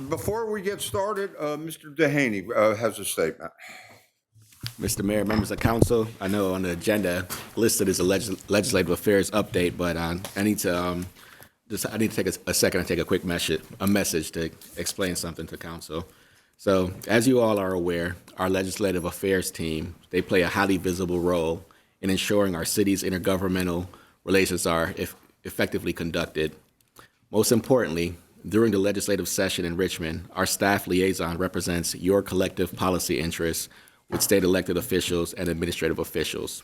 Before we get started, Mr. Dehaney has a statement. Mr. Mayor, members of council, I know on the agenda listed is a legislative affairs update, but I need to take a second and take a quick message to explain something to council. So, as you all are aware, our legislative affairs team, they play a highly visible role in ensuring our city's intergovernmental relations are effectively conducted. Most importantly, during the legislative session in Richmond, our staff liaison represents your collective policy interests with state elected officials and administrative officials.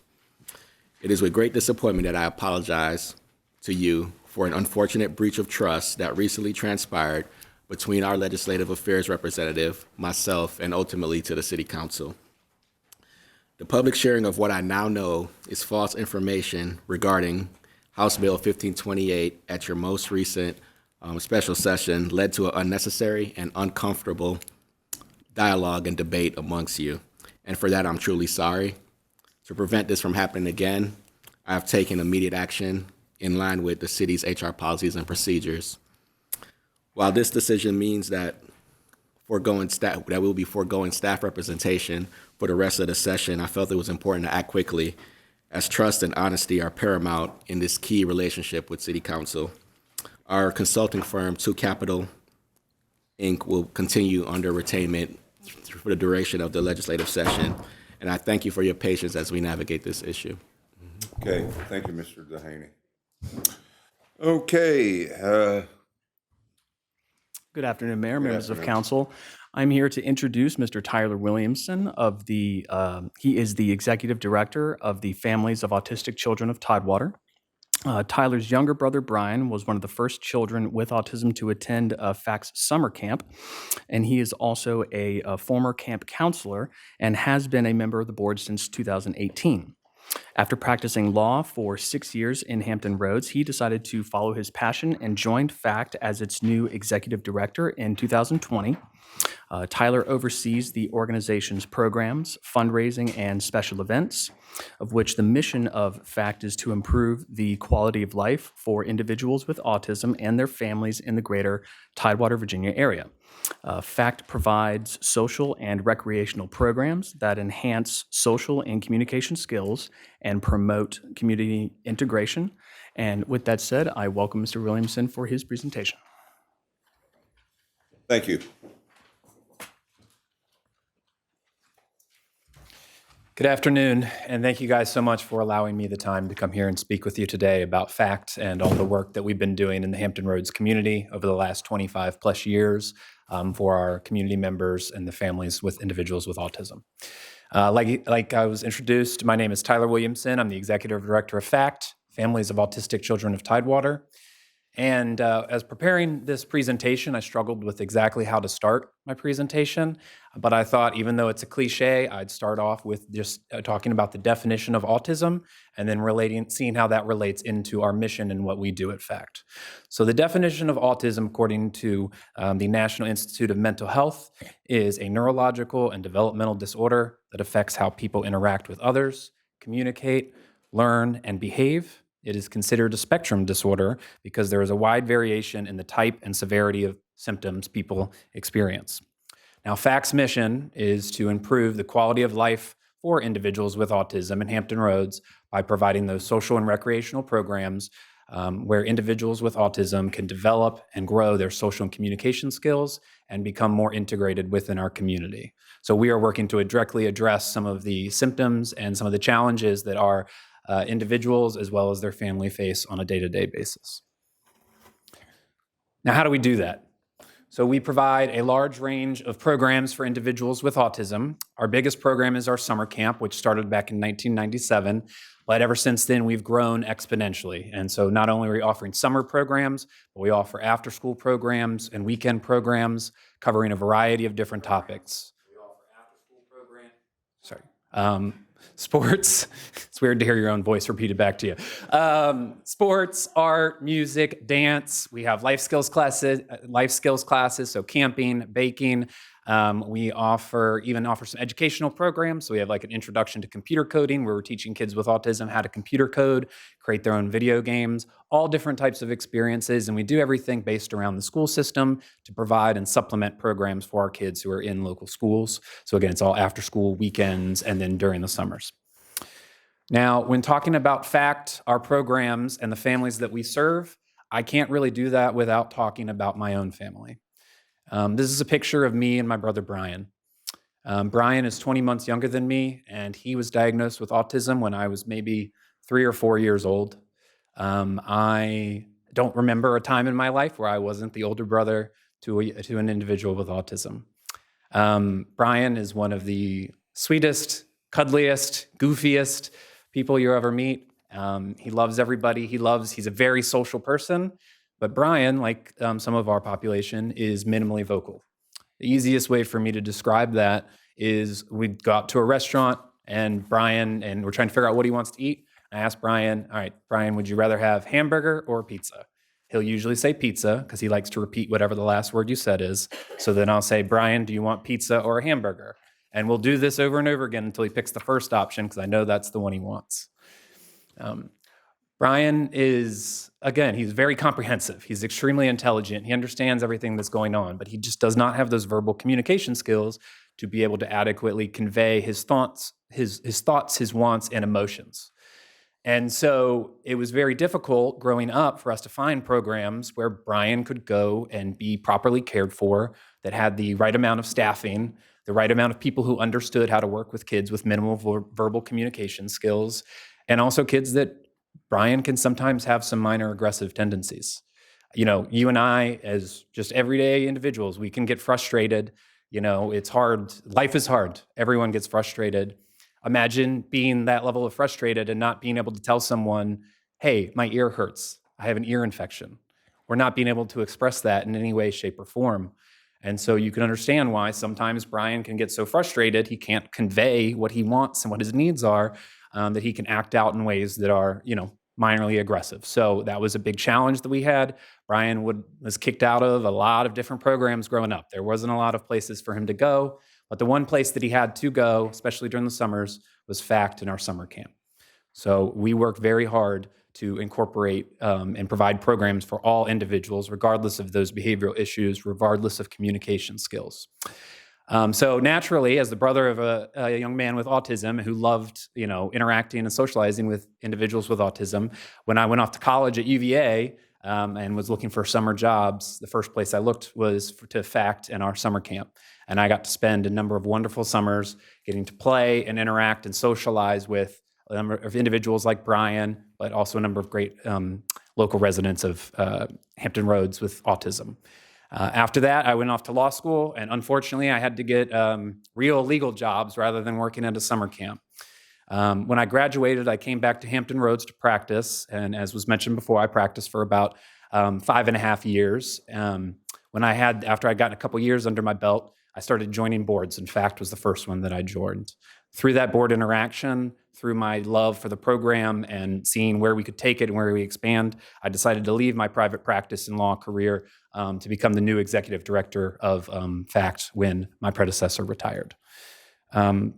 It is with great disappointment that I apologize to you for an unfortunate breach of trust that recently transpired between our legislative affairs representative, myself, and ultimately to the City Council. The public sharing of what I now know is false information regarding House Bill 1528 at your most recent special session led to an unnecessary and uncomfortable dialogue and debate amongst you. And for that, I'm truly sorry. To prevent this from happening again, I have taken immediate action in line with the city's HR policies and procedures. While this decision means that we'll be foregoing staff representation for the rest of the session, I felt it was important to act quickly, as trust and honesty are paramount in this key relationship with City Council. Our consulting firm, 2 Capital Inc., will continue under retainment for the duration of the legislative session, and I thank you for your patience as we navigate this issue. Okay, thank you, Mr. Dehaney. Okay. Good afternoon, Mayor, members of council. I'm here to introduce Mr. Tyler Williamson he is the Executive Director of the Families of Autistic Children of Tidewater. Tyler's younger brother, Brian, was one of the first children with autism to attend FACT's summer camp, and he is also a former camp counselor and has been a member of the board since 2018. After practicing law for 6 years in Hampton Roads, he decided to follow his passion and joined FACT as its new executive director in 2020. Tyler oversees the organization's programs, fundraising, and special events, of which the mission of FACT is to improve the quality of life for individuals with autism and their families in the greater Tidewater, Virginia area. FACT provides social and recreational programs that enhance social and communication skills and promote community integration. And with that said, I welcome Mr. Williamson for his presentation. Thank you. Good afternoon, and thank you guys so much for allowing me the time to come here and speak with you today about FACT and all the work that we've been doing in the Hampton Roads community over the last 25 plus years for our community members and the families with individuals with autism. Like I was introduced, my name is Tyler Williamson. I'm the Executive Director of FACT, Families of Autistic Children of Tidewater. And as preparing this presentation, I struggled with exactly how to start my presentation. But I thought, even though it's a cliche, I'd start off with just talking about the definition of autism and then seeing how that relates into our mission and what we do at FACT. So the definition of autism, according to the National Institute of Mental Health, is a neurological and developmental disorder that affects how people interact with others, communicate, learn, and behave. It is considered a spectrum disorder because there is a wide variation in the type and severity of symptoms people experience. Now, FACT's mission is to improve the quality of life for individuals with autism in Hampton Roads by providing those social and recreational programs where individuals with autism can develop and grow their social and communication skills and become more integrated within our community. So we are working to directly address some of the symptoms and some of the challenges that our individuals as well as their family face on a day-to-day basis. Now, how do we do that? So we provide a large range of programs for individuals with autism. Our biggest program is our summer camp, which started back in 1997, but ever since then we've grown exponentially. And so not only are we offering summer programs, but we offer after-school programs and weekend programs covering a variety of different topics. We offer after-school programs. Sports, it's weird to hear your own voice repeated back to you. Sports, art, music, dance. We have life skills classes, so camping, baking, We even offer some educational programs. So we have like an introduction to computer coding, where we're teaching kids with autism how to computer code, create their own video games, all different types of experiences. And we do everything based around the school system to provide and supplement programs for our kids who are in local schools. So again, it's all after school, weekends, and then during the summers. Now, when talking about FACT, our programs, and the families that we serve, I can't really do that without talking about my own family. This is a picture of me and my brother, Brian. Brian is 20 months younger than me, and he was diagnosed with autism when I was maybe 3 or 4 years old. I don't remember a time in my life where I wasn't the older brother to an individual with autism. Brian is one of the sweetest, cuddliest, goofiest people you ever meet. He loves everybody. He's a very social person. But Brian, like some of our population, is minimally vocal. The easiest way for me to describe that is we'd go out to a restaurant and we're trying to figure out what he wants to eat. I asked Brian, all right, Brian, would you rather have hamburger or pizza? He'll usually say pizza because he likes to repeat whatever the last word you said is. So then I'll say, Brian, do you want pizza or a hamburger? And we'll do this over and over again until he picks the first option, because I know that's the one he wants. Brian is, again, he's very comprehensive. He's extremely intelligent. He understands everything that's going on, but he just does not have those verbal communication skills to be able to adequately convey his thoughts, his wants, and emotions. And so it was very difficult growing up for us to find programs where Brian could go and be properly cared for, that had the right amount of staffing, the right amount of people who understood how to work with kids with minimal verbal communication skills, and also kids that Brian can sometimes have some minor aggressive tendencies. You know, you and I, as just everyday individuals, we can get frustrated. You know, it's hard. Life is hard. Everyone gets frustrated. Imagine being that level of frustrated and not being able to tell someone, hey, my ear hurts. I have an ear infection. Or not being able to express that in any way, shape, or form. And so you can understand why sometimes Brian can get so frustrated he can't convey what he wants and what his needs are, that he can act out in ways that are, minorly aggressive. So that was a big challenge that we had. Brian was kicked out of a lot of different programs growing up. There wasn't a lot of places for him to go, but the one place that he had to go, especially during the summers, was FACT in our summer camp. So we work very hard to incorporate and provide programs for all individuals, regardless of those behavioral issues, regardless of communication skills. So naturally, as the brother of a young man with autism who loved, interacting and socializing with individuals with autism, when I went off to college at UVA and was looking for summer jobs, the first place I looked was to FACT and our summer camp. And I got to spend a number of wonderful summers getting to play and interact and socialize with a number of individuals like Brian, but also a number of great local residents of Hampton Roads with autism. After that, I went off to law school, and unfortunately, I had to get real legal jobs rather than working at a summer camp. When I graduated, I came back to Hampton Roads to practice, and as was mentioned before, I practiced for about 5.5 years. After I got a couple years under my belt, I started joining boards. In fact, was the first one that I joined. Through that board interaction, through my love for the program and seeing where we could take it and where we expand, I decided to leave my private practice and law career to become the new executive director of FACT when my predecessor retired. Brian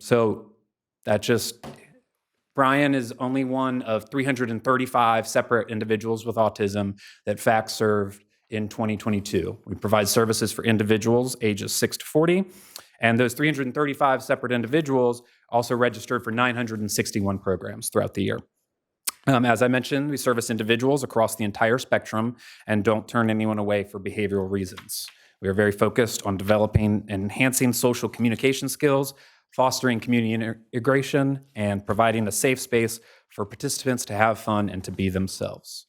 is only one of 335 separate individuals with autism that FACT served in 2022. We provide services for individuals ages 6 to 40, and those 335 separate individuals also registered for 961 programs throughout the year. As I mentioned, we service individuals across the entire spectrum and don't turn anyone away for behavioral reasons. We are very focused on developing and enhancing social communication skills, fostering community integration, and providing a safe space for participants to have fun and to be themselves.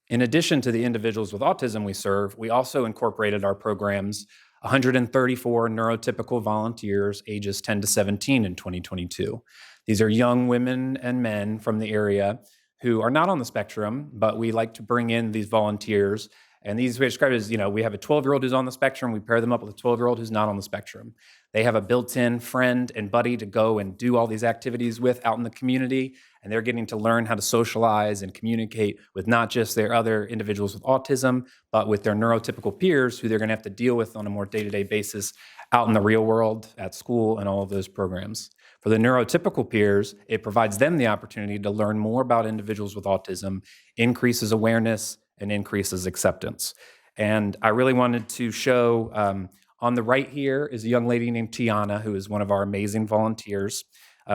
In addition to the individuals with autism we serve, we also incorporated our programs 134 neurotypical volunteers ages 10 to 17 in 2022. These are young women and men from the area who are not on the spectrum, but we like to bring in these volunteers And these we describe as, we have a 12-year-old who's on the spectrum. We pair them up with a 12-year-old who's not on the spectrum. They have a built-in friend and buddy to go and do all these activities with out in the community, and they're getting to learn how to socialize and communicate with not just their other individuals with autism, but with their neurotypical peers who they're going to have to deal with on a more day-to-day basis out in the real world, at school, and all of those programs. For the neurotypical peers, it provides them the opportunity to learn more about individuals with autism, increases awareness, and increases acceptance. And I really wanted to show, on the right here is a young lady named Tiana, who is one of our amazing volunteers.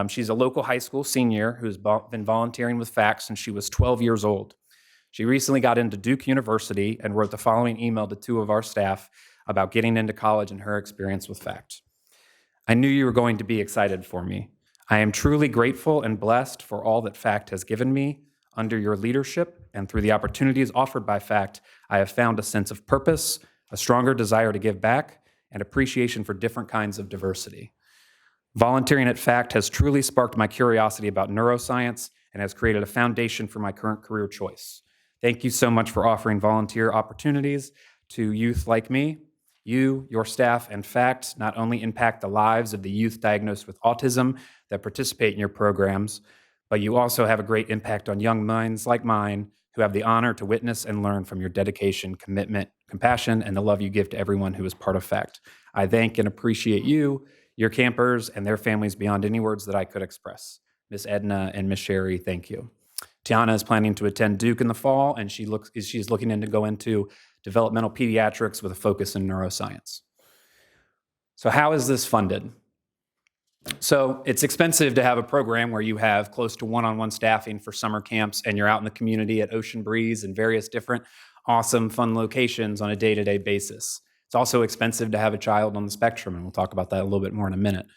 She's a local high school senior who's been volunteering with FACT since she was 12 years old. She recently got into Duke University and wrote the following email to 2 of our staff about getting into college and her experience with FACT. I knew you were going to be excited for me. I am truly grateful and blessed for all that FACT has given me. Under your leadership and through the opportunities offered by FACT, I have found a sense of purpose, a stronger desire to give back, and appreciation for different kinds of diversity. Volunteering at FACT has truly sparked my curiosity about neuroscience and has created a foundation for my current career choice. Thank you so much for offering volunteer opportunities to youth like me. You, your staff, and FACT not only impact the lives of the youth diagnosed with autism that participate in your programs, but you also have a great impact on young minds like mine who have the honor to witness and learn from your dedication, commitment, compassion, and the love you give to everyone who is part of FACT. I thank and appreciate you, your campers, and their families beyond any words that I could express. Miss Edna and Miss Sherry, thank you. Tiana is planning to attend Duke in the fall, and she's looking to go into developmental pediatrics with a focus in neuroscience. So how is this funded? So it's expensive to have a program where you have close to one-on-one staffing for summer camps and you're out in the community at Ocean Breeze and various different awesome, fun locations on a day-to-day basis. It's also expensive to have a child on the spectrum, and we'll talk about that a little bit more in a minute.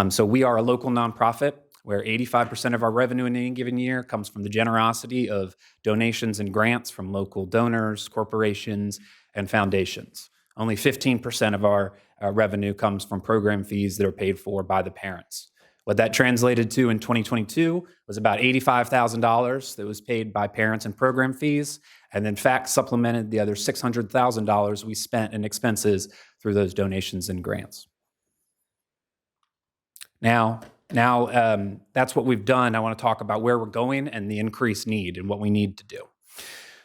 So we are a local nonprofit where 85% of our revenue in any given year comes from the generosity of donations and grants from local donors, corporations, and foundations. Only 15% of our revenue comes from program fees that are paid for by the parents. What that translated to in 2022 was about $85,000 that was paid by parents in program fees, and then FACT supplemented the other $600,000 we spent in expenses through those donations and grants. Now, that's what we've done. I want to talk about where we're going and the increased need and what we need to do.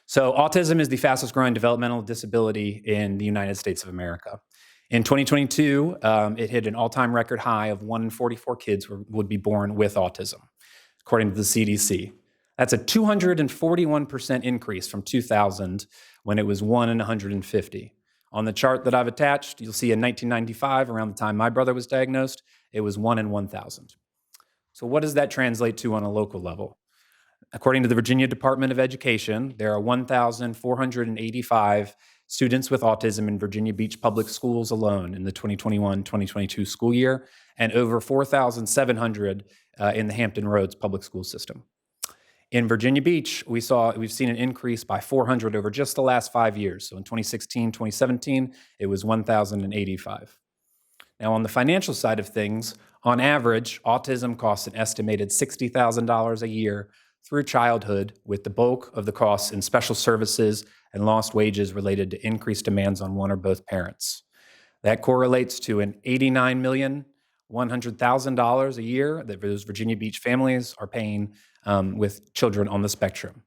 So autism is the fastest growing developmental disability in the United States of America. In 2022, it hit an all-time record high of 1 in 44 kids would be born with autism, according to the CDC. That's a 241% increase from 2000, when it was 1 in 150. On the chart that I've attached, you'll see in 1995, around the time my brother was diagnosed, it was 1 in 1,000. So what does that translate to on a local level? According to the Virginia Department of Education, there are 1,485 students with autism in Virginia Beach public schools alone in the 2021-2022 school year, and over 4,700 in the Hampton Roads public school system. In Virginia Beach, we've seen an increase by 400 over just the last 5 years. So in 2016, 2017, it was 1,085. Now, on the financial side of things, on average, autism costs an estimated $60,000 a year through childhood, with the bulk of the costs in special services and lost wages related to increased demands on one or both parents. That correlates to an $89,100,000 a year that those Virginia Beach families are paying with children on the spectrum.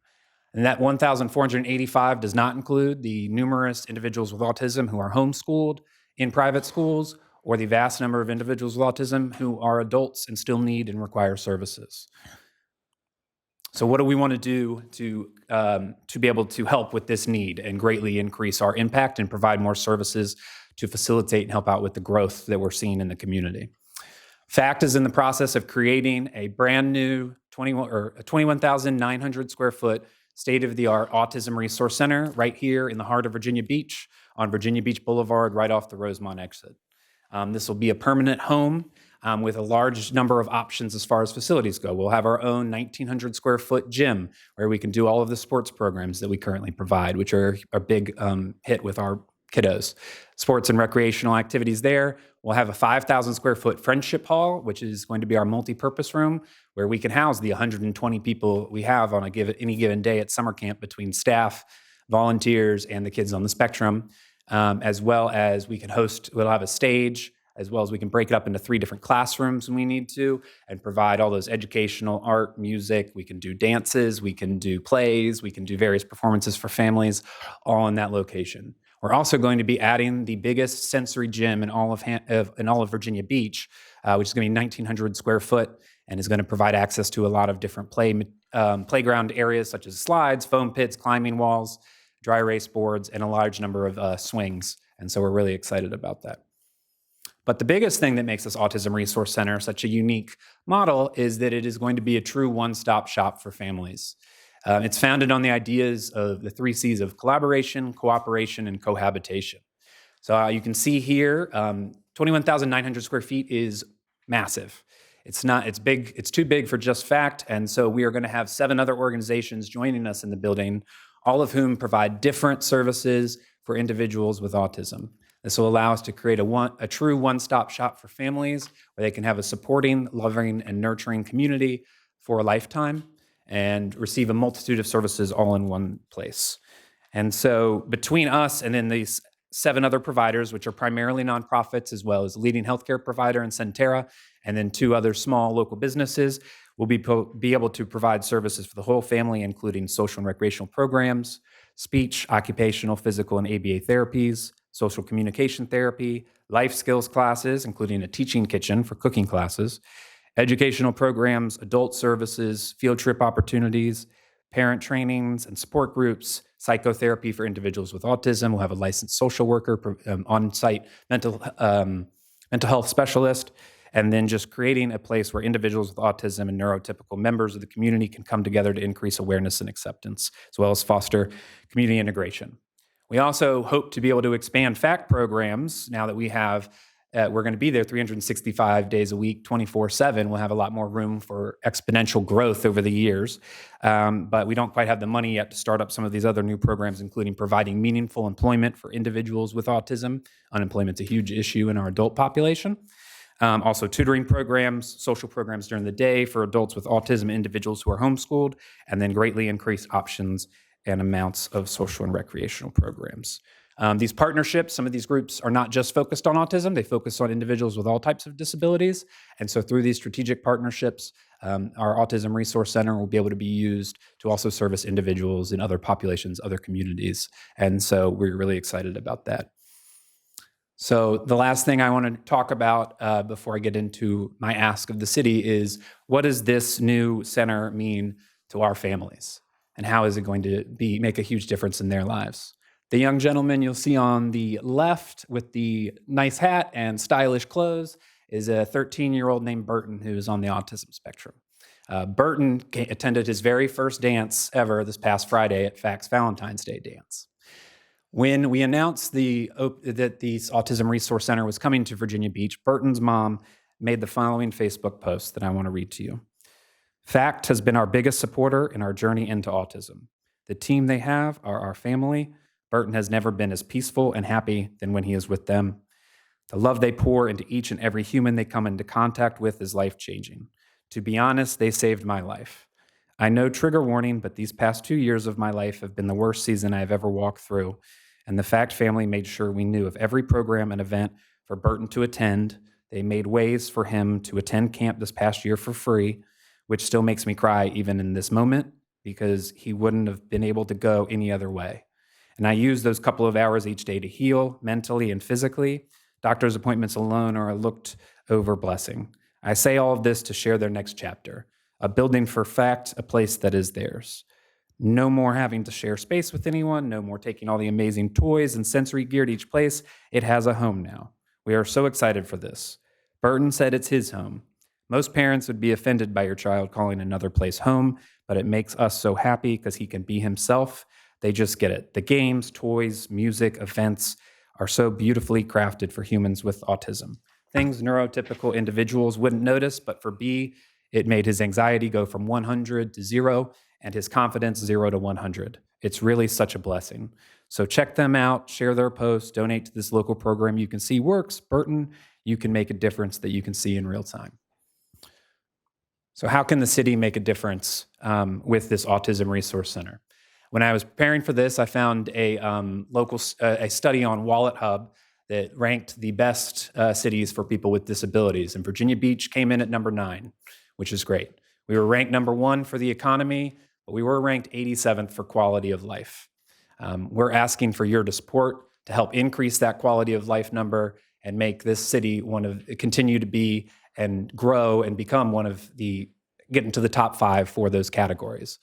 And that 1,485 does not include the numerous individuals with autism who are homeschooled in private schools, or the vast number of individuals with autism who are adults and still need and require services. So what do we want to do to be able to help with this need and greatly increase our impact and provide more services to facilitate and help out with the growth that we're seeing in the community? FACT is in the process of creating a brand new 21,900 square foot state-of-the-art autism resource center right here in the heart of Virginia Beach on Virginia Beach Boulevard, right off the Rosemont exit. This will be a permanent home with a large number of options as far as facilities go. We'll have our own 1,900 square foot gym where we can do all of the sports programs that we currently provide, which are a big hit with our kiddos. Sports and recreational activities there. We'll have a 5,000 square foot friendship hall, which is going to be our multi-purpose room, where we can house the 120 people we have on any given day at summer camp, between staff, volunteers, and the kids on the spectrum, as well as we'll have a stage, as well as we can break it up into 3 different classrooms when we need to, and provide all those educational art, music. We can do dances, we can do plays, we can do various performances for families, all in that location. We're also going to be adding the biggest sensory gym in all of Virginia Beach, which is going to be 1,900 square foot, and is going to provide access to a lot of different playground areas such as slides, foam pits, climbing walls, dry erase boards, and a large number of swings. And so we're really excited about that. But the biggest thing that makes this Autism Resource Center such a unique model is that it is going to be a true one-stop shop for families. It's founded on the ideas of the 3 C's of collaboration, cooperation, and cohabitation. So you can see here, 21,900 square feet is massive. It's big, it's too big for just FACT, and so we are going to have 7 other organizations joining us in the building, all of whom provide different services for individuals with autism. This will allow us to create a true one-stop shop for families where they can have a supporting, loving, and nurturing community for a lifetime and receive a multitude of services all in one place. And so between us and then these 7 other providers, which are primarily nonprofits, as well as a leading healthcare provider in Centera, and then 2 other small local businesses, we'll be able to provide services for the whole family, including social and recreational programs, speech, occupational, physical, and ABA therapies, social communication therapy, life skills classes, including a teaching kitchen for cooking classes, educational programs, adult services, field trip opportunities, parent trainings and support groups, psychotherapy for individuals with autism. We'll have a licensed social worker, on-site mental health specialist, and then just creating a place where individuals with autism and neurotypical members of the community can come together to increase awareness and acceptance, as well as foster community integration. We also hope to be able to expand FACT programs now that we're going to be there 365 days a week, 24/7. We'll have a lot more room for exponential growth over the years. But we don't quite have the money yet to start up some of these other new programs, including providing meaningful employment for individuals with autism. Unemployment's a huge issue in our adult population. Also tutoring programs, social programs during the day for adults with autism, individuals who are homeschooled, and then greatly increased options and amounts of social and recreational programs. These partnerships, some of these groups are not just focused on autism, they focus on individuals with all types of disabilities. And so through these strategic partnerships, our Autism Resource Center will be able to be used to also service individuals in other populations, other communities. And so we're really excited about that. So the last thing I want to talk about before I get into my ask of the city is, what does this new center mean to our families? And how is it going to make a huge difference in their lives? The young gentleman you'll see on the left with the nice hat and stylish clothes is a 13-year-old named Burton who is on the autism spectrum. Burton attended his very first dance ever this past Friday at FACT's Valentine's Day dance. When we announced that the Autism Resource Center was coming to Virginia Beach, Burton's mom made the following Facebook post that I want to read to you. FACT has been our biggest supporter in our journey into autism. The team they have are our family. Burton has never been as peaceful and happy than when he is with them. The love they pour into each and every human they come into contact with is life-changing. To be honest, they saved my life. I know trigger warning, but these past 2 years of my life have been the worst season I have ever walked through, and the FACT family made sure we knew of every program and event for Burton to attend. They made ways for him to attend camp this past year for free, which still makes me cry even in this moment because he wouldn't have been able to go any other way. And I use those couple of hours each day to heal mentally and physically. Doctor's appointments alone are a looked over blessing. I say all of this to share their next chapter, a building for FACT, a place that is theirs. No more having to share space with anyone, no more taking all the amazing toys and sensory gear to each place. It has a home now. We are so excited for this. Burton said it's his home. Most parents would be offended by your child calling another place home, but it makes us so happy because he can be himself. They just get it. The games, toys, music, events are so beautifully crafted for humans with autism. Things neurotypical individuals wouldn't notice, but for B, it made his anxiety go from 100 to 0 and his confidence 0 to 100. It's really such a blessing. So check them out, share their posts, donate to this local program you can see works. Burton, you can make a difference that you can see in real time. So how can the city make a difference with this Autism Resource Center? When I was preparing for this, I found a a study on Wallet Hub that ranked the best cities for people with disabilities. And Virginia Beach came in at number 9, which is great. We were ranked number 1 for the economy, but we were ranked 87th for quality of life. We're asking for your support to help increase that quality of life number and make this city continue to be and grow and become get into the top 5 for those categories.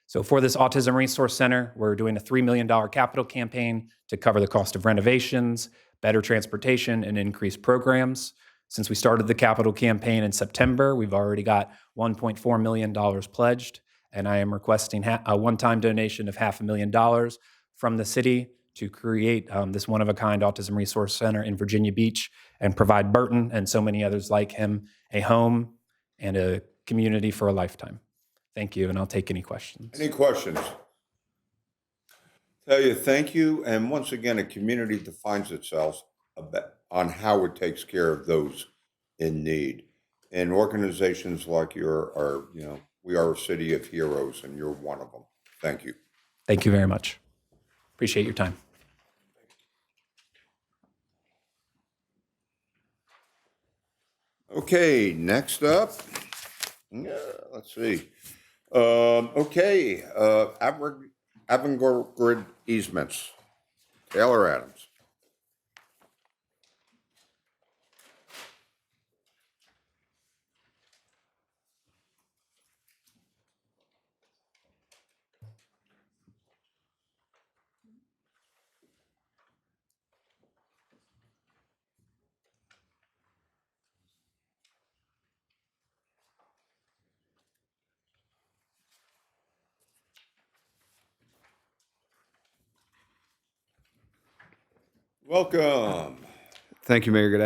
So for this Autism Resource Center, we're doing a $3 million capital campaign to cover the cost of renovations, better transportation, and increased programs. Since we started the capital campaign in September, we've already got $1.4 million pledged, and I am requesting a one-time donation of $500,000 from the city to create this one-of-a-kind Autism Resource Center in Virginia Beach and provide Burton and so many others like him a home and a community for a lifetime. Thank you, and I'll take any questions. Any questions? Tell you thank you, and once again, a community defines itself on how it takes care of those in need. And organizations like we are a city of heroes, and you're one of them. Thank you. Thank you very much. Appreciate your time. Okay, next up, let's see. Avangrid easements. Taylor Adams. Welcome. Thank you, Mayor. Good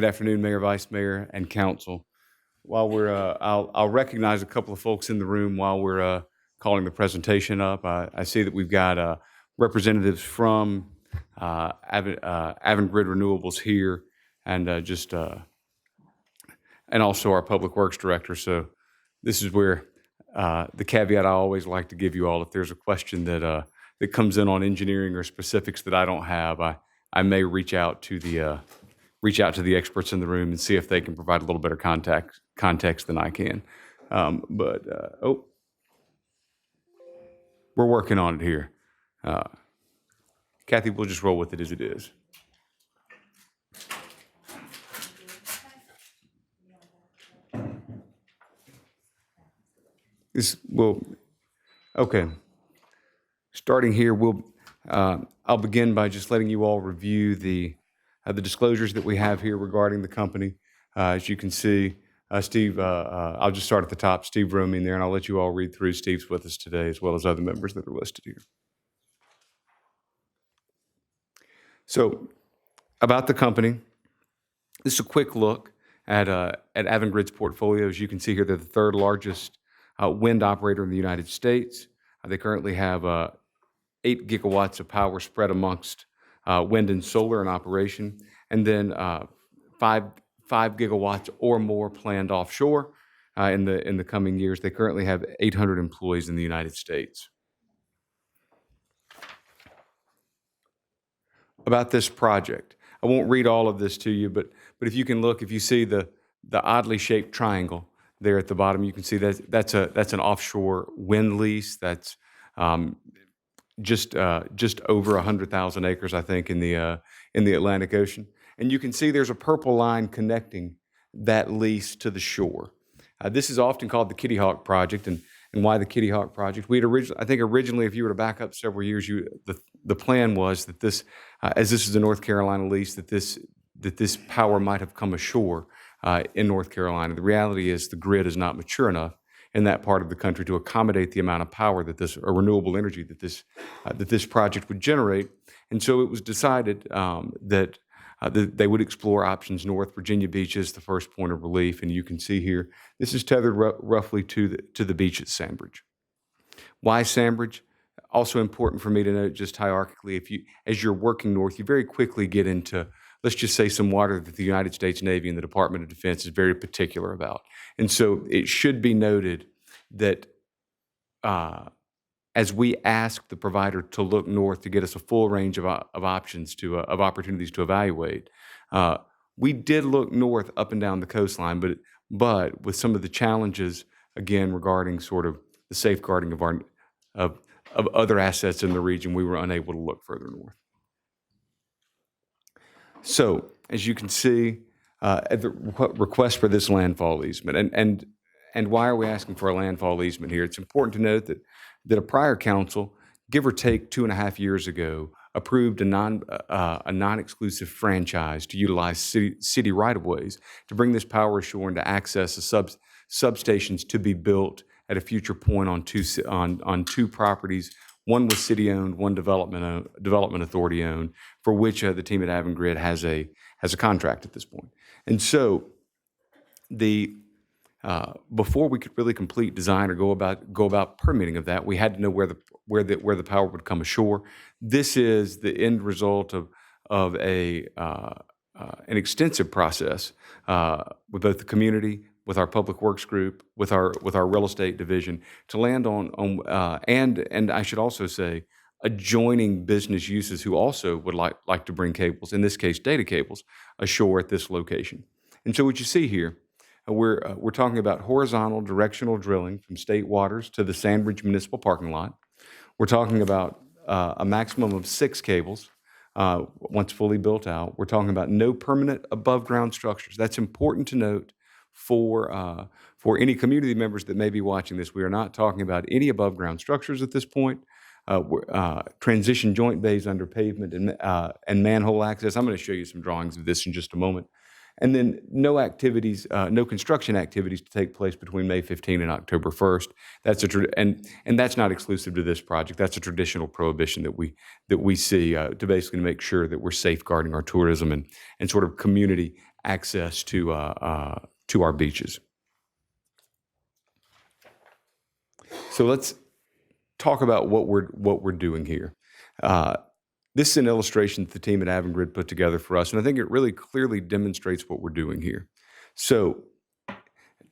afternoon, Mayor, Vice Mayor, and Council. While I'll recognize a couple of folks in the room while we're calling the presentation up. I see that we've got representatives from Avangrid Renewables here, and and also our Public Works Director. So this is where the caveat I always like to give you all: if there's a question that comes in on engineering or specifics that I don't have, I may reach out to the experts in the room and see if they can provide a little better context than I can. We're working on it here. Kathy, we'll just roll with it as it is. Okay. Starting here, I'll begin by just letting you all review the disclosures that we have here regarding the company. As you can see, Steve, I'll just start at the top. Steve wrote me in there, and I'll let you all read through. Steve's with us today, as well as other members that are listed here. So, about the company, this is a quick look at Avangrid's portfolio. As you can see here, they're the third largest wind operator in the United States. They currently have 8 gigawatts of power spread amongst wind and solar in operation, and then 5 gigawatts or more planned offshore in the coming years. They currently have 800 employees in the United States. About this project, I won't read all of this to you, but if you can look, if you see the oddly shaped triangle there at the bottom, you can see that's an offshore wind lease. That's just over 100,000 acres, I think, in the Atlantic Ocean. And you can see there's a purple line connecting that lease to the shore. This is often called the Kitty Hawk Project, and why the Kitty Hawk Project? Originally, if you were to back up several years, the plan was that this, as this is a North Carolina lease, that this power might have come ashore in North Carolina. The reality is the grid is not mature enough in that part of the country to accommodate the amount of power or renewable energy that this project would generate. And so it was decided that they would explore options north. Virginia Beach is the first point of relief, and you can see here, this is tethered roughly to the beach at Sandbridge. Why Sandbridge? Also important for me to note just hierarchically, as you're working north, you very quickly get into, let's just say, some water that the United States Navy and the Department of Defense is very particular about. And so it should be noted that as we ask the provider to look north to get us a full range of options of opportunities to evaluate, we did look north up and down the coastline, but with some of the challenges again regarding sort of the safeguarding of other assets in the region, we were unable to look further north. So, as you can see, at the request for this landfall easement, and why are we asking for a landfall easement here? It's important to note that a prior council, give or take 2.5 years ago, approved a non-exclusive franchise to utilize city right-of-ways to bring this power ashore and to access the substations to be built at a future point on two properties. One was city-owned, one development authority owned, for which the team at Avangrid has a contract at this point. And so, before we could really complete design or go about permitting of that, we had to know where the power would come ashore. This is the end result of an extensive process with both the community, with our public works group, with our real estate division, to land on and I should also say adjoining business uses who also would like to bring cables, in this case data cables, ashore at this location. And so what you see here, we're talking about horizontal directional drilling from state waters to the Sandbridge Municipal Parking Lot. We're talking about a maximum of 6 cables once fully built out. We're talking about no permanent above ground structures. That's important to note for any community members that may be watching this. We are not talking about any above ground structures at this point. Transition joint bays under pavement and manhole access. I'm going to show you some drawings of this in just a moment. And then no construction activities to take place between May 15 and October 1st. And that's not exclusive to this project. That's a traditional prohibition that we see to basically make sure that we're safeguarding our tourism and sort of community access to our beaches. So let's talk about what we're doing here. This is an illustration that the team at Avangrid put together for us, and I think it really clearly demonstrates what we're doing here. So,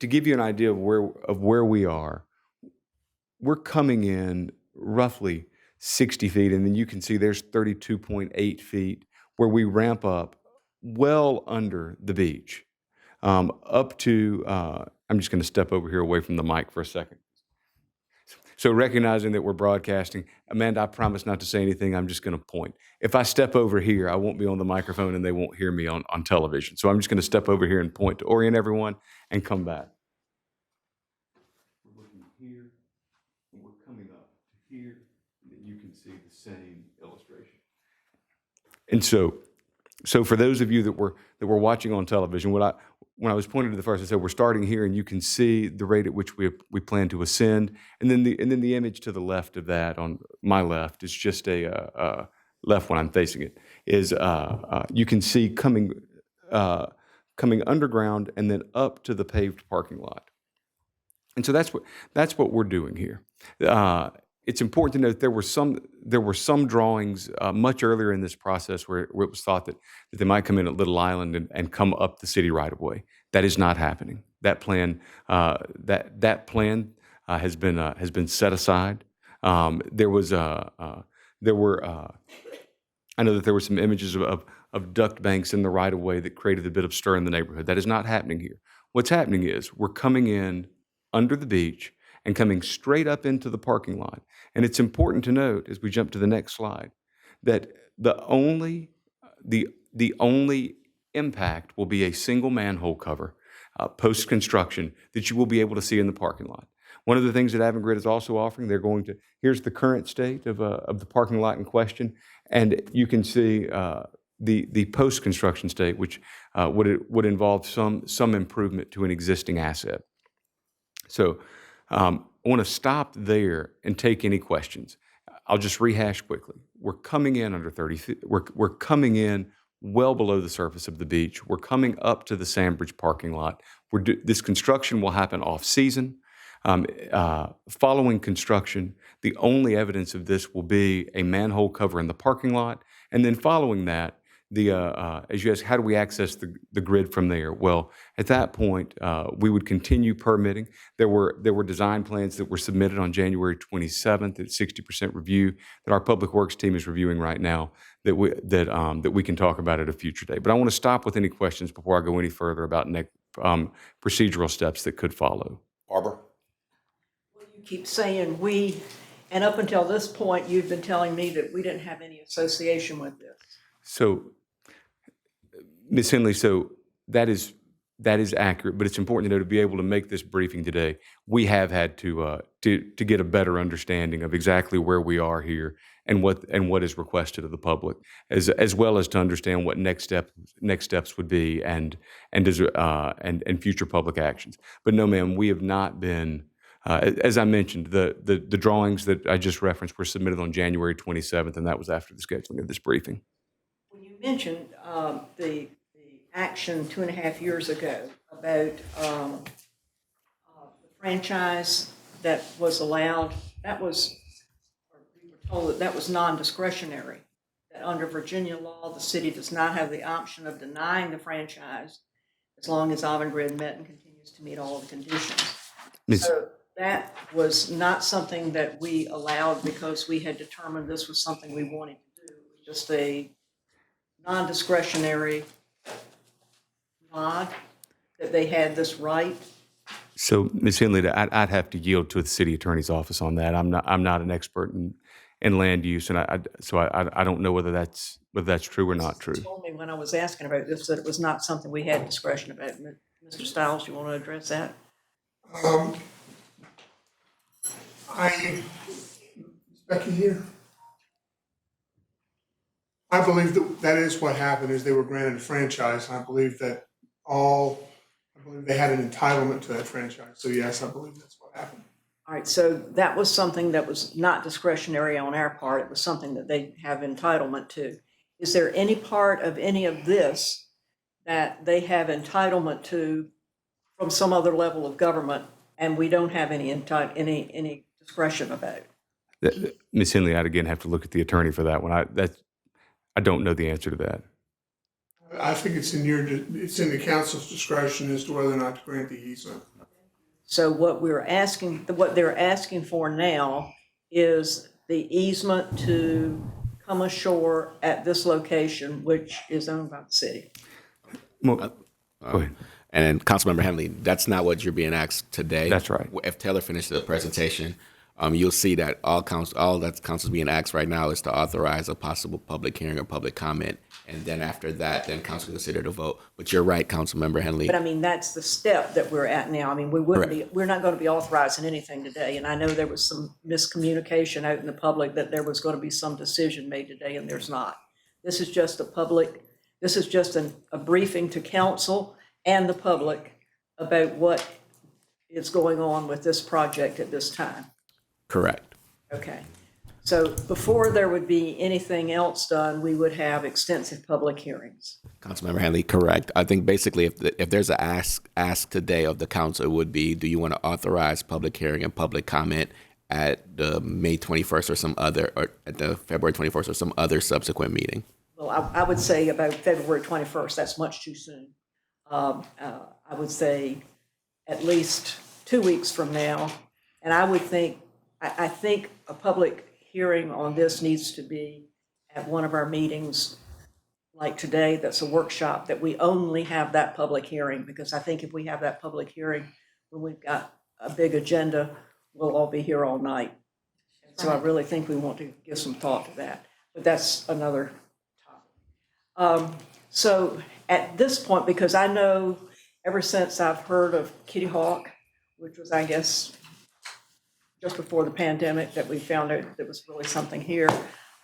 to give you an idea of where we are, we're coming in roughly 60 feet, and then you can see there's 32.8 feet where we ramp up well under the beach, up to, I'm just going to step over here away from the mic for a second. So recognizing that we're broadcasting, Amanda, I promise not to say anything. I'm just going to point. If I step over here, I won't be on the microphone and they won't hear me on television. So I'm just going to step over here and point to orient everyone and come back. We're looking here, and we're coming up to here, and you can see the same illustration. And so for those of you that were watching on television, when I was pointing to the first, I said we're starting here, and you can see the rate at which we plan to ascend, and then the image to the left of that, on my left, is just a left when I'm facing it, is you can see coming underground and then up to the paved parking lot, and so that's what we're doing here. It's important to note there were some drawings much earlier in this process where it was thought that they might come in at Little Island and come up the city right of way. That is not happening. That plan has been set aside. I know that there were some images of duct banks in the right of way that created a bit of stir in the neighborhood. That is not happening here. What's happening is we're coming in under the beach and coming straight up into the parking lot. And it's important to note, as we jump to the next slide, that the only impact will be a single manhole cover post-construction that you will be able to see in the parking lot. One of the things that Avangrid is also offering, here's the current state of the parking lot in question, and you can see the post-construction state, which would involve some improvement to an existing asset. So I want to stop there and take any questions. I'll just rehash quickly. We're coming in under 30 feet. We're coming in well below the surface of the beach. We're coming up to the Sandbridge parking lot. This construction will happen off-season. Following construction, the only evidence of this will be a manhole cover in the parking lot. And then following that, as you ask, how do we access the grid from there? Well, at that point, we would continue permitting. There were design plans that were submitted on January 27th at 60% review that our Public Works team is reviewing right now that we can talk about at a future date. But I want to stop with any questions before I go any further about procedural steps that could follow. Barbara? You keep saying we, and up until this point, you've been telling me that we didn't have any association with this. So, Ms. Henley, so that is accurate, but it's important to know to be able to make this briefing today, we have had to get a better understanding of exactly where we are here and what is requested of the public, as well as to understand what next steps would be and future public actions. But no, ma'am, we have not been. As I mentioned, the drawings that I just referenced were submitted on January 27th, and that was after the scheduling of this briefing. When you mentioned the action 2.5 years ago about the franchise that was allowed, we were told that was non-discretionary, that under Virginia law, the city does not have the option of denying the franchise as long as Avangrid met and continues to meet all the conditions. So that was not something that we allowed because we had determined this was something we wanted to do. It was just a non-discretionary nod that they had this right. So, Ms. Henley, I'd have to yield to the city attorney's office on that. I'm not an expert in land use, and I don't know whether that's true or not true. You told me when I was asking about this that it was not something we had discretion about. Mr. Stiles, you want to address that? Is Becky here? I believe that is what happened, is they were granted a franchise, and I believe they had an entitlement to that franchise. So yes, I believe that's what happened. All right, so that was something that was not discretionary on our part. It was something that they have entitlement to. Is there any part of any of this that they have entitlement to from some other level of government, and we don't have any discretion about it? Ms. Henley, I'd again have to look at the attorney for that one. I don't know the answer to that. I think it's in the council's discretion as to whether or not to grant the easement. So what they're asking for now is the easement to come ashore at this location, which is owned by the city. Well, go ahead. And Councilmember Henley, that's not what you're being asked today. That's right. If Taylor finishes the presentation, you'll see that all that council's being asked right now is to authorize a possible public hearing or public comment, and then after that, then council can consider the vote. But you're right, Councilmember Henley. But I mean, that's the step that we're at now. I mean, we're not going to be authorizing anything today. And I know there was some miscommunication out in the public that there was going to be some decision made today, and there's not. This is just a briefing to council and the public about what is going on with this project at this time. Correct. Okay. So before there would be anything else done, we would have extensive public hearings. Councilmember Henley, correct. I think basically if there's an ask today of the council, it would be, do you want to authorize public hearing and public comment at the May 21st or at the February 21st or some other subsequent meeting? Well, I would say about February 21st, that's much too soon. I would say at least 2 weeks from now. And I think a public hearing on this needs to be at one of our meetings like today, that's a workshop, that we only have that public hearing, because I think if we have that public hearing when we've got a big agenda, we'll all be here all night. And so I really think we want to give some thought to that, but that's another topic. So at this point, because I know ever since I've heard of Kitty Hawk, which was, I guess, just before the pandemic, that we found out there was really something here.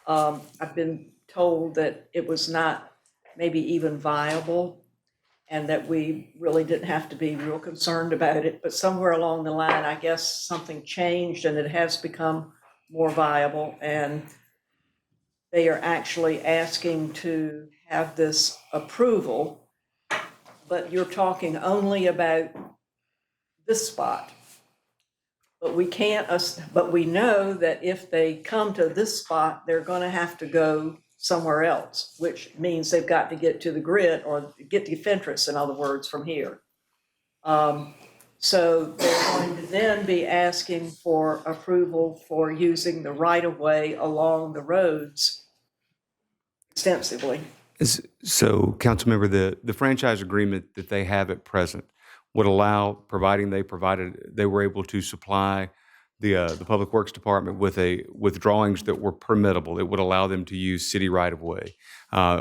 I've been told that it was not maybe even viable, and that we really didn't have to be real concerned about it. But somewhere along the line, I guess something changed and it has become more viable. And they are actually asking to have this approval, but you're talking only about this spot. But we can't, but we know that if they come to this spot, they're going to have to go somewhere else, which means they've got to get to the grid or get to Fentress, in other words, from here. So they're going to then be asking for approval for using the right-of-way along the roads extensively. So, Councilmember, the franchise agreement that they have at present would allow, providing they were able to supply the Public Works Department with drawings that were permittable. It would allow them to use city right of way.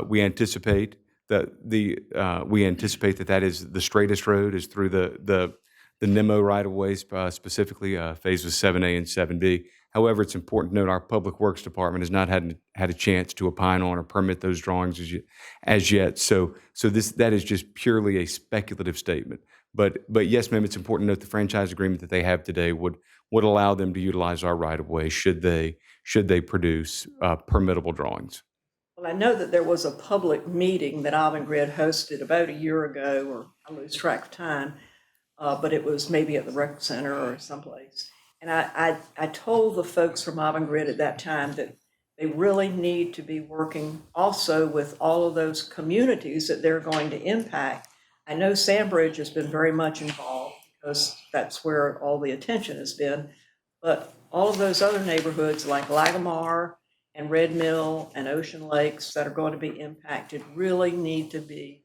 We anticipate that that is the straightest road is through the NEMO right of ways, specifically phases 7A and 7B. However, it's important to note our Public Works Department has not had a chance to opine on or permit those drawings as yet. So that is just purely a speculative statement. But yes, ma'am, it's important to note the franchise agreement that they have today would allow them to utilize our right of way should they produce permittable drawings. Well, I know that there was a public meeting that Avangrid hosted about a year ago, or I lose track of time, but it was maybe at the rec center or someplace. And I told the folks from Avangrid at that time that they really need to be working also with all of those communities that they're going to impact. I know Sandbridge has been very much involved because that's where all the attention has been, but all of those other neighborhoods like Lagamar and Red Mill and Ocean Lakes that are going to be impacted really need to be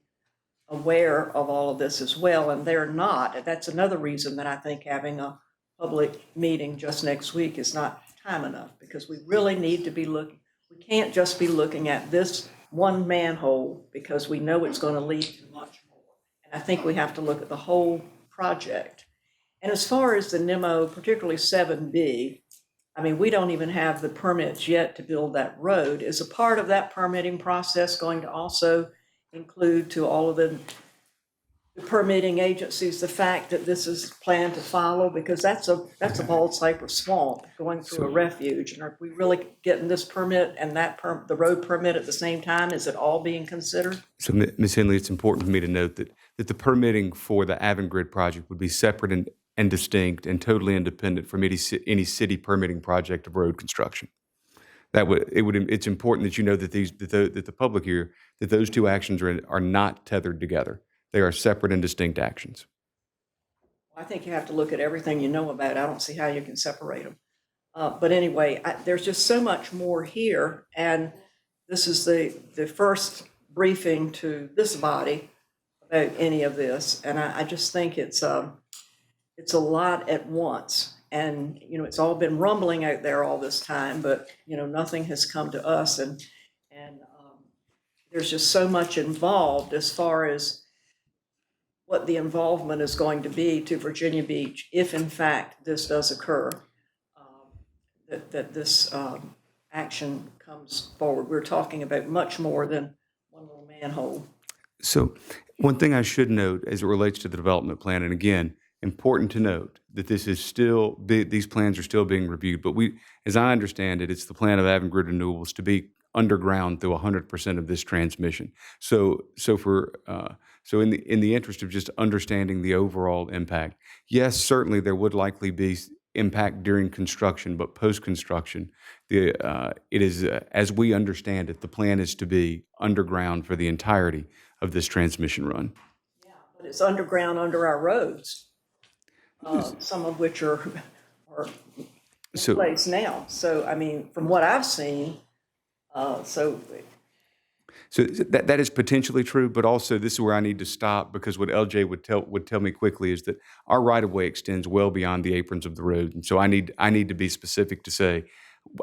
aware of all of this as well, and they're not. That's another reason that I think having a public meeting just next week is not time enough, because we really need to be looking. We can't just be looking at this one manhole because we know it's going to lead to much more. And I think we have to look at the whole project. And as far as the NEMO, particularly 7B, I mean, we don't even have the permits yet to build that road. Is a part of that permitting process going to also include to all of the permitting agencies the fact that this is planned to follow? Because that's a bald cypress swamp going through a refuge. And are we really getting this permit and the road permit at the same time? Is it all being considered? So, Ms. Henley, it's important for me to note that the permitting for the Avangrid project would be separate and distinct and totally independent from any city permitting project of road construction. It's important that you know that that the public here, that those two actions are not tethered together. They are separate and distinct actions. I think you have to look at everything you know about. I don't see how you can separate them. But anyway, there's just so much more here. And this is the first briefing to this body about any of this. And I just think it's a lot at once. And, you know, it's all been rumbling out there all this time, but, you know, nothing has come to us. And there's just so much involved as far as what the involvement is going to be to Virginia Beach if, in fact, this does occur, that this action comes forward. We're talking about much more than one little manhole. So one thing I should note as it relates to the development plan, and again, important to note that these plans are still being reviewed, but as I understand it, it's the plan of Avangrid Renewables to be underground through 100% of this transmission. So in the interest of just understanding the overall impact, yes, certainly there would likely be impact during construction, but post-construction, it is, as we understand it, the plan is to be underground for the entirety of this transmission run. Yeah, but it's underground under our roads, some of which are in place now. So, I mean, from what I've seen, So that is potentially true, but also this is where I need to stop, because what LJ would tell me quickly is that our right of way extends well beyond the aprons of the road, and so I need to be specific to say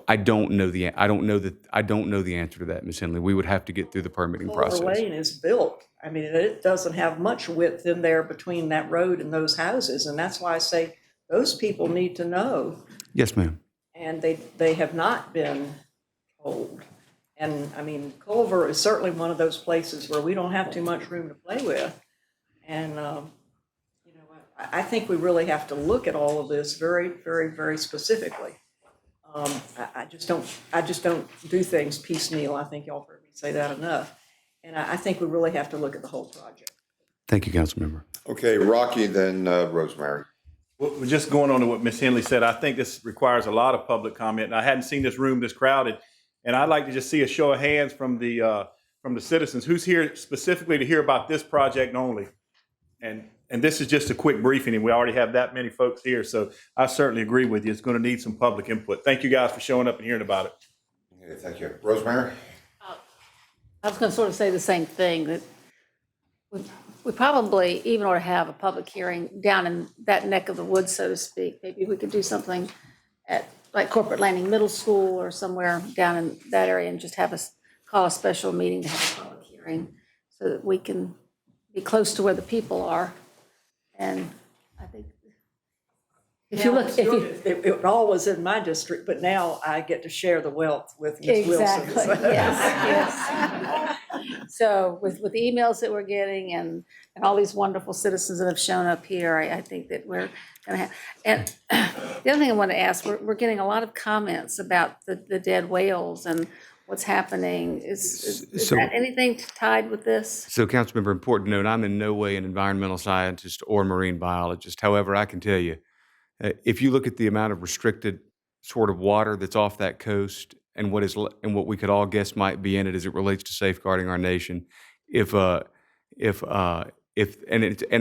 I don't know the answer to that, Ms. Henley. We would have to get through the permitting process. Culver Lane is built. I mean, it doesn't have much width in there between that road and those houses, and that's why I say those people need to know. Yes, ma'am. And they have not been told. And I mean, Culver is certainly one of those places where we don't have too much room to play with. And, you know, I think we really have to look at all of this very, very, very specifically. I just don't do things piecemeal. I think y'all heard me say that enough. And I think we really have to look at the whole project. Thank you, Councilmember. Okay, Rocky, then Rosemary. Well, just going on to what Ms. Henley said, I think this requires a lot of public comment. And I hadn't seen this room this crowded And I'd like to just see a show of hands from the citizens. Who's here specifically to hear about this project only? And this is just a quick briefing, and we already have that many folks here. So I certainly agree with you. It's going to need some public input. Thank you guys for showing up and hearing about it. Okay, thank you. Rosemary? I was going to sort of say the same thing, that we probably even ought to have a public hearing down in that neck of the woods, so to speak. Maybe we could do something at like Corporate Landing Middle School or somewhere down in that area and just call a special meeting to have a public hearing so that we can be close to where the people are. And I think if you look, It all was in my district, but now I get to share the wealth with Ms. Wilson. exactly, yes. So with the emails that we're getting and all these wonderful citizens that have shown up here, I think that we're going to have, and the other thing I want to ask, we're getting a lot of comments about the dead whales and what's happening. Is So- that anything tied with this? So, Councilmember, important to note, I'm in no way an environmental scientist or marine biologist. However, I can tell you, if you look at the amount of restricted sort of water that's off that coast and what we could all guess might be in it as it relates to safeguarding our nation, and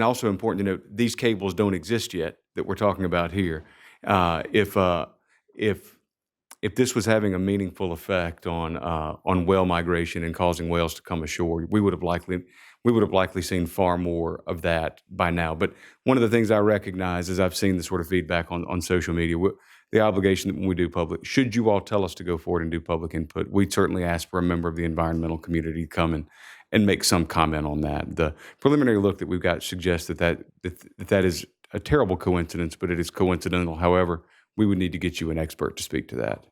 also important to note, these cables don't exist yet that we're talking about here. If this was having a meaningful effect on whale migration and causing whales to come ashore, we would have likely seen far more of that by now. But one of the things I recognize as I've seen the sort of feedback on social media, the obligation that when we do public, should you all tell us to go forward and do public input, we'd certainly ask for a member of the environmental community to come and make some comment on that. The preliminary look that we've got suggests that is a terrible coincidence, but it is coincidental. However, we would need to get you an expert to speak to that.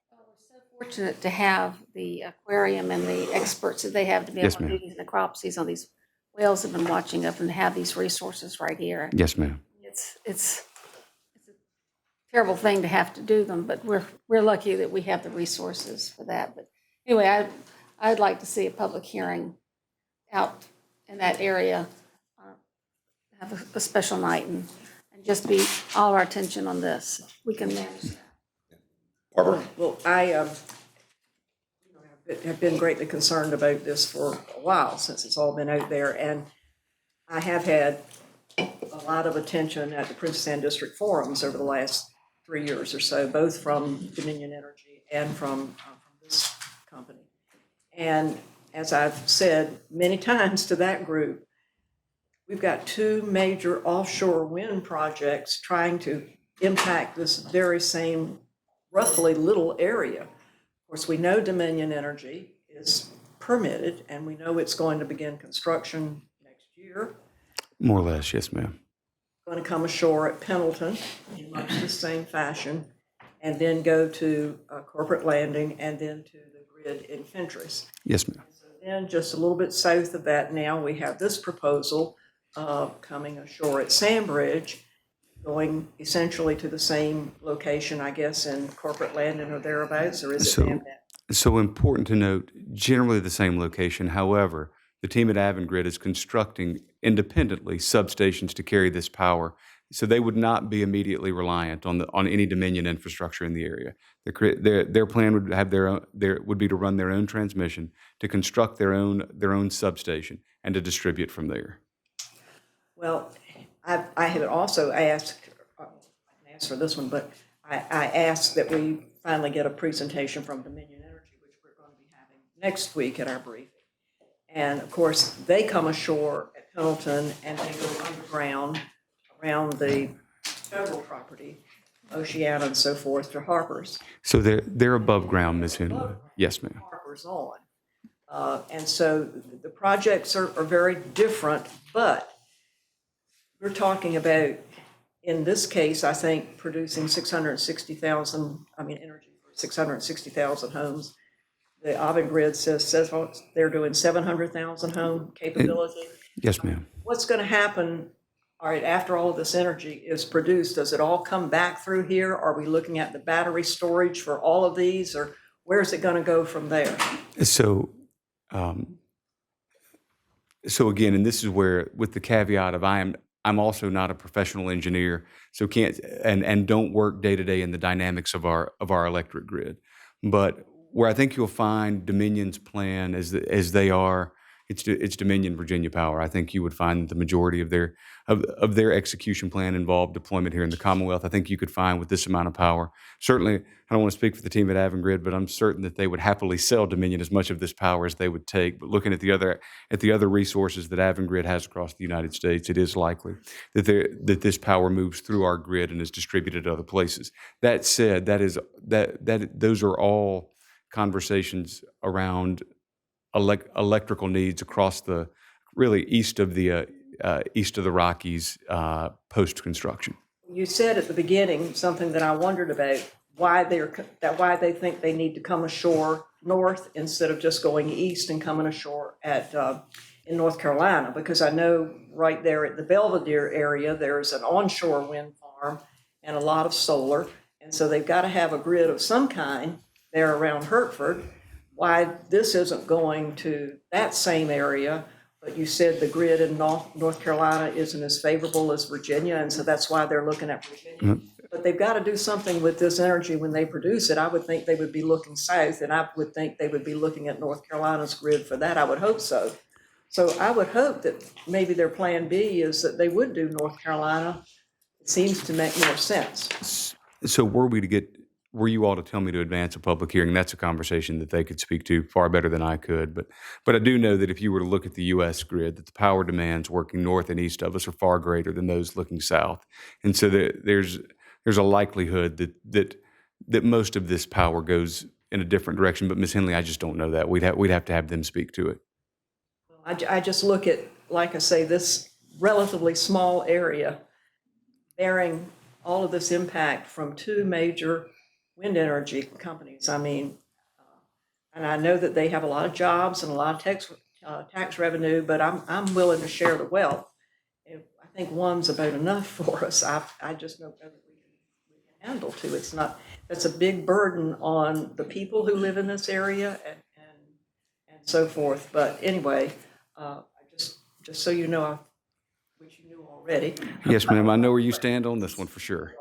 Fortunate to have the aquarium and the experts that they have to be able Yes, to do ma'am. these necropsies on these whales have been watching up and have these resources right here. Yes, ma'am. It's a terrible thing to have to do them, but we're lucky that we have the resources for that. But anyway, I'd like to see a public hearing out in that area, have a special night and just be all our attention on this. We can manage that. Barbara? Well, I have been greatly concerned about this for a while, since it's all been out there. And I have had a lot of attention at the Princess Anne District forums over the last 3 years or so, both from Dominion Energy and from this company. And as I've said many times to that group, we've got two major offshore wind projects trying to impact this very same roughly little area. Of course, we know Dominion Energy is permitted, and we know it's going to begin construction next year. More or less, yes, ma'am. Going to come ashore at Pendleton in much the same fashion, and then go to Corporate Landing, and then to the grid in Fentress. Yes, ma'am. So then just a little bit south of that now, we have this proposal coming ashore at Sandbridge, going essentially to the same location, I guess, in Corporate Landing or thereabouts, or is it Dam Net? So important to note, generally the same location. However, the team at Avangrid is constructing independently substations to carry this power, so they would not be immediately reliant on any Dominion infrastructure in the area. Their plan would have would be to run their own transmission, to construct their own substation, and to distribute from there. Well, I had also asked, I can ask for this one, but I asked that we finally get a presentation from Dominion Energy, which we're going to be having next week at our briefing. And of course, they come ashore at Pendleton and they go underground around the federal property, Oceana and so forth, to Harper's. So they're above ground, Ms. Henley. Yes, ma'am. Harper's on. And so the projects are very different, but we're talking about, in this case, I think, producing 660,000, energy for 660,000 homes. The Avangrid says they're doing 700,000 home capability. Yes, ma'am. What's going to happen, all right, after all of this energy is produced? Does it all come back through here? Are we looking at the battery storage for all of these, or where's it going to go from there? So again, and this is where, with the caveat of I'm also not a professional engineer, so can't and don't work day to day in the dynamics of our electric grid. But where I think you'll find Dominion's plan as they are, it's Dominion Virginia Power. I think you would find that the majority of their execution plan involved deployment here in the Commonwealth. I think you could find with this amount of power. Certainly, I don't want to speak for the team at Avangrid, but I'm certain that they would happily sell Dominion as much of this power as they would take. But looking at the other resources that Avangrid has across the United States, it is likely that this power moves through our grid and is distributed to other places. That said, those are all conversations around electrical needs across the really east of the Rockies post construction. You said at the beginning something that I wondered about, why they think they need to come ashore north instead of just going east and coming ashore in North Carolina, because I know right there at the Belvedere area, there's an onshore wind farm and a lot of solar, and so they've got to have a grid of some kind there around Hertford. Why this isn't going to that same area, but you said the grid in North Carolina isn't as favorable as Virginia, and so that's why they're looking at Virginia. Mm-hmm. But they've got to do something with this energy when they produce it. I would think they would be looking south, and I would think they would be looking at North Carolina's grid for that. I would hope so. So I would hope that maybe their plan B is that they would do North Carolina. It seems to make more sense. So were you all to tell me to advance a public hearing, that's a conversation that they could speak to far better than I could. But I do know that if you were to look at the U.S. grid, that the power demands working north and east of us are far greater than those looking south. And so there's a likelihood that most of this power goes in a different direction. But Ms. Henley, I just don't know that. We'd have to have them speak to it. I just look at, like I say, this relatively small area bearing all of this impact from two major wind energy companies. I mean, and I know that they have a lot of jobs and a lot of tax revenue, but I'm willing to share the wealth. I think one's about enough for us. I just know that we can handle two. That's a big burden on the people who live in this area and so forth. But anyway, just so you know, which you knew already. Yes, ma'am. I know where you stand on this one for sure.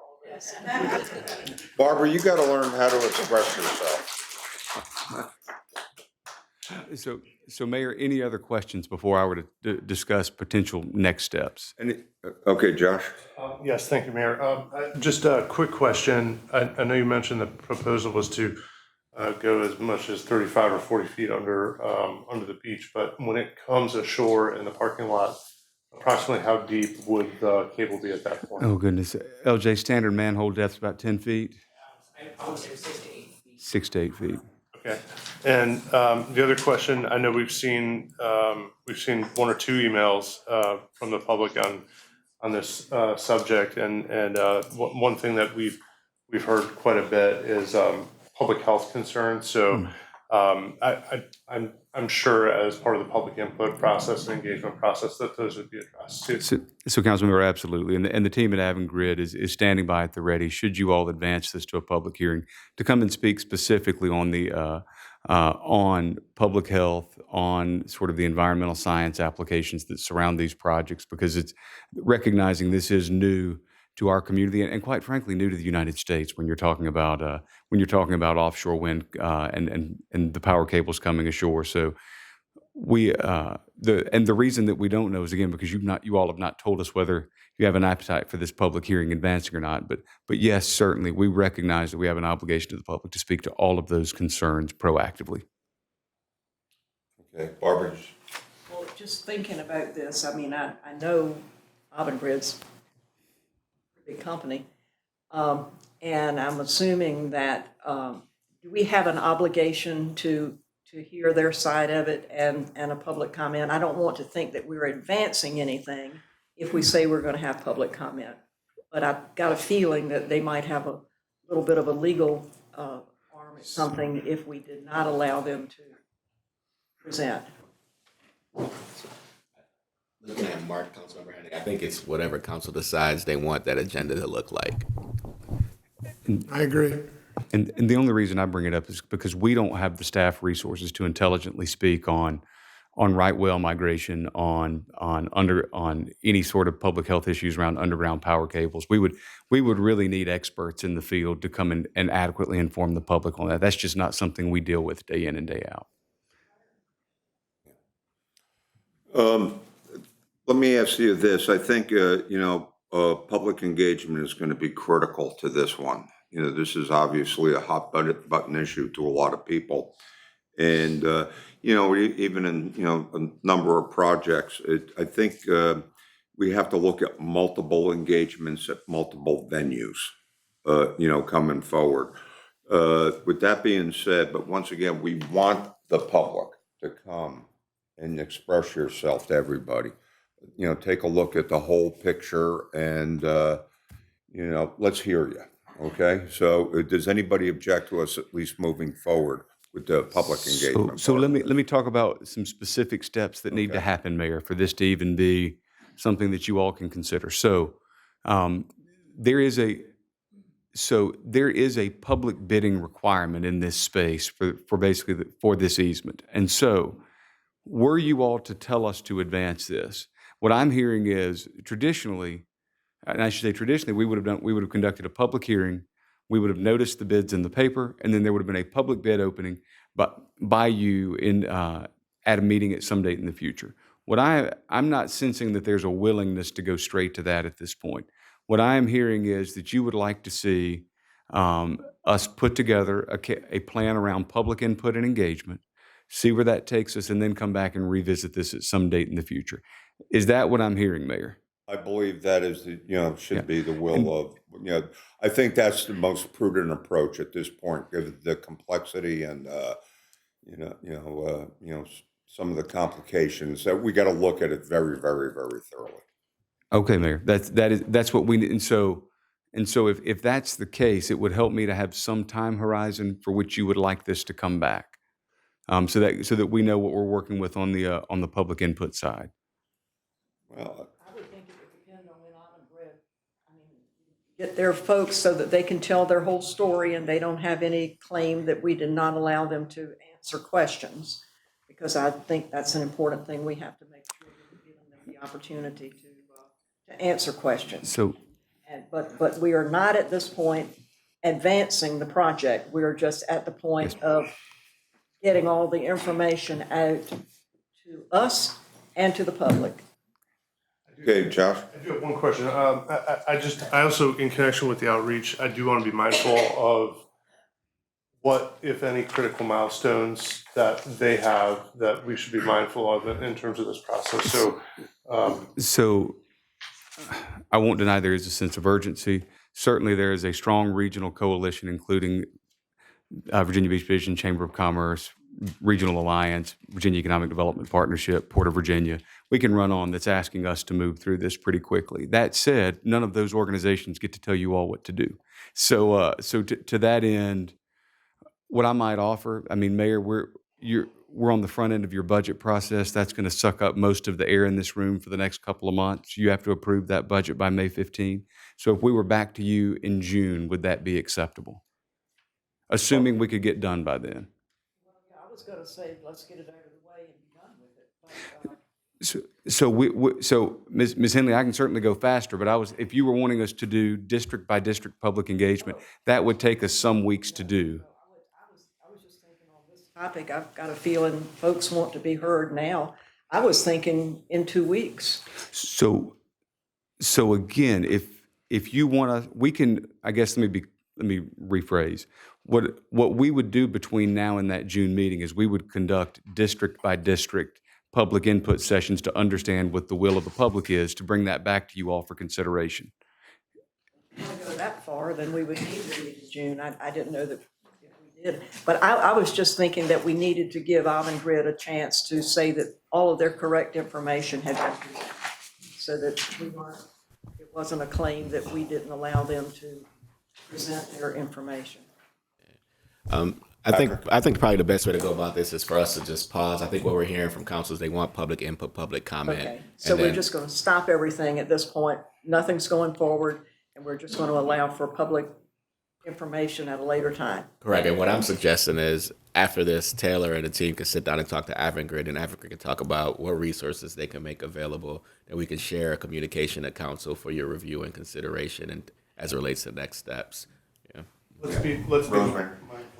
Barbara, you got to learn how to express yourself. So, Mayor, any other questions before I were to discuss potential next steps? Okay, Josh. Yes, thank you, Mayor. Just a quick question. I know you mentioned the proposal was to go as much as 35 or 40 feet under the beach, but when it comes ashore in the parking lot, approximately how deep would the cable be at that point? Oh, goodness. LJ, standard manhole depth's about 10 feet? I would say 6 to 8 feet. 6 to 8 feet. Okay. And the other question, I know we've seen one or two emails from the public on this subject, and one thing that we've heard quite a bit is public health concerns. So I'm sure as part of the public input process and engagement process that those would be addressed too. So Councilmember, absolutely. And the team at Avangrid is standing by at the ready, should you all advance this to a public hearing, to come and speak specifically on the on public health, on sort of the environmental science applications that surround these projects, because it's recognizing this is new to our community and quite frankly new to the United States when you're talking about offshore wind and the power cables coming ashore. So the reason that we don't know is again because you all have not told us whether you have an appetite for this public hearing advancing or not. But yes, certainly we recognize that we have an obligation to the public to speak to all of those concerns proactively. Okay, Barbara. Well, just thinking about this, I mean, I know Avangrid's a big company, and I'm assuming that do we have an obligation to hear their side of it and a public comment? I don't want to think that we're advancing anything if we say we're going to have public comment, but I've got a feeling that they might have a little bit of a legal arm at something if we did not allow them to present. Looking at Mark, Councilmember Hennig, I think it's whatever council decides they want that agenda to look like. I agree. And the only reason I bring it up is because we don't have the staff resources to intelligently speak on right whale migration, on any sort of public health issues around underground power cables. We would really need experts in the field to come in and adequately inform the public on that. That's just not something we deal with day in and day out. Let me ask you this. I think, public engagement is going to be critical to this one. This is obviously a hot button issue to a lot of people. And, even in, a number of projects, I think we have to look at multiple engagements at multiple venues, coming forward. With that being said, but once again, we want the public to come and express yourself to everybody. Take a look at the whole picture and, let's hear you. Okay. So does anybody object to us at least moving forward with the public engagement? So let me talk about some specific steps that need to happen, Mayor, for this to even be something that you all can consider. So there is a public bidding requirement in this space for basically for this easement. And so were you all to tell us to advance this, what I'm hearing is traditionally, and I should say traditionally, we would have conducted a public hearing, we would have noticed the bids in the paper, and then there would have been a public bid opening by you at a meeting at some date in the future. I'm not sensing that there's a willingness to go straight to that at this point. What I am hearing is that you would like to see us put together a plan around public input and engagement, see where that takes us, and then come back and revisit this at some date in the future. Is that what I'm hearing, Mayor? I believe that is should be the will of, I think that's the most prudent approach at this point, given the complexity and, some of the complications that we got to look at it very, very, very thoroughly. Okay, Mayor, that's what we need. And so if that's the case, it would help me to have some time horizon for which you would like this to come back, so that we know what we're working with on the public input side. Well, I would think it would depend on when Avangrid, get their folks so that they can tell their whole story and they don't have any claim that we did not allow them to answer questions, because I think that's an important thing. We have to make sure that we're giving them the opportunity to answer questions. But we are not at this point advancing the project. We are just at the point of getting all the information out to us and to the public. okay, Josh? I do have one question. I also, in connection with the outreach, I do want to be mindful of what, if any, critical milestones that they have that we should be mindful of in terms of this process. So I won't deny there is a sense of urgency. Certainly there is a strong regional coalition, including Virginia Beach Vision, Chamber of Commerce, Regional Alliance, Virginia Economic Development Partnership, Port of Virginia. We can run on that's asking us to move through this pretty quickly. That said, none of those organizations get to tell you all what to do. So to that end, what I might offer, Mayor, we're on the front end of your budget process. That's going to suck up most of the air in this room for the next couple of months. You have to approve that budget by May 15. So if we were back to you in June, would that be acceptable? Assuming we could get done by then. I was going to say, let's get it out of the way and be done with it. So Ms. Henley, I can certainly go faster, but if you were wanting us to do district by district public engagement, that would take us some weeks to do. I was just thinking on this topic, I've got a feeling folks want to be heard now. I was thinking in 2 weeks. So again, if you want to, we can, I guess, let me rephrase. What we would do between now and that June meeting is we would conduct district by district public input sessions to understand what the will of the public is, to bring that back to you all for consideration. If we go that far, then we would need to meet in June. I didn't know that if we did. But I was just thinking that we needed to give Avangrid a chance to say that all of their correct information had been presented, so that it wasn't a claim that we didn't allow them to present their information. I think probably the best way to go about this is for us to just pause. I think what we're hearing from council is they want public input, public comment. Okay, so we're just going to stop everything at this point. Nothing's going forward, and we're just going to allow for public information at a later time. Correct. And what I'm suggesting is after this, Taylor and the team can sit down and talk to Avangrid, and Avangrid can talk about what resources they can make available, and we can share a communication at council for your review and consideration, and as it relates to next steps. Yeah. Let's be Rosemary.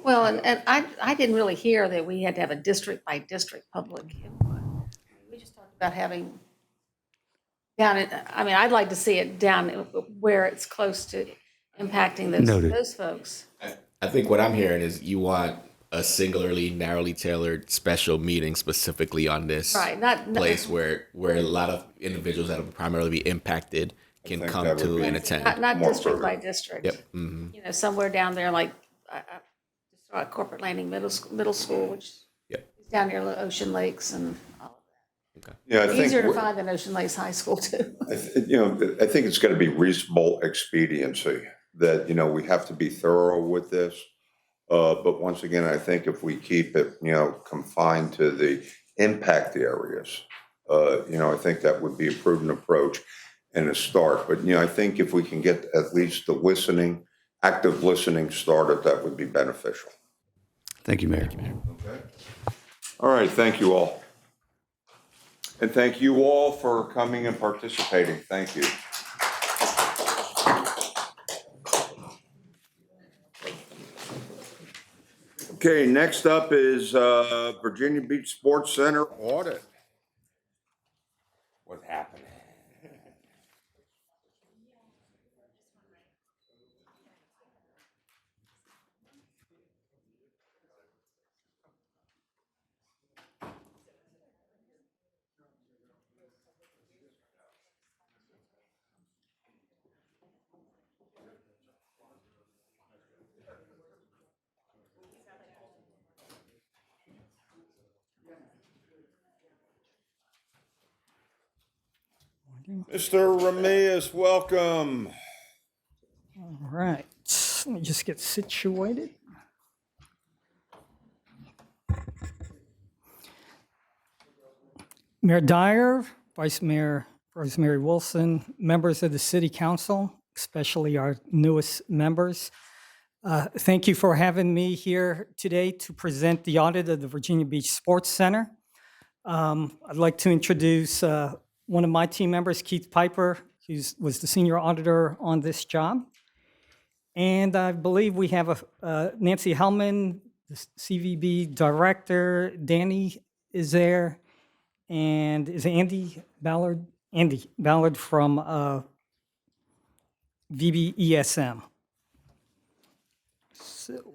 Well, and I didn't really hear that we had to have a district-by-district public input. We just talked about having I'd like to see it down where it's close to impacting Noted. those folks. I think what I'm hearing is you want a singularly, narrowly tailored special meeting specifically on this Right, not- place where a lot of individuals that will primarily be impacted can think come that would to be- and attend. Not More district by further. district. Yep. Mhm. You know, somewhere down there, like, just saw at Corporate Landing Middle School, which Yep. is down near Ocean Lakes and all of Yeah, I that. think Easier to we're- find than Ocean Lakes High School, too. I think it's going to be reasonable expediency that, we have to be thorough with this. But once again, I think if we keep it, confined to the impact areas, I think that would be a prudent approach and a start. But, I think if we can get at least the active listening started, that would be beneficial. Thank you, Mayor. Okay. All right, thank you all. And thank you all for coming and participating. Thank you. Okay, next up is Virginia Beach Sports Center audit. What happened? Mr. Ramirez, welcome. All right, let me just get situated. Mayor Dyer, Vice Mayor Rosemary Wilson, members of the City Council, especially our newest members. Thank you for having me here today to present the audit of the Virginia Beach Sports Center. I'd like to introduce one of my team members, Keith Piper, who was the senior auditor on this job. And I believe we have Nancy Hellman, the CVB director. Danny is there. And is Andy Ballard? Andy Ballard from VBESM. So.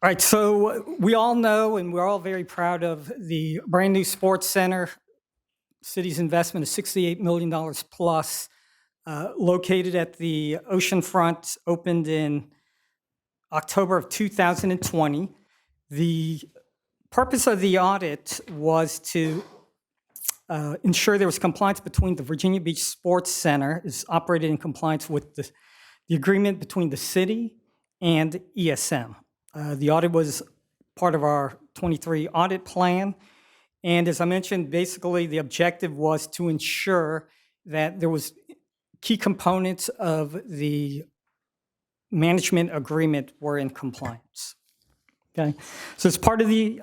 All right, so we all know and we're all very proud of the brand new sports center. City's investment is $68 million plus, located at the oceanfront, opened in October of 2020. The purpose of the audit was to ensure there was compliance between the Virginia Beach Sports Center is operated in compliance with the agreement between the city and ESM. The audit was part of our 23 audit plan. And as I mentioned, basically the objective was to ensure that there was key components of the management agreement were in compliance. Okay, so as part of the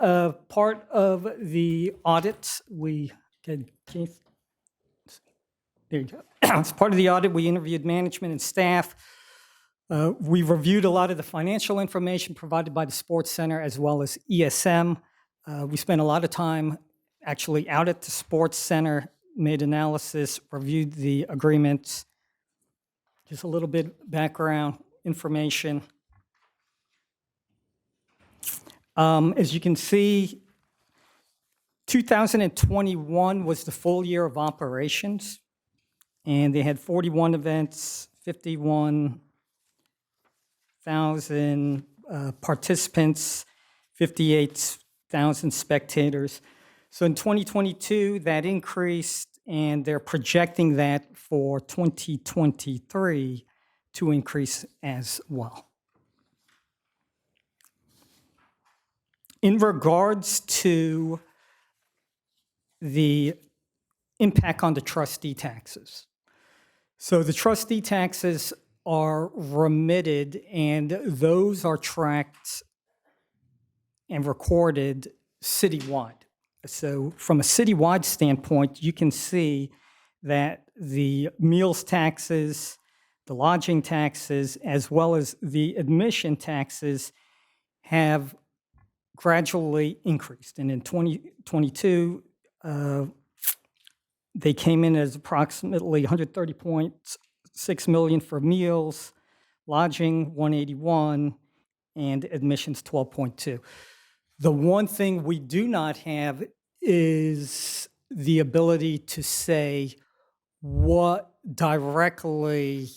audit, there you go. As part of the audit, we interviewed management and staff. We reviewed a lot of the financial information provided by the sports center as well as ESM. We spent a lot of time actually out at the sports center, made analysis, reviewed the agreements. Just a little bit background information. As you can see, 2021 was the full year of operations, and they had 41 events, 51,000 participants, 58,000 spectators. So in 2022, that increased, and they're projecting that for 2023 to increase as well. In regards to the impact on the trustee taxes. So the trustee taxes are remitted, and those are tracked and recorded citywide. So from a citywide standpoint, you can see that the meals taxes, the lodging taxes, as well as the admission taxes have gradually increased. And in 2022, they came in as approximately 130.6 million for meals, lodging 181, and admissions 12.2. The one thing we do not have is the ability to say what the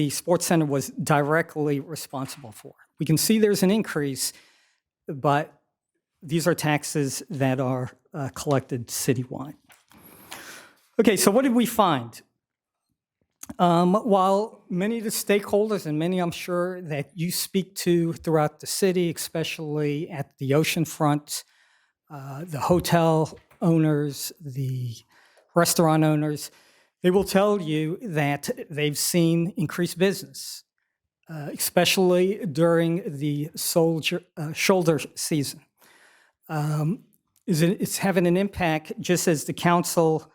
sports center was directly responsible for. We can see there's an increase, but these are taxes that are collected citywide. Okay, so what did we find? While many of the stakeholders, and many I'm sure that you speak to throughout the city, especially at the oceanfront, the hotel owners, the restaurant owners, they will tell you that they've seen increased business, especially during the shoulder season. It's having an impact, just as the council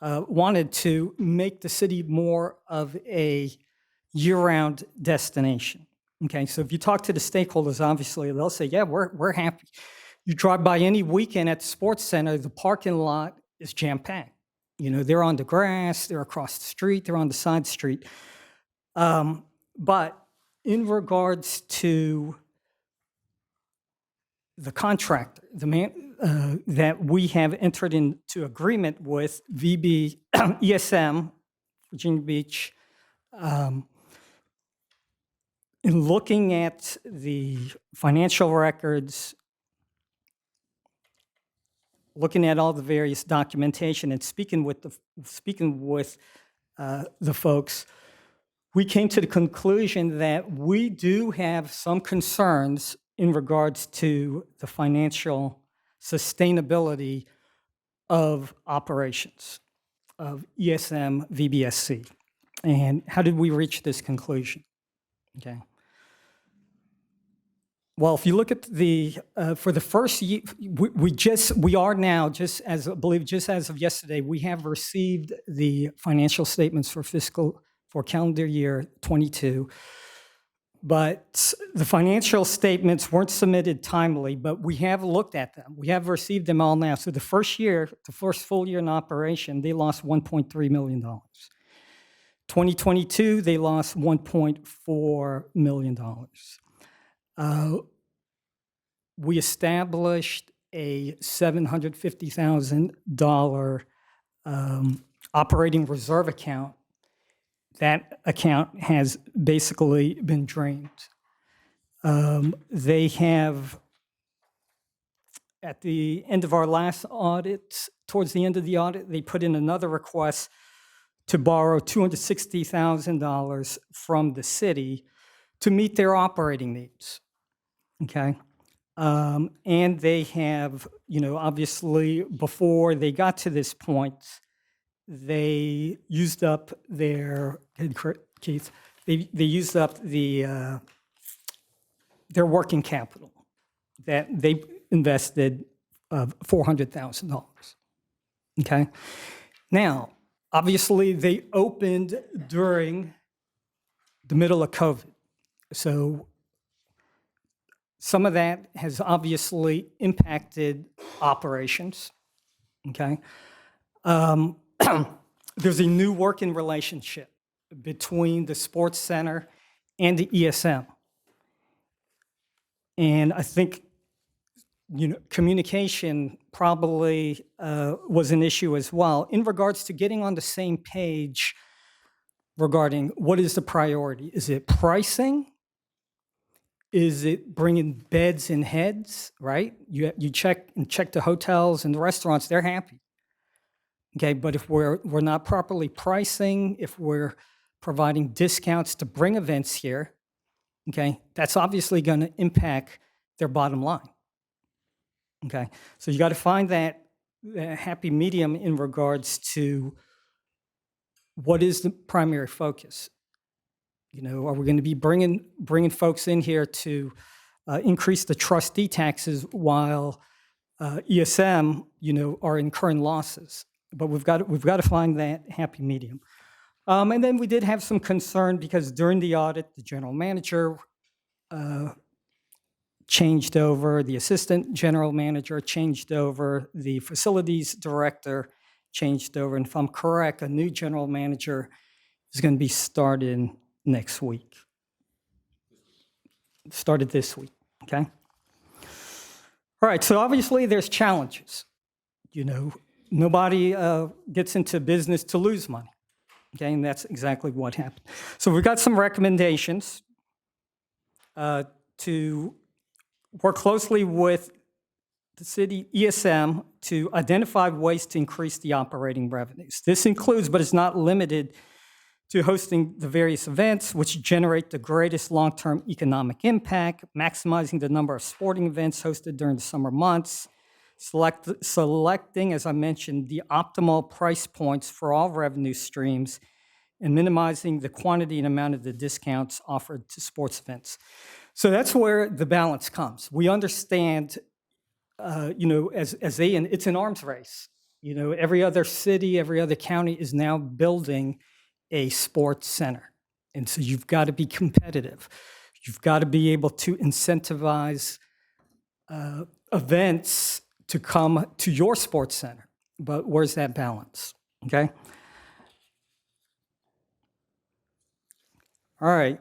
wanted to make the city more of a year-round destination. Okay, so if you talk to the stakeholders, obviously they'll say, yeah, we're happy. You drive by any weekend at the sports center, the parking lot is jam-packed. You know, they're on the grass, they're across the street, they're on the side street. But in regards to the contractor, the man that we have entered into agreement with, ESM, Virginia Beach, in looking at the financial records, looking at all the various documentation and speaking with the folks, we came to the conclusion that we do have some concerns in regards to the financial sustainability of operations of ESM VBSC. And how did we reach this conclusion? Okay. Well, if you look at the, for the first year, we are now, just as, I believe, just as of yesterday, we have received the financial statements for calendar year 22. But the financial statements weren't submitted timely, but we have looked at them. We have received them all now. So the first full year in operation, they lost $1.3 million. 2022, they lost $1.4 million. We established a $750,000 operating reserve account. That account has basically been drained. They have, at the end of our last audit, towards the end of the audit, they put in another request to borrow $260,000 from the city to meet their operating needs. Okay. And they have, obviously before they got to this point, they used up their, Keith, they used up their working capital that they invested of $400,000. Okay. Now, obviously they opened during the middle of COVID. So some of that has obviously impacted operations, okay? There's a new working relationship between the sports center and the ESM. And I think, communication probably was an issue as well in regards to getting on the same page regarding what is the priority. Is it pricing? Is it bringing beds and heads, right? You check the hotels and the restaurants, they're happy. Okay, but if we're not properly pricing, if we're providing discounts to bring events here, okay, that's obviously going to impact their bottom line. Okay, so you got to find that happy medium in regards to what is the primary focus? You know, are we going to be bringing folks in here to increase the trustee taxes while ESM, you know, are incurring losses? But we've got to find that happy medium. And then we did have some concern because during the audit, the general manager changed over, the assistant general manager changed over, the facilities director changed over, and if I'm correct, a new general manager is going to be starting next week. Started this week, okay? All right, so obviously there's challenges. You know, nobody gets into business to lose money, okay? And that's exactly what happened. So we've got some recommendations to work closely with the city ESM to identify ways to increase the operating revenues. This includes, but is not limited to, hosting the various events which generate the greatest long-term economic impact, maximizing the number of sporting events hosted during the summer months, selecting, as I mentioned, the optimal price points for all revenue streams, and minimizing the quantity and amount of the discounts offered to sports events. So that's where the balance comes. We understand, you know, and it's an arms race. You know, every other city, every other county is now building a sports center. And so you've got to be competitive. You've got to be able to incentivize events to come to your sports center. But where's that balance? Okay? All right.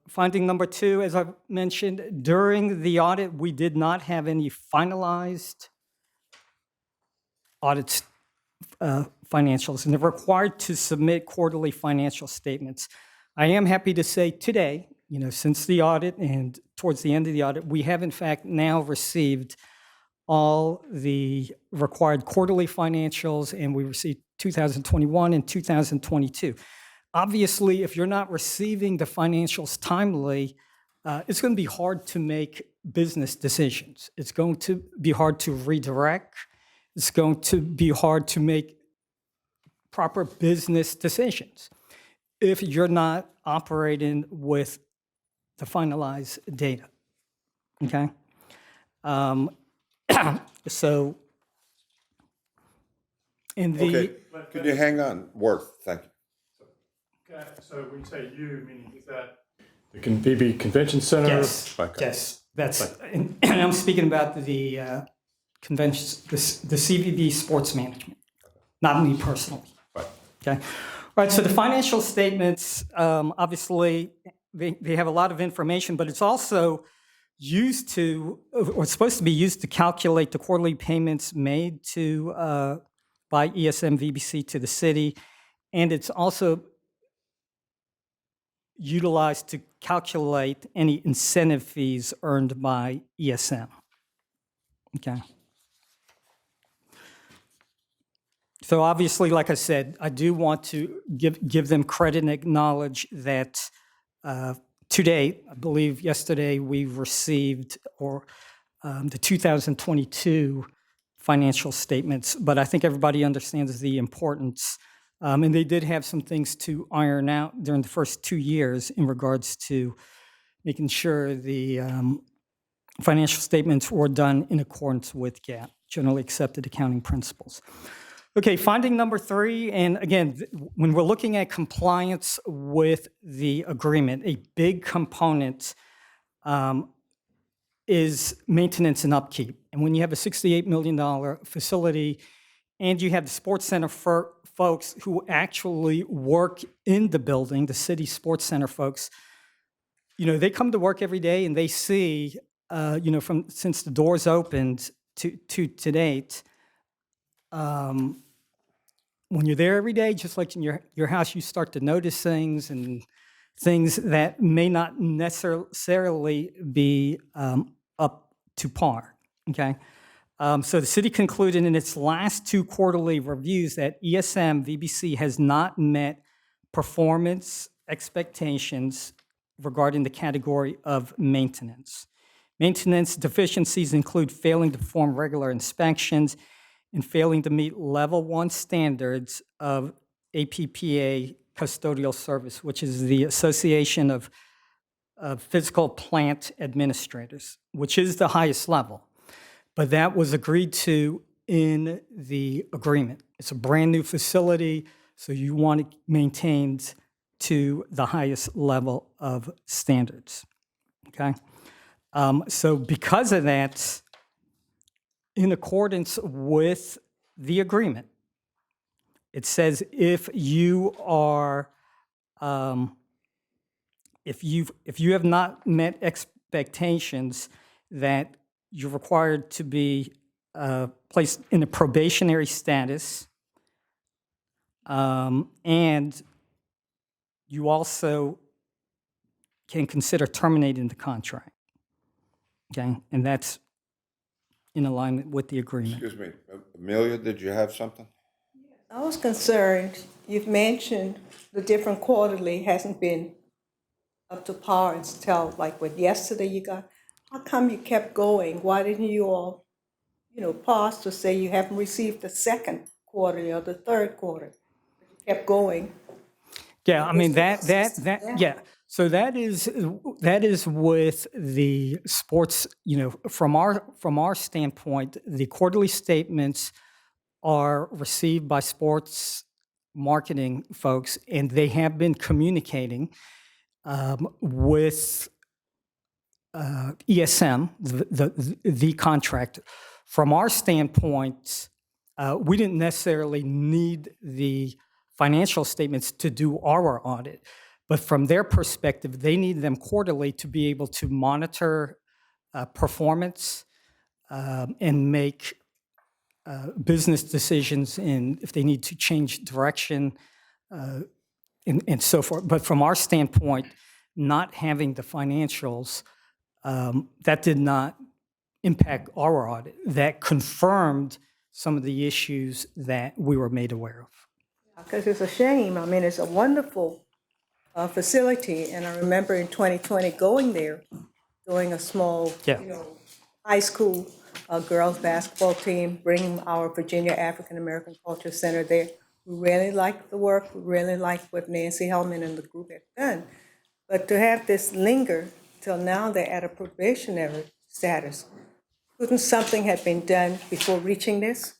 Finding number 2, as I mentioned, during the audit, we did not have any finalized audit financials, and they're required to submit quarterly financial statements. I am happy to say today, you know, since the audit and towards the end of the audit, we have in fact now received all the required quarterly financials, and we received 2021 and 2022. Obviously, if you're not receiving the financials timely, it's going to be hard to make business decisions. It's going to be hard to redirect. It's going to be hard to make proper business decisions if you're not operating with the finalized data, okay? So, in the... Okay, could you hang on? Worth, thank you. Okay, so when you say you, meaning is that the VB Convention Center? Yes, Okay. yes, that's, and I'm speaking about the conventions, the CVB Sports Management, not me personally. Right. Okay. All right, so the financial statements, obviously, they have a lot of information, but it's also used to, or it's supposed to be used to calculate the quarterly payments made to, by ESM VBC to the city, and it's also utilized to calculate any incentive fees earned by ESM. Okay. So obviously, like I said, I do want to give them credit and acknowledge that to date, I believe yesterday we received the 2022 financial statements, but I think everybody understands the importance. And they did have some things to iron out during the first 2 years in regards to making sure the financial statements were done in accordance with GAAP, generally accepted accounting principles. Okay, finding number 3, and again, when we're looking at compliance with the agreement, a big component is maintenance and upkeep. And when you have a $68 million facility and you have the sports center for folks who actually work in the building, the city sports center folks, you know, they come to work every day and they see, you know, from since the doors opened to date, when you're there every day, just like in your house, you start to notice things and things that may not necessarily be up to par, okay? So the city concluded in its last 2 quarterly reviews that ESM VBC has not met performance expectations regarding the category of maintenance. Maintenance deficiencies include failing to perform regular inspections and failing to meet level 1 standards of APPA custodial service, which is the Association of Physical Plant Administrators, which is the highest level. But that was agreed to in the agreement. It's a brand-new facility, so you want it maintained to the highest level of standards, okay? So because of that, in accordance with the agreement, it says if you are, if you have not met expectations, that you're required to be placed in a probationary status, and you also can consider terminating the contract. Okay, and that's in alignment with the agreement. Excuse me, Amelia, did you have something? I was concerned, you've mentioned the different quarterly hasn't been up to par until like what yesterday you got. How come you kept going? Why didn't you all, pause to say you haven't received the second quarterly or the third quarter? You kept going. Yeah, I mean, yeah. So that is with the sports, from our standpoint, the quarterly statements are received by sports marketing folks, and they have been communicating with ESM, the contract. From our standpoint, we didn't necessarily need the financial statements to do our audit, but from their perspective, they need them quarterly to be able to monitor performance and make business decisions, and if they need to change direction and so forth. But from our standpoint, not having the financials, that did not impact our audit. That confirmed some of the issues that we were made aware of. Because it's a shame. I mean, it's a wonderful facility, and I remember in 2020 going there, doing a small, high school girls basketball team, bringing our Virginia African American Culture Center there. We really liked the work. We really liked what Nancy Hellman and the group had done. But to have this linger till now, they're at a probationary status. Couldn't something have been done before reaching this?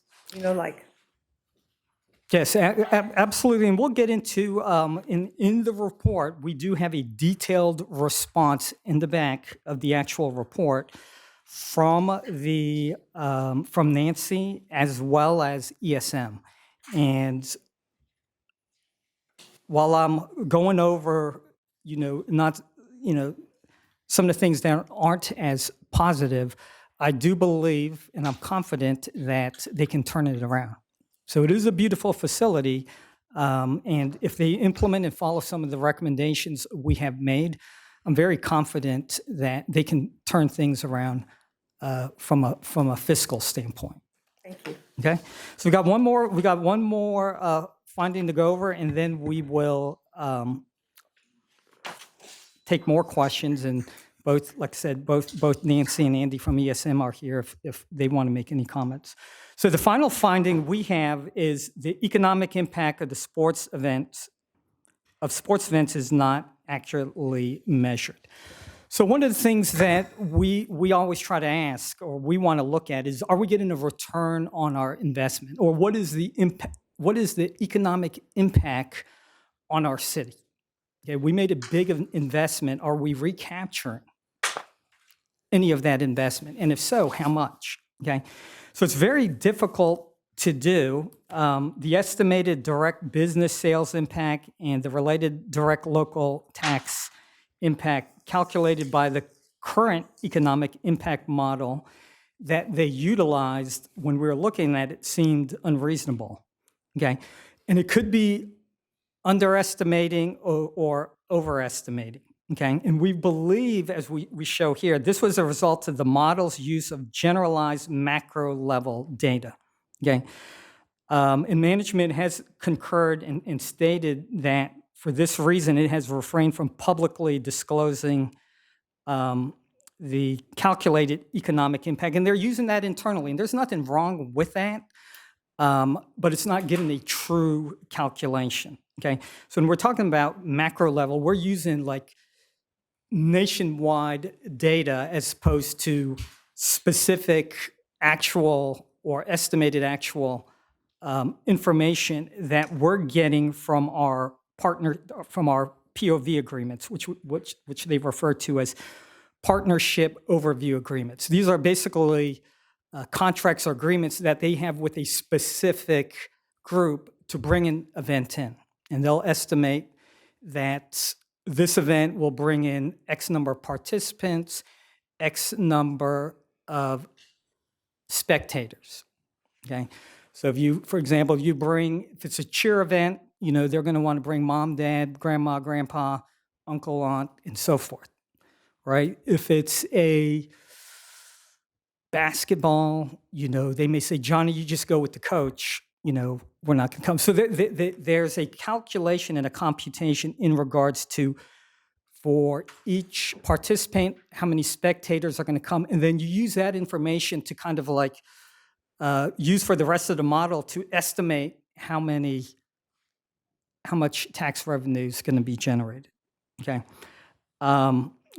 Yes, absolutely. And we'll get into, in the report, we do have a detailed response in the back of the actual report from Nancy as well as ESM. And while I'm going over, some of the things that aren't as positive, I do believe, and I'm confident that they can turn it around. So it is a beautiful facility, and if they implement and follow some of the recommendations we have made, I'm very confident that they can turn things around from a fiscal standpoint. Thank you. Okay, so we got one more finding to go over, and then we will take more questions. And both, like I said, both Nancy and Andy from ESM are here if they want to make any comments. So the final finding we have is the economic impact of sports events is not accurately measured. So one of the things that we always try to ask, or we want to look at, is are we getting a return on our investment, or what is the impact? What is the economic impact on our city? Okay, we made a big investment. Are we recapturing any of that investment? And if so, how much? Okay, so it's very difficult to do. The estimated direct business sales impact and the related direct local tax impact calculated by the current economic impact model that they utilized when we were looking at it seemed unreasonable. Okay, and it could be underestimating or overestimating. Okay, and we believe, as we show here, this was a result of the model's use of generalized macro level data. Okay, and management has concurred and stated that for this reason, it has refrained from publicly disclosing the calculated economic impact, and they're using that internally, and there's nothing wrong with that. but it's not giving a true calculation, okay? So when we're talking about macro level, we're using like nationwide data as opposed to specific actual or estimated actual information that we're getting from our partner, from our POV agreements, which they refer to as partnership overview agreements. These are basically contracts or agreements that they have with a specific group to bring an event in. And they'll estimate that this event will bring in X number of participants, X number of spectators, okay? So if you, for example, if it's a cheer event, they're going to want to bring mom, dad, grandma, grandpa, uncle, aunt, and so forth, right? If it's a basketball, they may say, Johnny, you just go with the coach, we're not going to come. So there's a calculation and a computation in regards to, for each participant, how many spectators are going to come, and then you use that information to kind of like use for the rest of the model to estimate how much tax revenue is going to be generated, okay?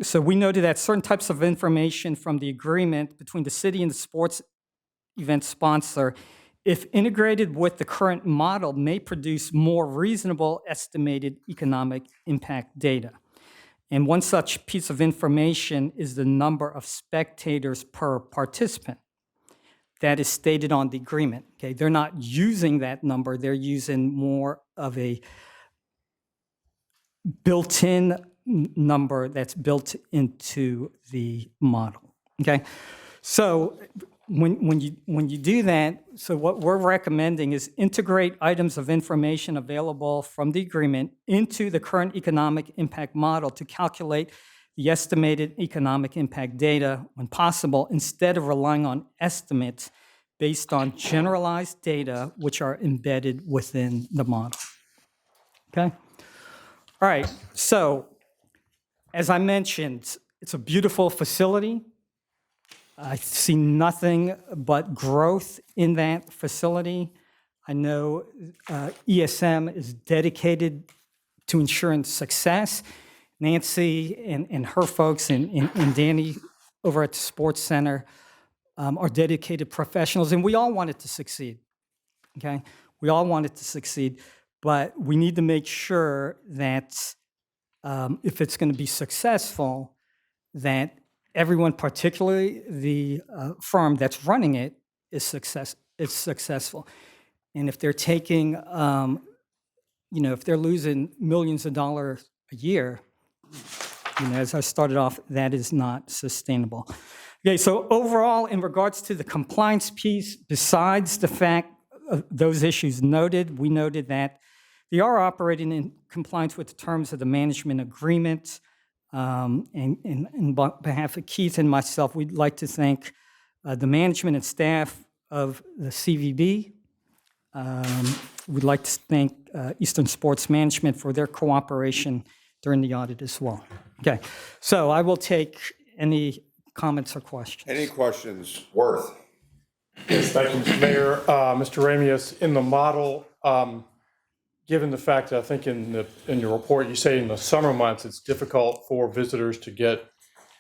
So we noted that certain types of information from the agreement between the city and the sports event sponsor, if integrated with the current model, may produce more reasonable estimated economic impact data. And one such piece of information is the number of spectators per participant. That is stated on the agreement, okay? They're not using that number, they're using more of a built-in number that's built into the model, okay? So when you do that, so what we're recommending is integrate items of information available from the agreement into the current economic impact model to calculate the estimated economic impact data when possible, instead of relying on estimates based on generalized data which are embedded within the model, okay? All right, so as I mentioned, it's a beautiful facility. I see nothing but growth in that facility. I know ESM is dedicated to ensuring success. Nancy and her folks and Danny over at the Sports Center are dedicated professionals, and we all want it to succeed, okay? We all want it to succeed, but we need to make sure that if it's going to be successful, that everyone, particularly the firm that's running it, is successful. And if they're taking, if they're losing millions of dollars a year, as I started off, that is not sustainable. Okay, so overall, in regards to the compliance piece, besides the fact of those issues noted, we noted that they are operating in compliance with the terms of the management agreement. And on behalf of Keith and myself, we'd like to thank the management and staff of the CVB. We'd like to thank Eastern Sports Management for their cooperation during the audit as well. Okay, so I will take any comments or questions. Any questions? Worth? Yes, thank you, Mr. Mayor. Mr. Ramius, in the model, given the fact that I think in your report, you say in the summer months, it's difficult for visitors to get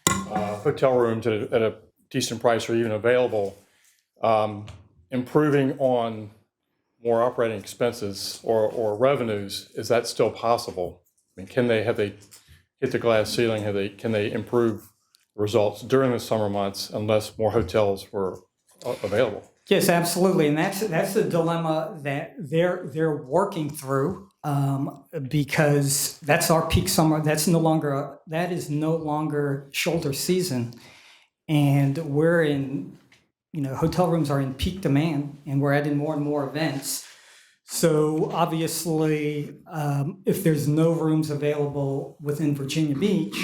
hotel rooms at a decent price or even available, improving on more operating expenses or revenues, is that still possible? I mean, have they hit the glass ceiling? Can they improve results during the summer months unless more hotels were available? Yes, absolutely, and that's the dilemma that they're working through, because that's our peak summer. That is no longer shoulder season, and we're in, hotel rooms are in peak demand, and we're adding more and more events. So obviously, if there's no rooms available within Virginia Beach,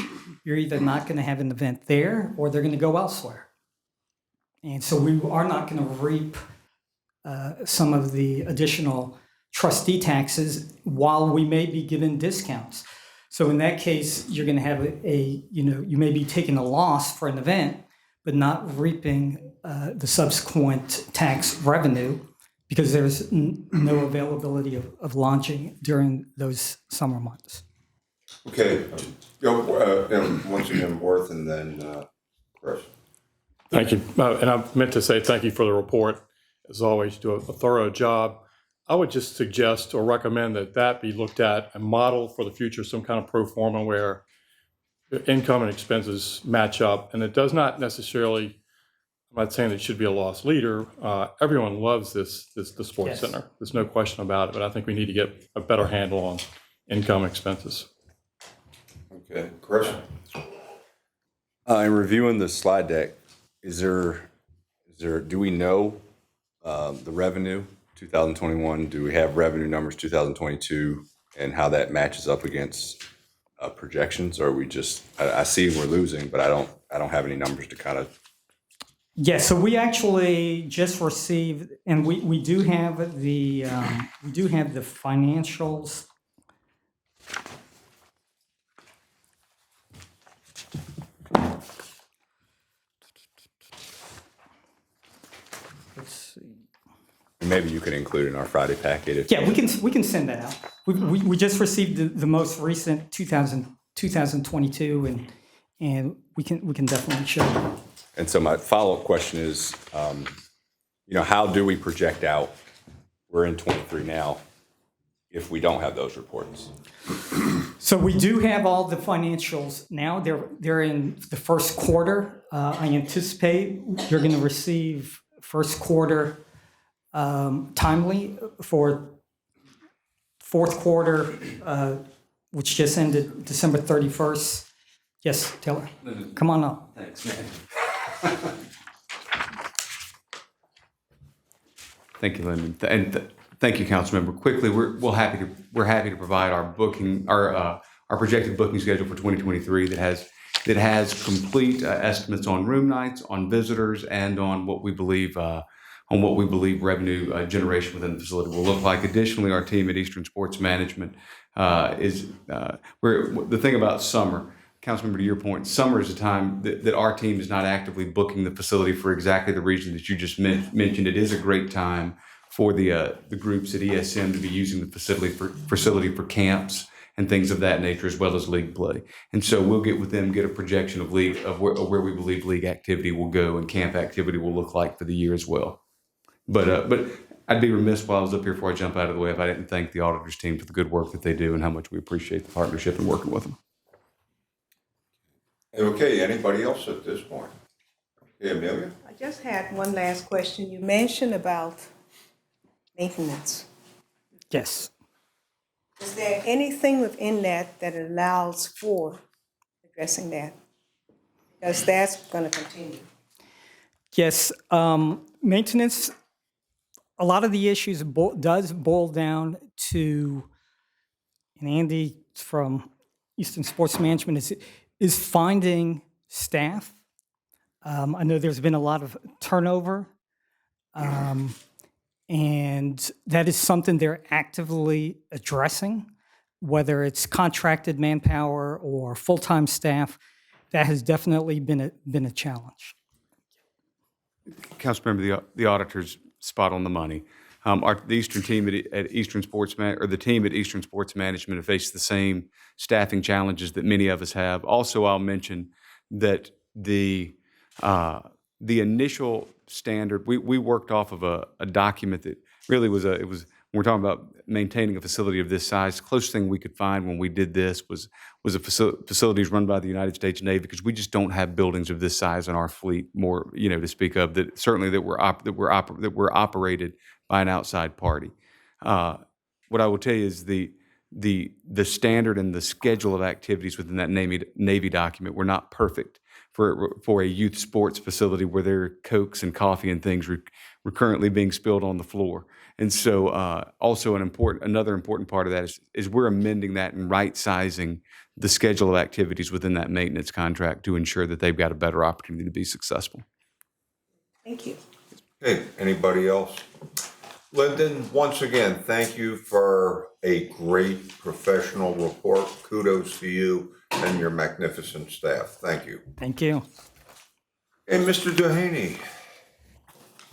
you're either not going to have an event there, or they're going to go elsewhere. And so we are not going to reap some of the additional trustee taxes while we may be given discounts. So in that case, you're going to have you may be taking a loss for an event, but not reaping the subsequent tax revenue because there's no availability of launching during those summer months. Okay, and once again, Worth, and then Chris. Thank you. And I meant to say thank you for the report. As always, you do a thorough job. I would just suggest or recommend that be looked at and model for the future, some kind of pro forma where income and expenses match up. And it does not necessarily, I'm not saying it should be a loss leader. Everyone loves the sports center. There's no question about it, but I think we need to get a better handle on income and expenses. Okay, Chris? In reviewing the slide deck, do we know the revenue 2021? Do we have revenue numbers 2022 and how that matches up against projections? Or are we just, I see we're losing, but I don't have any numbers to kind of. Yeah, so we actually just received, and we do have the financials. Let's see. Maybe you could include in our Friday packet. Yeah, we can send that out. We just received the most recent 2022, and we can definitely show you. And so my follow-up question is, how do we project out? We're in 23 now. If we don't have those reports. So we do have all the financials now. They're in the first quarter. I anticipate you're going to receive first quarter timely for fourth quarter, which just ended December 31st. Yes, Taylor, come on up. Thanks, man. Thank you, Lyndon, and thank you, Councilmember. Quickly, we're happy to provide our projected booking schedule for 2023 that has complete estimates on room nights, on visitors, and on what we believe revenue generation within the facility will look like. Additionally, our team at Eastern Sports Management the thing about summer. Councilmember, to your point, summer is a time that our team is not actively booking the facility for exactly the reason that you just mentioned. It is a great time for the groups at ESM to be using the facility for camps and things of that nature, as well as league play. And so we'll get with them, get a projection of where we believe league activity will go and camp activity will look like for the year as well. But I'd be remiss while I was up here before I jump out of the way if I didn't thank the auditors team for the good work that they do and how much we appreciate the partnership and working with them. Okay, anybody else at this point? Okay, Amelia? I just had one last question. You mentioned about maintenance. Yes. Is there anything within that allows for addressing that? Because that's going to continue. Yes, maintenance, a lot of the issues does boil down to, and Andy from Eastern Sports Management is finding staff. I know there's been a lot of turnover, and that is something they're actively addressing, whether it's contracted manpower or full-time staff. That has definitely been a challenge. Councilmember, the auditor's spot on the money. The Eastern team at Eastern Sports the team at Eastern Sports Management have faced the same staffing challenges that many of us have. Also, I'll mention that the initial standard we worked off of a document that really was when we're talking about maintaining a facility of this size. The closest thing we could find when we did this was a facilities run by the United States Navy, because we just don't have buildings of this size in our fleet, more to speak of, that certainly that were operated by an outside party. What I will tell you is the standard and the schedule of activities within that Navy document were not perfect for a youth sports facility where there are Cokes and coffee and things were currently being spilled on the floor. And so also another important part of that is we're amending that and right-sizing the schedule of activities within that maintenance contract to ensure that they've got a better opportunity to be successful. Thank you. Okay, anybody else? Lyndon, once again, thank you for a great professional report. Kudos to you and your magnificent staff. Thank you. Thank you. And Mr. Dehaney.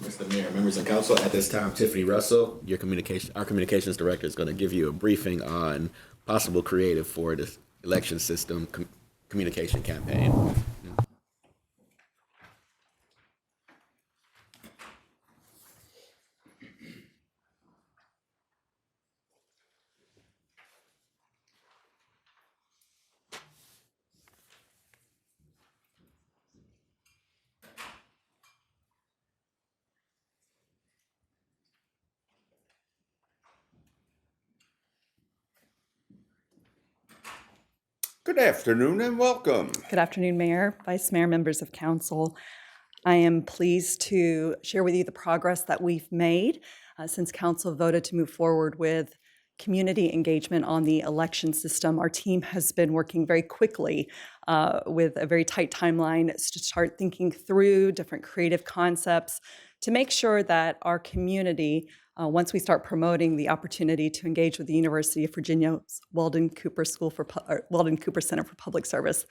Mr. Mayor, members of council, at this time, Tiffany Russell, our communications director, is going to give you a briefing on possible creative for this election system communication campaign. Good afternoon and welcome. Good afternoon, Mayor, Vice Mayor, members of council. I am pleased to share with you the progress that we've made since council voted to move forward with community engagement on the election system. Our team has been working very quickly with a very tight timeline to start thinking through different creative concepts to make sure that our community, once we start promoting the opportunity to engage with the University of Virginia's Weldon Cooper Center for Public Service,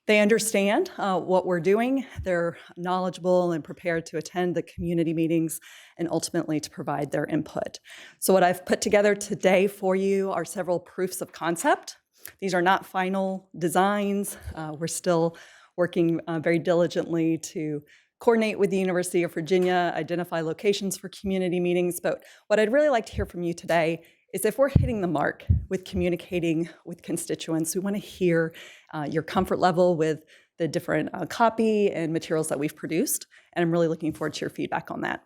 they understand what we're doing. They're knowledgeable and prepared to attend the community meetings and ultimately to provide their input. So what I've put together today for you are several proofs of concept. These are not final designs. We're still working very diligently to coordinate with the University of Virginia, identify locations for community meetings. But what I'd really like to hear from you today is if we're hitting the mark with communicating with constituents. We want to hear your comfort level with the different copy and materials that we've produced, and I'm really looking forward to your feedback on that.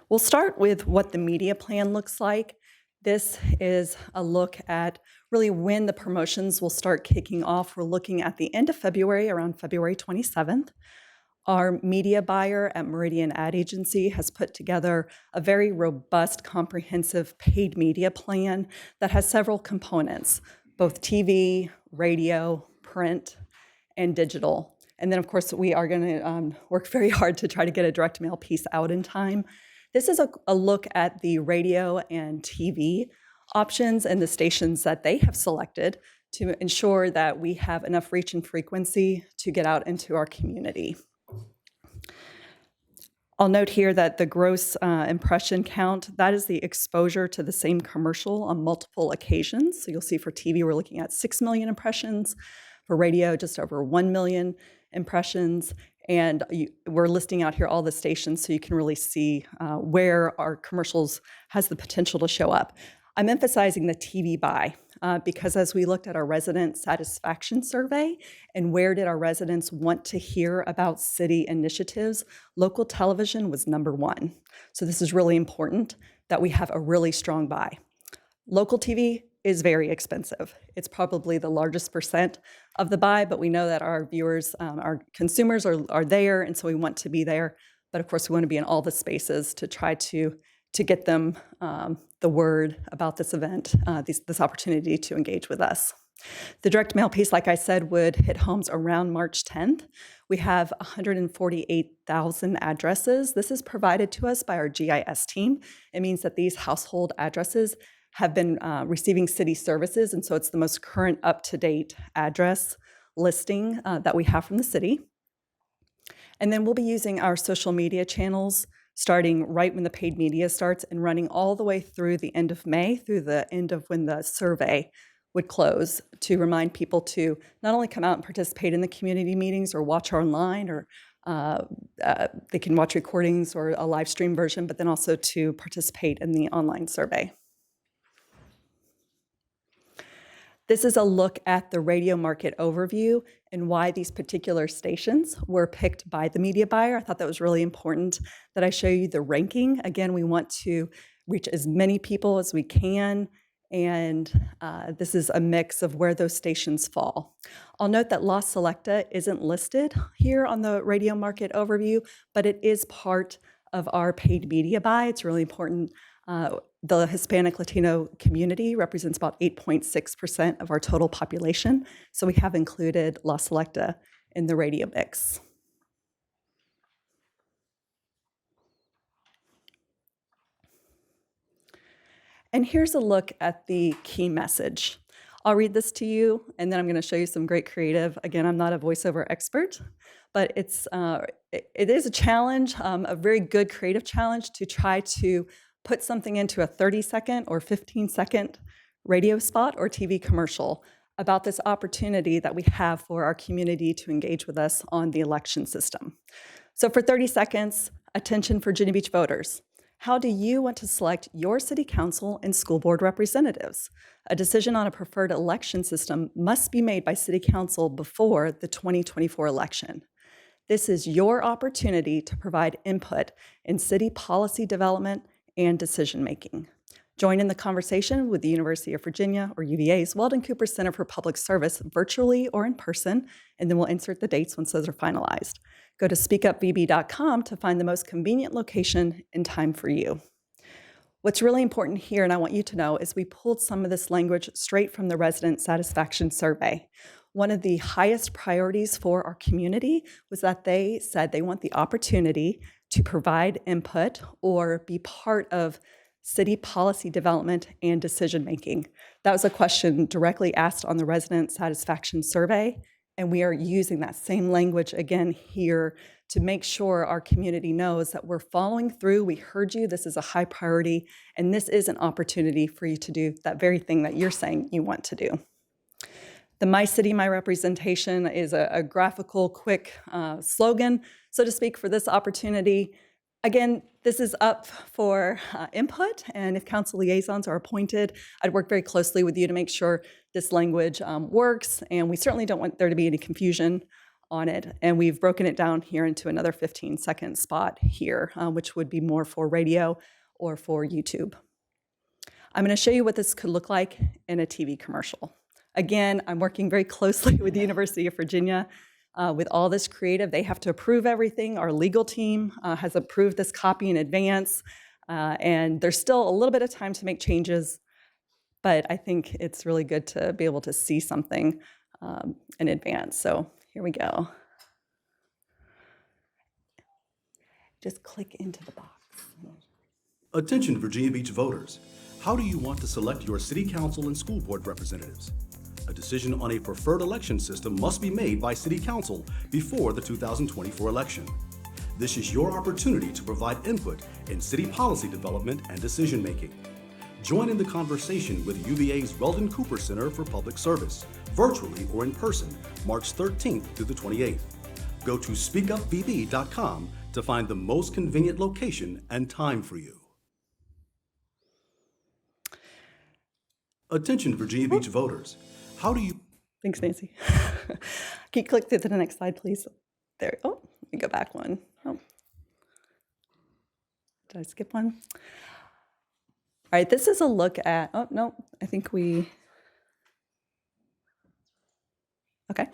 We'll start with what the media plan looks like. This is a look at really when the promotions will start kicking off. We're looking at the end of February, around February 27th. Our media buyer at Meridian Ad Agency has put together a very robust, comprehensive paid media plan that has several components, both TV, radio, print, and digital. And then, of course, we are going to work very hard to try to get a direct mail piece out in time. This is a look at the radio and TV options and the stations that they have selected to ensure that we have enough reach and frequency to get out into our community. I'll note here that the gross impression count, that is the exposure to the same commercial on multiple occasions. So you'll see for TV, we're looking at 6 million impressions. For radio, just over 1 million impressions. And we're listing out here all the stations so you can really see where our commercials has the potential to show up. I'm emphasizing the TV buy because as we looked at our resident satisfaction survey and where did our residents want to hear about city initiatives, local television was #1. So this is really important that we have a really strong buy. Local TV is very expensive. It's probably the largest percent of the buy, but we know that our viewers, our consumers are there, and so we want to be there. But of course, we want to be in all the spaces to try to get them the word about this event, this opportunity to engage with us. The direct mail piece, like I said, would hit homes around March 10th. We have 148,000 addresses. This is provided to us by our GIS team. It means that these household addresses have been receiving city services, and so it's the most current up-to-date address listing that we have from the city. And then we'll be using our social media channels starting right when the paid media starts and running all the way through the end of May, through the end of when the survey would close, to remind people to not only come out and participate in the community meetings or watch online, or they can watch recordings or a live stream version, but then also to participate in the online survey. This is a look at the radio market overview and why these particular stations were picked by the media buyer. I thought that was really important that I show you the ranking. Again, we want to reach as many people as we can, and this is a mix of where those stations fall. I'll note that La Selecta isn't listed here on the radio market overview, but it is part of our paid media buy. It's really important. The Hispanic Latino community represents about 8.6% of our total population, so we have included La Selecta in the radio mix. And here's a look at the key message. I'll read this to you, and then I'm going to show you some great creative. Again, I'm not a voiceover expert, but it is a challenge, a very good creative challenge to try to put something into a 30-second or 15-second radio spot or TV commercial about this opportunity that we have for our community to engage with us on the election system. So for 30 seconds, attention Virginia Beach voters. How do you want to select your city council and school board representatives? A decision on a preferred election system must be made by city council before the 2024 election. This is your opportunity to provide input in city policy development and decision-making. Join in the conversation with the University of Virginia or UVA's Weldon Cooper Center for Public Service virtually or in person, and then we'll insert the dates once those are finalized. Go to speakupvb.com to find the most convenient location and time for you. What's really important here, and I want you to know, is we pulled some of this language straight from the resident satisfaction survey. One of the highest priorities for our community was that they said they want the opportunity to provide input or be part of city policy development and decision-making. That was a question directly asked on the resident satisfaction survey, and we are using that same language again here to make sure our community knows that we're following through. We heard you, this is a high priority, and this is an opportunity for you to do that very thing that you're saying you want to do. The My City, My Representation is a graphical, quick slogan, so to speak, for this opportunity. Again, this is up for input, and if council liaisons are appointed, I'd work very closely with you to make sure this language works, and we certainly don't want there to be any confusion on it. And we've broken it down here into another 15-second spot here, which would be more for radio or for YouTube. I'm going to show you what this could look like in a TV commercial. Again, I'm working very closely with the University of Virginia. With all this creative, they have to approve everything. Our legal team has approved this copy in advance, and there's still a little bit of time to make changes, but I think it's really good to be able to see something in advance. So here we go. Just click into the box. Attention Virginia Beach voters. How do you want to select your city council and school board representatives? A decision on a preferred election system must be made by City Council before the 2024 election. This is your opportunity to provide input in city policy development and decision-making. Join in the conversation with UVA's Weldon Cooper Center for Public Service, virtually or in person, March 13th through the 28th. Go to speakupvb.com to find the most convenient location and time for you. Attention Virginia Beach voters. How do you... Thanks, Nancy. Can you click to the next slide, please? There. Oh, let me go back one. Oh. Did I skip one? All right, this is a look at... Oh, no, I think we... Okay.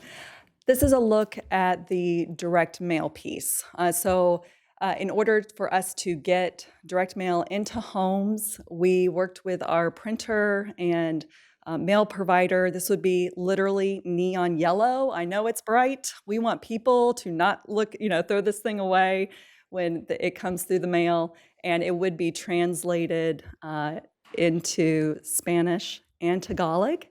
This is a look at the direct mail piece. In order for us to get direct mail into homes, we worked with our printer and mail provider. This would be literally neon yellow. I know it's bright. We want people to not look, throw this thing away when it comes through the mail. And it would be translated into Spanish and Tagalog.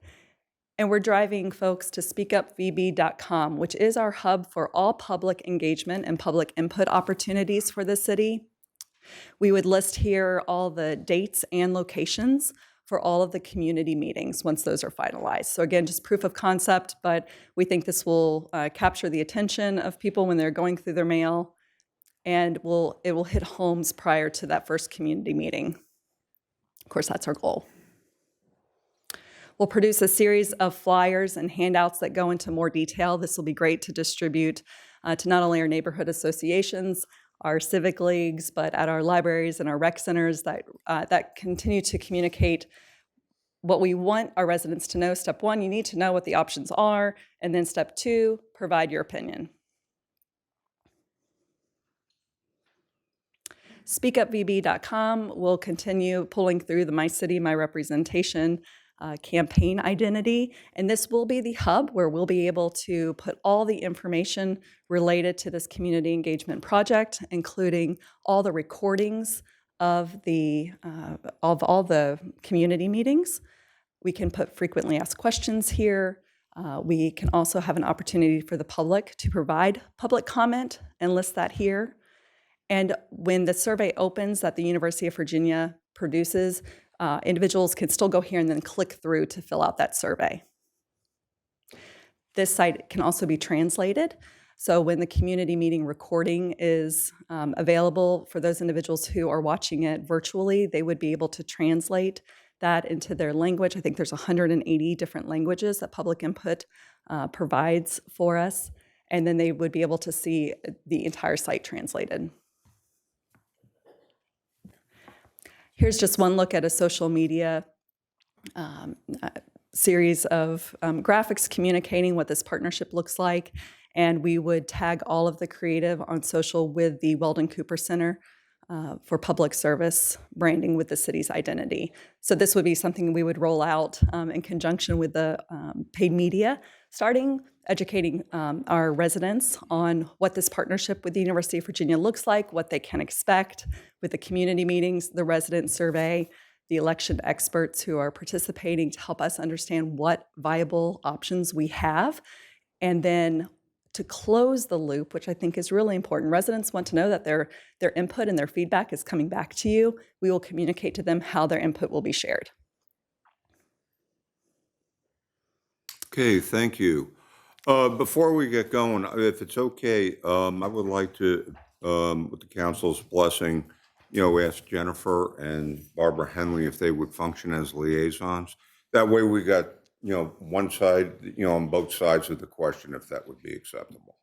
And we're driving folks to speakupvb.com, which is our hub for all public engagement and public input opportunities for the city. We would list here all the dates and locations for all of the community meetings once those are finalized. So again, just proof of concept, but we think this will capture the attention of people when they're going through their mail, and it will hit homes prior to that first community meeting. Of course, that's our goal. We'll produce a series of flyers and handouts that go into more detail. This will be great to distribute to not only our neighborhood associations, our civic leagues, but at our libraries and our rec centers that continue to communicate what we want our residents to know. Step one, you need to know what the options are. And then step two, provide your opinion. Speakupvb.com will continue pulling through the My City, My Representation campaign identity. And this will be the hub where we'll be able to put all the information related to this community engagement project, including all the recordings of all the community meetings, We can put frequently asked questions here. We can also have an opportunity for the public to provide public comment and list that here. And when the survey opens that the University of Virginia produces, individuals can still go here and then click through to fill out that survey. This site can also be translated. So when the community meeting recording is available for those individuals who are watching it virtually, they would be able to translate that into their language. I think there's 180 different languages that public input provides for us. And then they would be able to see the entire site translated. Here's just one look at a social media series of graphics communicating what this partnership looks like. And we would tag all of the creative on social with the Weldon Cooper Center for public service branding with the city's identity. So this would be something we would roll out in conjunction with the paid media, starting educating our residents on what this partnership with the University of Virginia looks like, what they can expect with the community meetings, the resident survey, the election experts who are participating to help us understand what viable options we have. And then to close the loop, which I think is really important, residents want to know that their input and their feedback is coming back to you. We will communicate to them how their input will be shared. Okay, thank you. Before we get going, if it's okay, I would like to, with the council's blessing, ask Jennifer and Barbara Henley if they would function as liaisons. That way we got, one side, on both sides of the question, if that would be acceptable.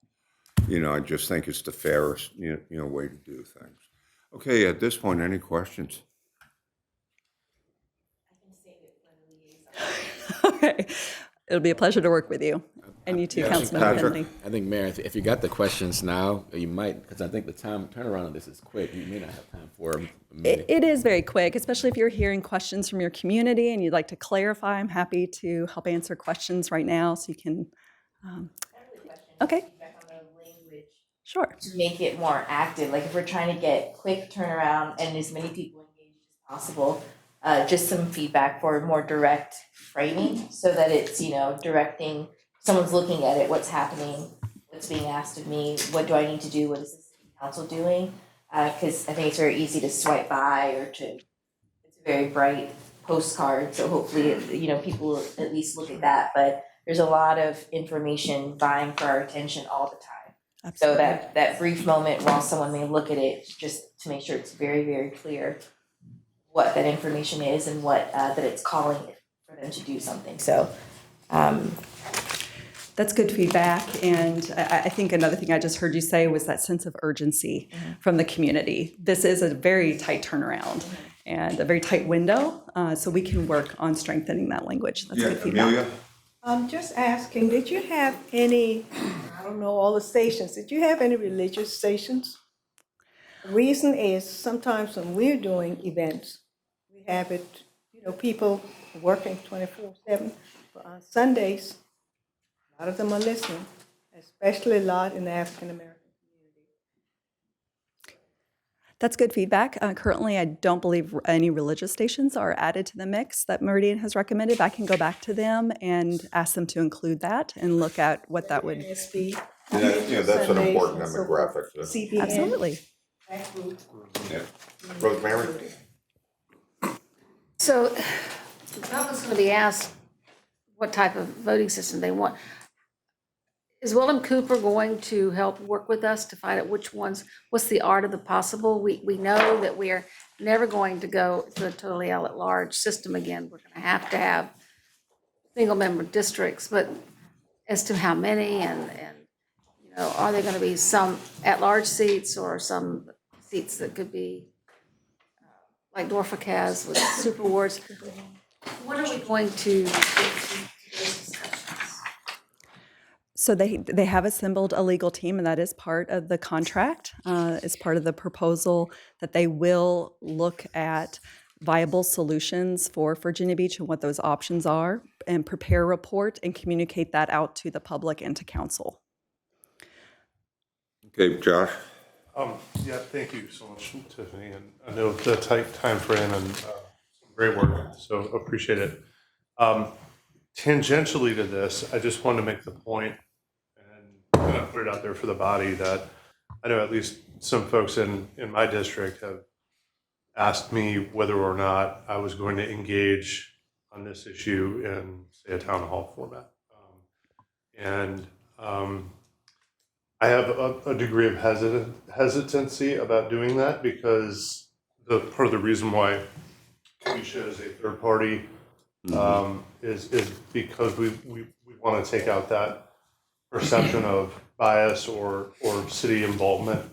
I just think it's the fairest, way to do things. Okay, at this point, any questions? Okay, it'll be a pleasure to work with you. And you too, Yes, Councilmember Henley. I think, Mayor, if you got the questions now, you might, because I think the turnaround on this is quick. You may not have time for a meeting. It is very quick, especially if you're hearing questions from your community and you'd like to clarify. I'm happy to help answer questions right now so you can. Okay. Sure. To make it more active, like if we're trying to get quick turnaround and as many people engaged as possible, just some feedback for more direct framing so that it's, directing, someone's looking at it, what's happening, what's being asked of me, what do I need to do, what is the city council doing? Because I think it's very easy to swipe by or it's a very bright postcard, so hopefully, people will at least look at that, but there's a lot of information vying for our attention all the time. Absolutely. So that brief moment while someone may look at it, just to make sure it's very, very clear what that information is and what, that it's calling for them to do something, so. That's good feedback. And I think another thing I just heard you say was that sense of urgency from the community. This is a very tight turnaround and a very tight window, so we can work on strengthening that language. That's good feedback. Amelia? Just asking, did you have any, I don't know all the stations, did you have any religious stations? The reason is sometimes when we're doing events, we have it, people working 24/7. But on Sundays, a lot of them are listening, especially a lot in the African American community. That's good feedback. Currently, I don't believe any religious stations are added to the mix that Meridian has recommended. I can go back to them and ask them to include that and look at what that would. SB, That's an important demographic. CBN. Absolutely. Yeah. Rosemary? So the public's going to be asked what type of voting system they want. Is Willem Cooper going to help work with us to find out which ones, what's the art of the possible? We know that we're never going to go to a totally at-large system again. We're going to have single-member districts, but as to how many and are there going to be some at-large seats or some seats that could be like Norfolk has with super wards? What are we going to get to those discussions? So they have assembled a legal team, and that is part of the contract, is part of the proposal that they will look at viable solutions for Virginia Beach and what those options are, and prepare a report and communicate that out to the public and to council. Okay, Josh? Yeah, thank you so much, Tiffany, and I know the tight time frame and great work, so appreciate it. Tangentially to this, I just wanted to make the point and kind of put it out there for the body that I know at least some folks in my district have asked me whether or not I was going to engage on this issue in, say, a town hall format. I have a degree of hesitancy about doing that because part of the reason why we should as a third party is because we want to take out that perception of bias or city involvement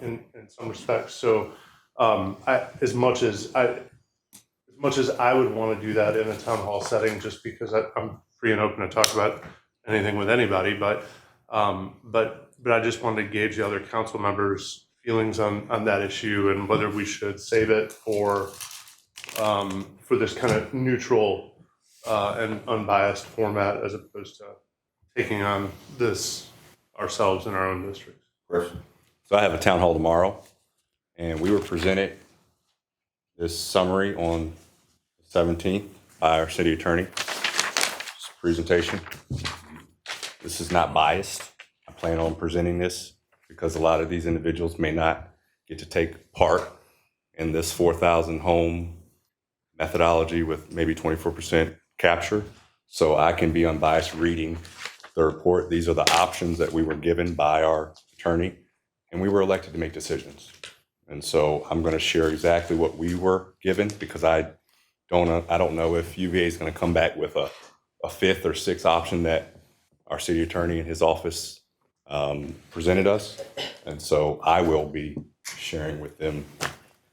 in some respects. So as much as I would want to do that in a town hall setting, just because I'm free and open to talk about anything with anybody, but I just wanted to gauge the other council members' feelings on that issue and whether we should save it for this kind of neutral and unbiased format as opposed to taking on this ourselves in our own districts. So I have a town hall tomorrow, and we were presented this summary on the 17th by our city attorney. This presentation. This is not biased. I plan on presenting this because a lot of these individuals may not get to take part in this 4,000 home methodology with maybe 24% capture. So I can be unbiased reading the report. These are the options that we were given by our attorney, and we were elected to make decisions. And so I'm going to share exactly what we were given because I don't know if UVA is going to come back with a fifth or sixth option that our city attorney and his office presented us. And so I will be sharing with them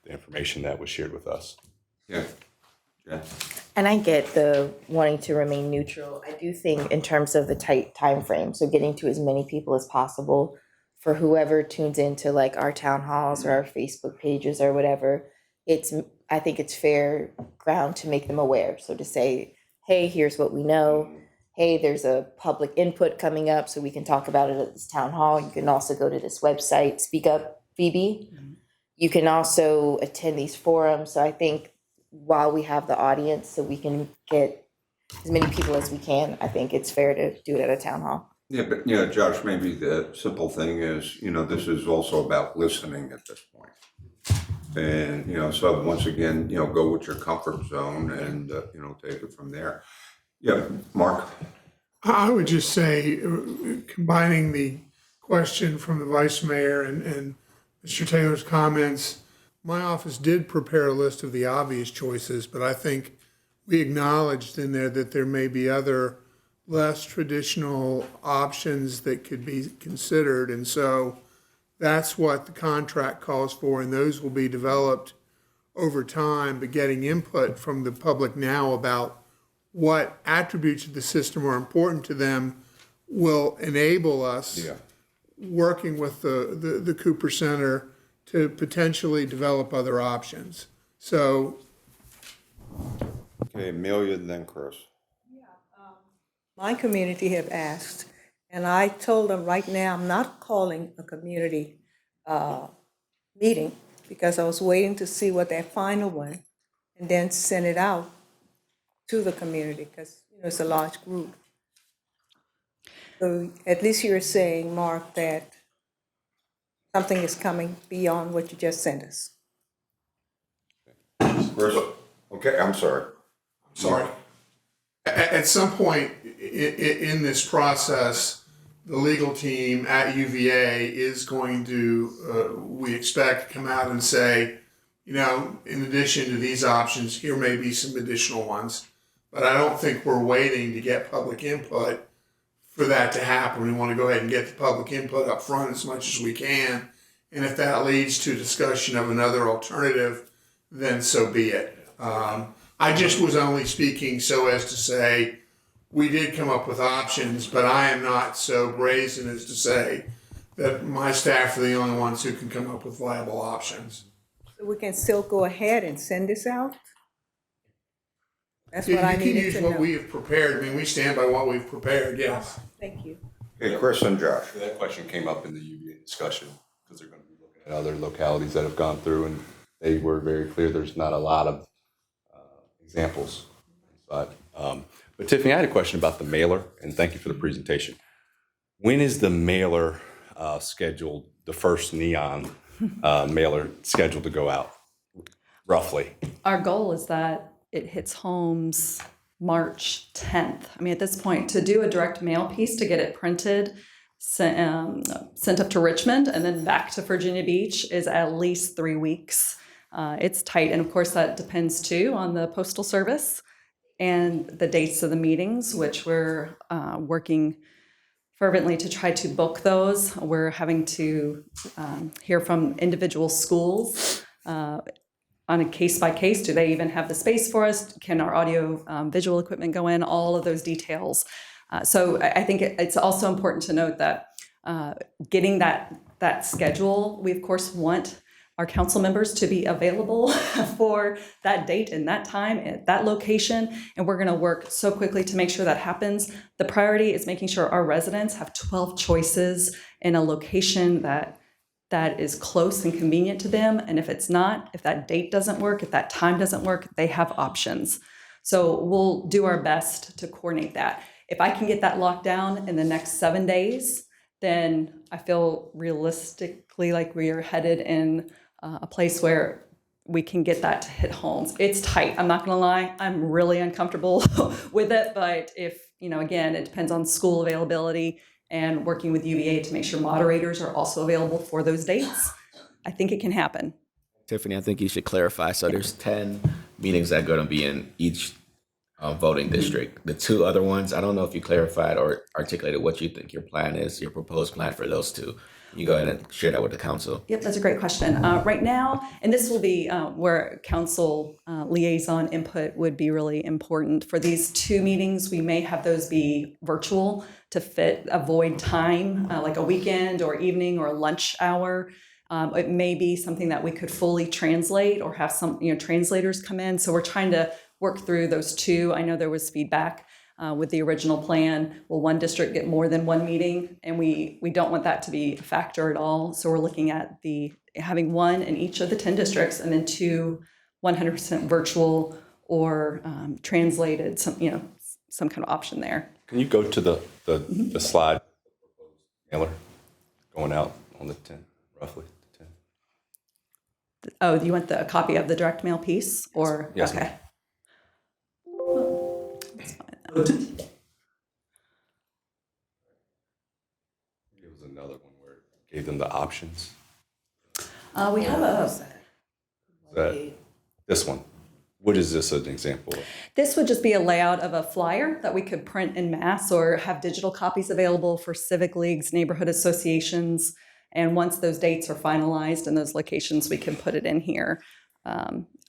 the information that was shared with us. Yeah. And I get the wanting to remain neutral. I do think in terms of the tight time frame, so getting to as many people as possible for whoever tunes into like our town halls or our Facebook pages or whatever, I think it's fair ground to make them aware. So to say, hey, here's what we know. Hey, there's a public input coming up, so we can talk about it at this town hall. You can also go to this website, Speak Up Phoebe. You can also attend these forums. So I think while we have the audience, so we can get as many people as we can, I think it's fair to do it at a town hall. Yeah, but Josh, maybe the simple thing is, this is also about listening at this point. And, so once again, go with your comfort zone and, take it from there. Yeah, Mark? I would just say, combining the question from the vice mayor and Mr. Taylor's comments, my office did prepare a list of the obvious choices, but I think we acknowledged in there that there may be other less traditional options that could be considered. And so that's what the contract calls for, and those will be developed over time, but getting input from the public now about what attributes of the system are important to them will enable us, working with the Cooper Center, to potentially develop other options. So. Okay, Amelia and then Chris. My community have asked, and I told them right now, I'm not calling a community meeting because I was waiting to see what their final one and then send it out to the community because it's a large group. So at least you're saying, Mark, that something is coming beyond what you just sent us. Chris? Okay, I'm sorry. At some point in this process, the legal team at UVA is going to, we expect, come out and say, in addition to these options, here may be some additional ones. But I don't think we're waiting to get public input for that to happen. We want to go ahead and get the public input up front as much as we can. And if that leads to discussion of another alternative, then so be it. I just was only speaking so as to say, we did come up with options, but I am not so brazen as to say that my staff are the only ones who can come up with viable options. So we can still go ahead and send this out? That's what I needed to know. You can use what we have prepared. We stand by what we've prepared, yes. Thank you. Okay, Chris and Josh. That question came up in the UVA discussion because they're going to be looking at other localities that have gone through, and they were very clear there's not a lot of examples. side. But Tiffany, I had a question about the mailer, and thank you for the presentation. When is the mailer scheduled, the first neon mailer scheduled to go out, roughly? Our goal is that it hits homes March 10th. I mean, at this point, to do a direct mail piece, to get it printed, sent up to Richmond and then back to Virginia Beach is at least 3 weeks. It's tight. And of course, that depends too on the Postal Service and the dates of the meetings, which we're working fervently to try to book those. We're having to hear from individual schools on a case by case. Do they even have the space for us? Can our audio visual equipment go in? All of those details. So I think it's also important to note that getting that schedule, we of course want our council members to be available for that date and that time at that location. And we're going to work so quickly to make sure that happens. The priority is making sure our residents have 12 choices in a location that is close and convenient to them. And if it's not, if that date doesn't work, if that time doesn't work, they have options. So we'll do our best to coordinate that. If I can get that locked down in the next 7 days, then I feel realistically like we are headed in a place where we can get that to hit homes. It's tight. I'm not going to lie. I'm really uncomfortable with it. But if, again, it depends on school availability and working with UVA to make sure moderators are also available for those dates. I think it can happen. Tiffany, I think you should clarify. So there's 10 meetings that are going to be in each voting district. The 2 other ones, I don't know if you clarified or articulated what you think your plan is, your proposed plan for those 2. You go ahead and share that with the council. Yep, that's a great question. Right now, and this will be where council liaison input would be really important. For these 2 meetings, we may have those be virtual to avoid time, like a weekend or evening or lunch hour. It may be something that we could fully translate or have some translators come in. So we're trying to work through those 2. I know there was feedback with the original plan. Will one district get more than 1 meeting? And we don't want that to be a factor at all. So we're looking at having 1 in each of the 10 districts and then 2 100% virtual or translated, some kind of option there. Can you go to the slide mailer going out on the 10, roughly? Oh, do you want a copy of the direct mail piece or? Yes, okay. It was another one where it gave them the options. We have This one. What is this an example of? This would just be a layout of a flyer that we could print in mass or have digital copies available for civic leagues, neighborhood associations. And once those dates are finalized in those locations, we can put it in here.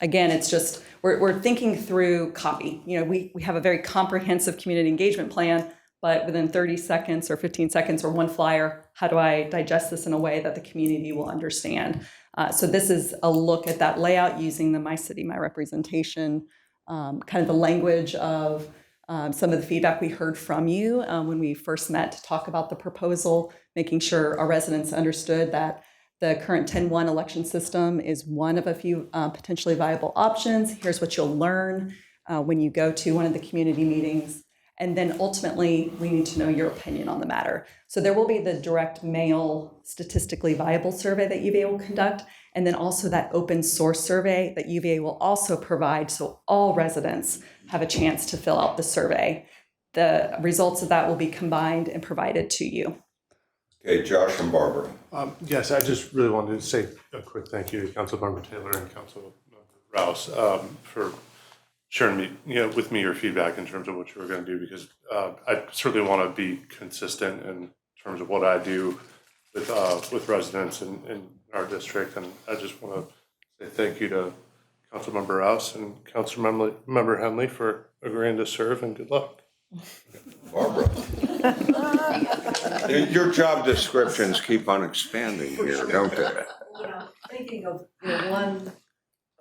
Again, it's just, we're thinking through copy. We have a very comprehensive community engagement plan, but within 30 seconds or 15 seconds or 1 flyer, how do I digest this in a way that the community will understand? So this is a look at that layout using the My City, My Representation, kind of the language of some of the feedback we heard from you when we first met to talk about the proposal, making sure our residents understood that the current 10-1 election system is one of a few potentially viable options. Here's what you'll learn when you go to one of the community meetings. And then ultimately, we need to know your opinion on the matter. So there will be the direct mail statistically viable survey that UVA will conduct, and then also that open source survey that UVA will also provide so all residents have a chance to fill out the survey. The results of that will be combined and provided to you. Okay, Josh and Barbara. Yes, I just really wanted to say a quick thank you to Councilmember Taylor and Councilmember Rouse for sharing with me your feedback in terms of what you were going to do, because I certainly want to be consistent in terms of what I do with residents in our district, and I just want to say thank you to Councilmember Rouse and Councilmember Henley for agreeing to serve, and good luck. Barbara. Your job descriptions keep on expanding here, don't they? Thinking of one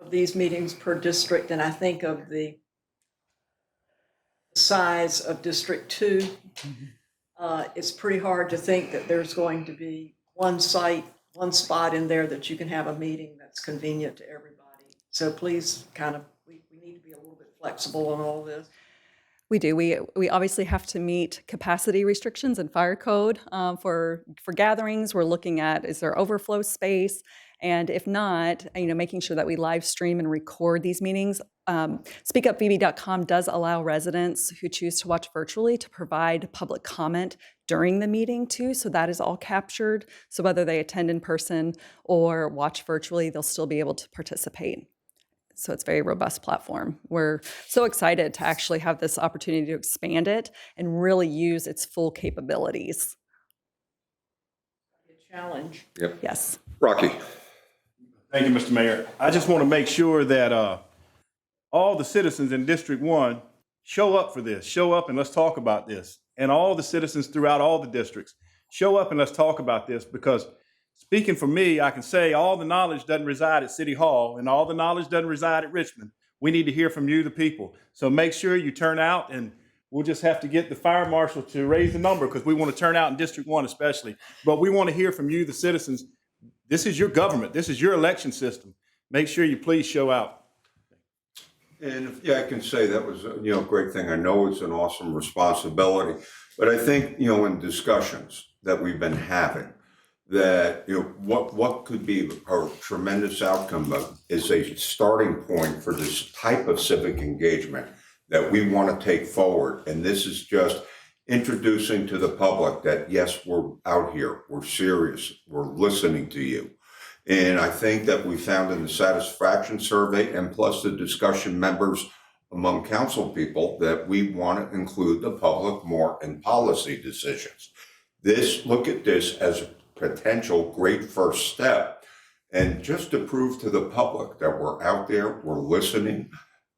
of these meetings per district, and I think of the size of District 2, it's pretty hard to think that there's going to be one spot in there that you can have a meeting that's convenient to everybody. So please we need to be a little bit flexible on all this. We do. We obviously have to meet capacity restrictions and fire code for gatherings. We're looking at, is there overflow space? And if not, making sure that we live stream and record these meetings. SpeakUpVB.com does allow residents who choose to watch virtually to provide public comment during the meeting too. So that is all captured. So whether they attend in person or watch virtually, they'll still be able to participate. So it's a very robust platform. We're so excited to actually have this opportunity to expand it and really use its full capabilities. Challenge. Yep. Yes. Rocky. Thank you, Mr. Mayor. I just want to make sure that all the citizens in District 1 show up for this. Show up and let's talk about this. And all the citizens throughout all the districts, show up and let's talk about this, because speaking for me, I can say all the knowledge doesn't reside at City Hall and all the knowledge doesn't reside at Richmond. We need to hear from you, the people. So make sure you turn out, and we'll just have to get the fire marshal to raise the number because we want to turn out in District 1 especially. But we want to hear from you, the citizens. This is your government. This is your election system. Make sure you please show out. And yeah, I can say that was a great thing. I know it's an awesome responsibility, but I think in discussions that we've been having, that what could be a tremendous outcome is a starting point for this type of civic engagement that we want to take forward. And this is just introducing to the public that yes, we're out here, we're serious, we're listening to you. And I think that we found in the satisfaction survey and plus the discussion members among council people that we want to include the public more in policy decisions. Look at this as a potential great first step. And just to prove to the public that we're out there, we're listening,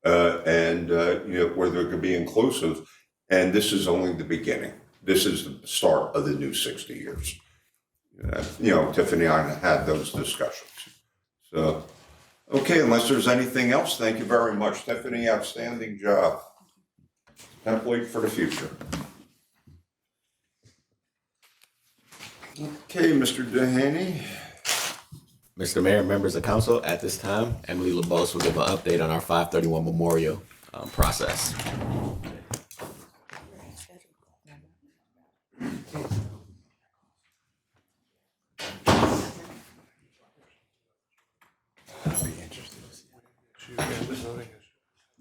and where they're going to be inclusive. And this is only the beginning. This is the start of the new 60 years. Tiffany and I had those discussions. So, okay, unless there's anything else, thank you very much. Tiffany, outstanding job. Template for the future. Okay, Mr. Dehaney. Mr. Mayor, members of council, at this time, Emily LeBose will give an update on our 531 memorial process.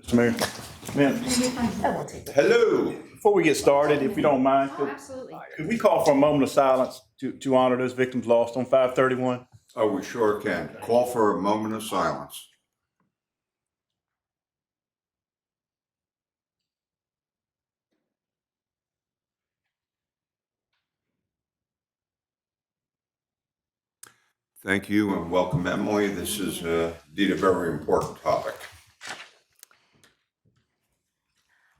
Mr. Mayor. Ma'am. Hello. Before we get started, if you don't mind, Absolutely. could we call for a moment of silence to honor those victims lost on 531? Oh, we sure can. Call for a moment of silence. Thank you and welcome, Emily. This is indeed a very important topic.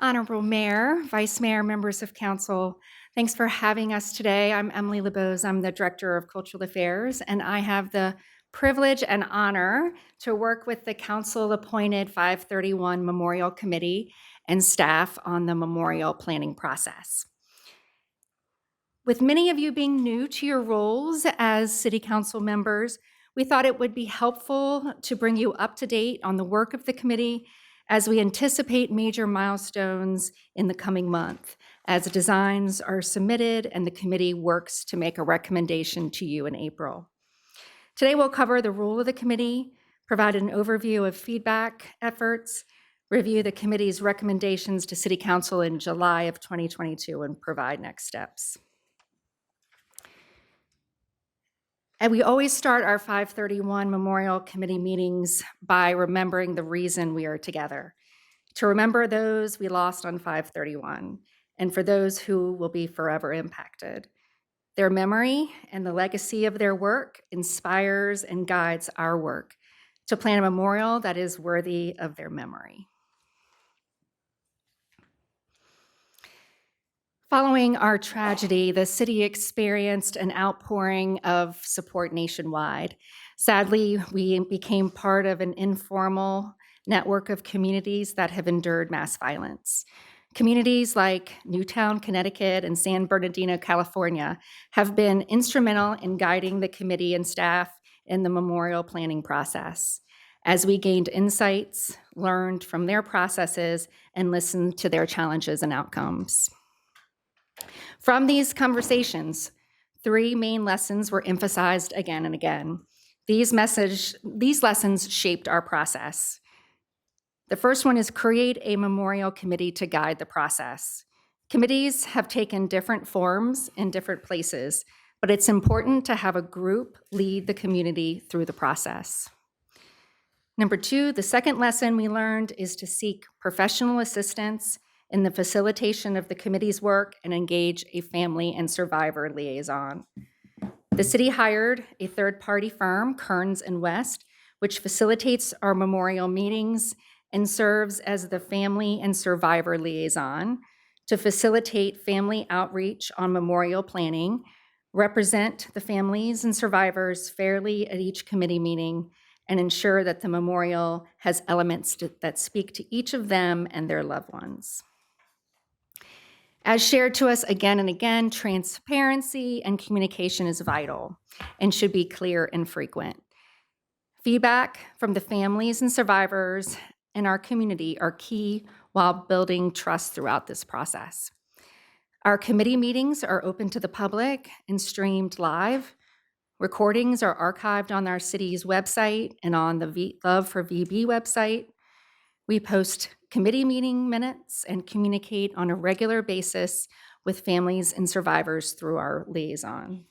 Honorable Mayor, Vice Mayor, members of council, thanks for having us today. I'm Emily LeBose. I'm the Director of Cultural Affairs, and I have the privilege and honor to work with the council-appointed 531 Memorial Committee and staff on the memorial planning process. With many of you being new to your roles as City Council members, we thought it would be helpful to bring you up to date on the work of the committee as we anticipate major milestones in the coming month, as designs are submitted and the committee works to make a recommendation to you in April. Today we'll cover the role of the committee, provide an overview of feedback efforts, review the committee's recommendations to City Council in July of 2022, and provide next steps. And we always start our 531 Memorial Committee meetings by remembering the reason we are together, to remember those we lost on 531, and for those who will be forever impacted. Their memory and the legacy of their work inspires and guides our work to plan a memorial that is worthy of their memory. Following our tragedy, the city experienced an outpouring of support nationwide. Sadly, we became part of an informal network of communities that have endured mass violence. Communities like Newtown, Connecticut, and San Bernardino, California, have been instrumental in guiding the committee and staff in the memorial planning process. As we gained insights, learned from their processes, and listened to their challenges and outcomes. From these conversations, 3 main lessons were emphasized again and again. These lessons shaped our process. The first one is create a memorial committee to guide the process. Committees have taken different forms in different places, but it's important to have a group lead the community through the process. Number 2, the second lesson we learned is to seek professional assistance in the facilitation of the committee's work and engage a family and survivor liaison. The city hired a third-party firm, Kearns and West, which facilitates our memorial meetings and serves as the family and survivor liaison to facilitate family outreach on memorial planning, represent the families and survivors fairly at each committee meeting, and ensure that the memorial has elements that speak to each of them and their loved ones. As shared to us again and again, transparency and communication is vital and should be clear and frequent. Feedback from the families and survivors in our community are key while building trust throughout this process. Our committee meetings are open to the public and streamed live. Recordings are archived on our city's website and on the Love for VB website. We post committee meeting minutes and communicate on a regular basis with families and survivors through our liaison.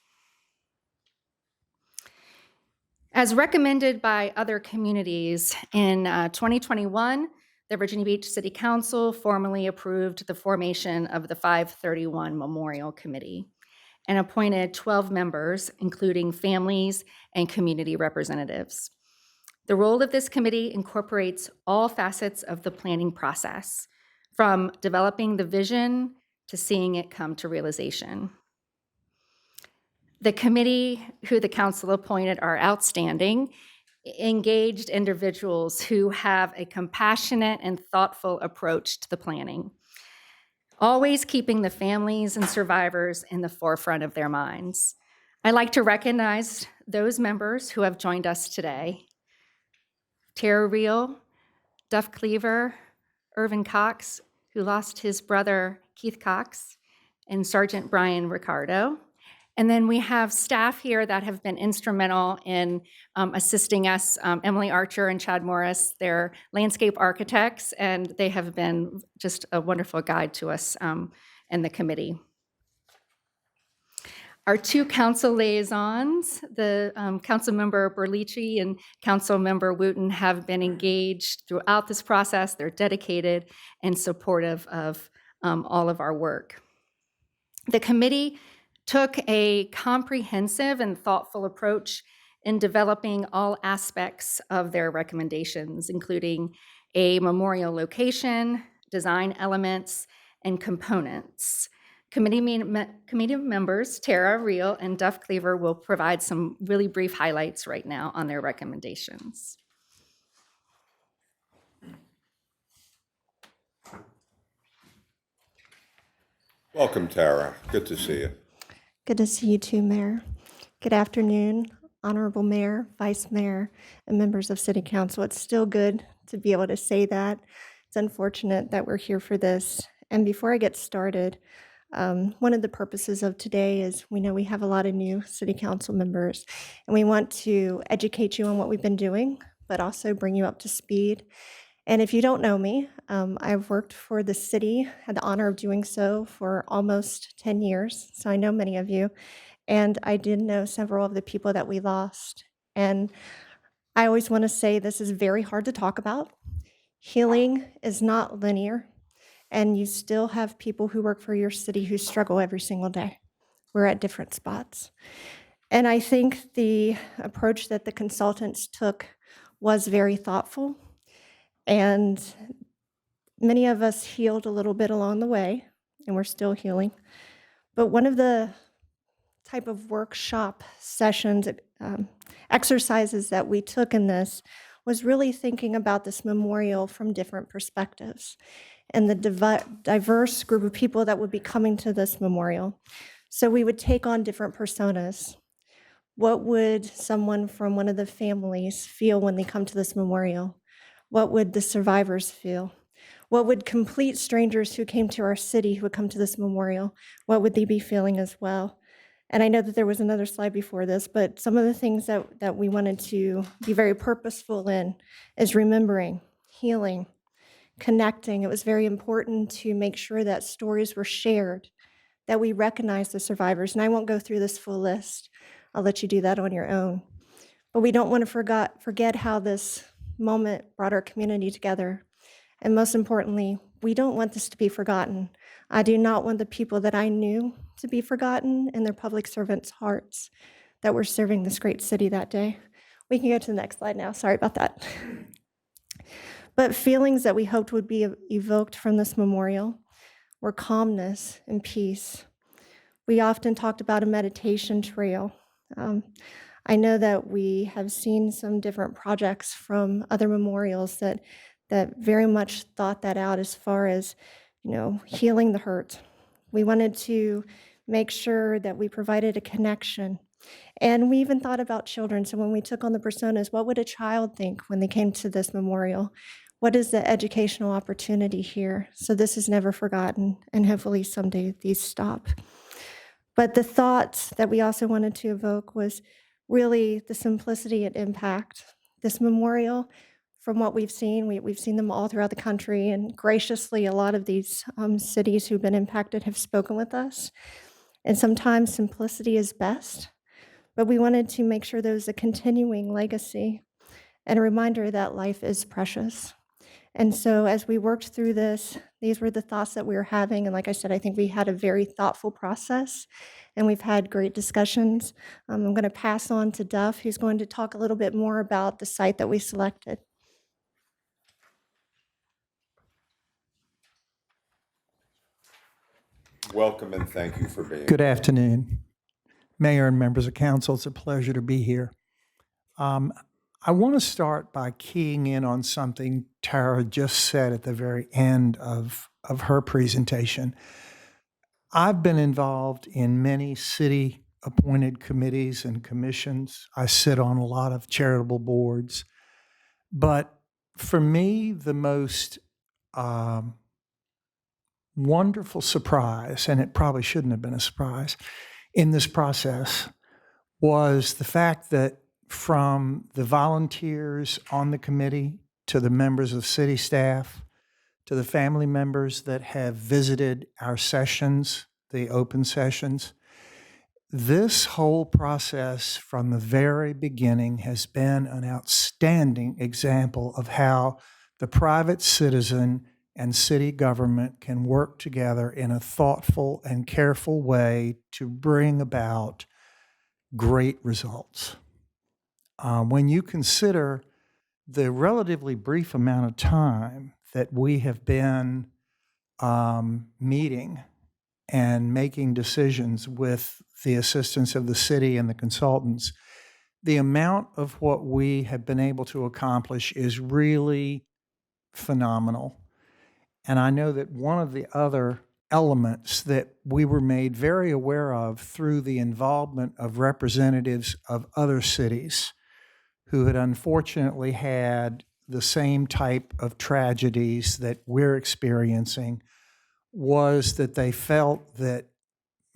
As recommended by other communities, in 2021, the Virginia Beach City Council formally approved the formation of the 531 Memorial Committee and appointed 12 members, including families and community representatives. The role of this committee incorporates all facets of the planning process, from developing the vision to seeing it come to realization. The committee, who the council appointed, are outstanding, engaged individuals who have a compassionate and thoughtful approach to the planning, always keeping the families and survivors in the forefront of their minds. I'd like to recognize those members who have joined us today: Tara Reel, Duff Cleaver, Irvin Cox, who lost his brother Keith Cox, and Sergeant Brian Ricardo. And then we have staff here that have been instrumental in assisting us, Emily Archer and Chad Morris. They're landscape architects, and they have been just a wonderful guide to us and the committee. Our 2 council liaisons, the council member Berlici and council member Wooten, have been engaged throughout this process. They're dedicated and supportive of all of our work. The committee took a comprehensive and thoughtful approach in developing all aspects of their recommendations, including a memorial location, design elements, and components. Committee members Tara Reel and Duff Cleaver will provide some really brief highlights right now on their recommendations. Welcome, Tara. Good to see you. Good to see you too, Mayor. Good afternoon, Honorable Mayor, Vice Mayor, and members of City Council. It's still good to be able to say that. It's unfortunate that we're here for this. And before I get started, one of the purposes of today is we know we have a lot of new City Council members, and we want to educate you on what we've been doing, but also bring you up to speed. And if you don't know me, I've worked for the city, had the honor of doing so for almost 10 years, so I know many of you, and I did know several of the people that we lost. And I always want to say this is very hard to talk about. Healing is not linear, and you still have people who work for your city who struggle every single day. We're at different spots. And I think the approach that the consultants took was very thoughtful. And many of us healed a little bit along the way, and we're still healing. But one of the type of workshop sessions, exercises that we took in this was really thinking about this memorial from different perspectives and the diverse group of people that would be coming to this memorial. So we would take on different personas. What would someone from one of the families feel when they come to this memorial? What would the survivors feel? What would complete strangers who came to our city, who would come to this memorial, what would they be feeling as well? And I know that there was another slide before this, but some of the things that we wanted to be very purposeful in is remembering, healing, connecting. It was very important to make sure that stories were shared, that we recognize the survivors. And I won't go through this full list. I'll let you do that on your own. But we don't want to forget how this moment brought our community together. And most importantly, we don't want this to be forgotten. I do not want the people that I knew to be forgotten in their public servants' hearts that were serving this great city that day. We can go to the next slide now. Sorry about that. But feelings that we hoped would be evoked from this memorial were calmness and peace. We often talked about a meditation trail. I know that we have seen some different projects from other memorials that very much thought that out as far as, healing the hurt. We wanted to make sure that we provided a connection. And we even thought about children. So when we took on the personas, what would a child think when they came to this memorial? What is the educational opportunity here? So this is never forgotten, and hopefully someday these stop. But the thoughts that we also wanted to evoke was really the simplicity and impact. This memorial, from what we've seen, we've seen them all throughout the country, and graciously, a lot of these cities who've been impacted have spoken with us. And sometimes simplicity is best, but we wanted to make sure there was a continuing legacy and a reminder that life is precious. And so as we worked through this, these were the thoughts that we were having. And like I said, I think we had a very thoughtful process, and we've had great discussions. I'm going to pass on to Duff, who's going to talk a little bit more about the site that we selected. Welcome and thank you for being here. Good afternoon, Mayor and members of council. It's a pleasure to be here. I want to start by keying in on something Tara just said at the very end of her presentation. I've been involved in many city-appointed committees and commissions. I sit on a lot of charitable boards. But for me, the most wonderful surprise, and it probably shouldn't have been a surprise, in this process was the fact that from the volunteers on the committee to the members of city staff to the family members that have visited our sessions, the open sessions, this whole process from the very beginning has been an outstanding example of how the private citizen and city government can work together in a thoughtful and careful way to bring about great results. When you consider the relatively brief amount of time that we have been meeting and making decisions with the assistance of the city and the consultants, the amount of what we have been able to accomplish is really phenomenal. And I know that one of the other elements that we were made very aware of through the involvement of representatives of other cities who had unfortunately had the same type of tragedies that we're experiencing was that they felt that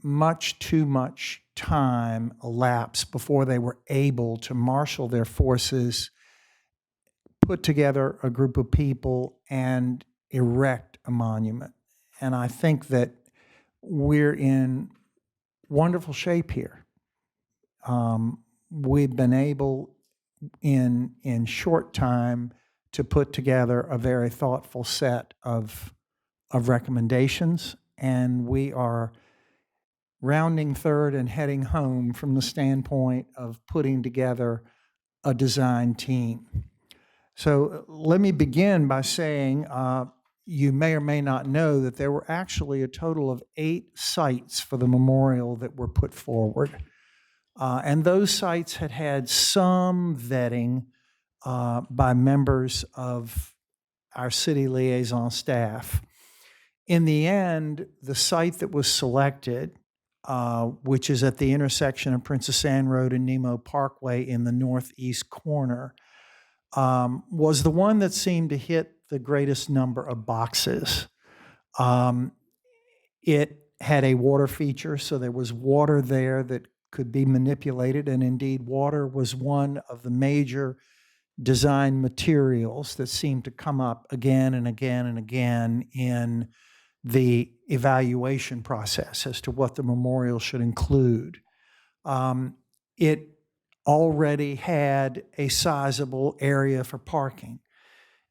much too much time elapsed before they were able to marshal their forces, put together a group of people, and erect a monument. And I think that we're in wonderful shape here. We've been able in short time to put together a very thoughtful set of recommendations, and we are rounding third and heading home from the standpoint of putting together a design team. So let me begin by saying you may or may not know that there were actually a total of 8 sites for the memorial that were put forward. And those sites had some vetting by members of our city liaison staff. In the end, the site that was selected, which is at the intersection of Princess Anne Road and Nemo Parkway in the northeast corner, was the one that seemed to hit the greatest number of boxes. It had a water feature, so there was water there that could be manipulated, and indeed water was one of the major design materials that seemed to come up again and again and again in the evaluation process as to what the memorial should include. It already had a sizable area for parking.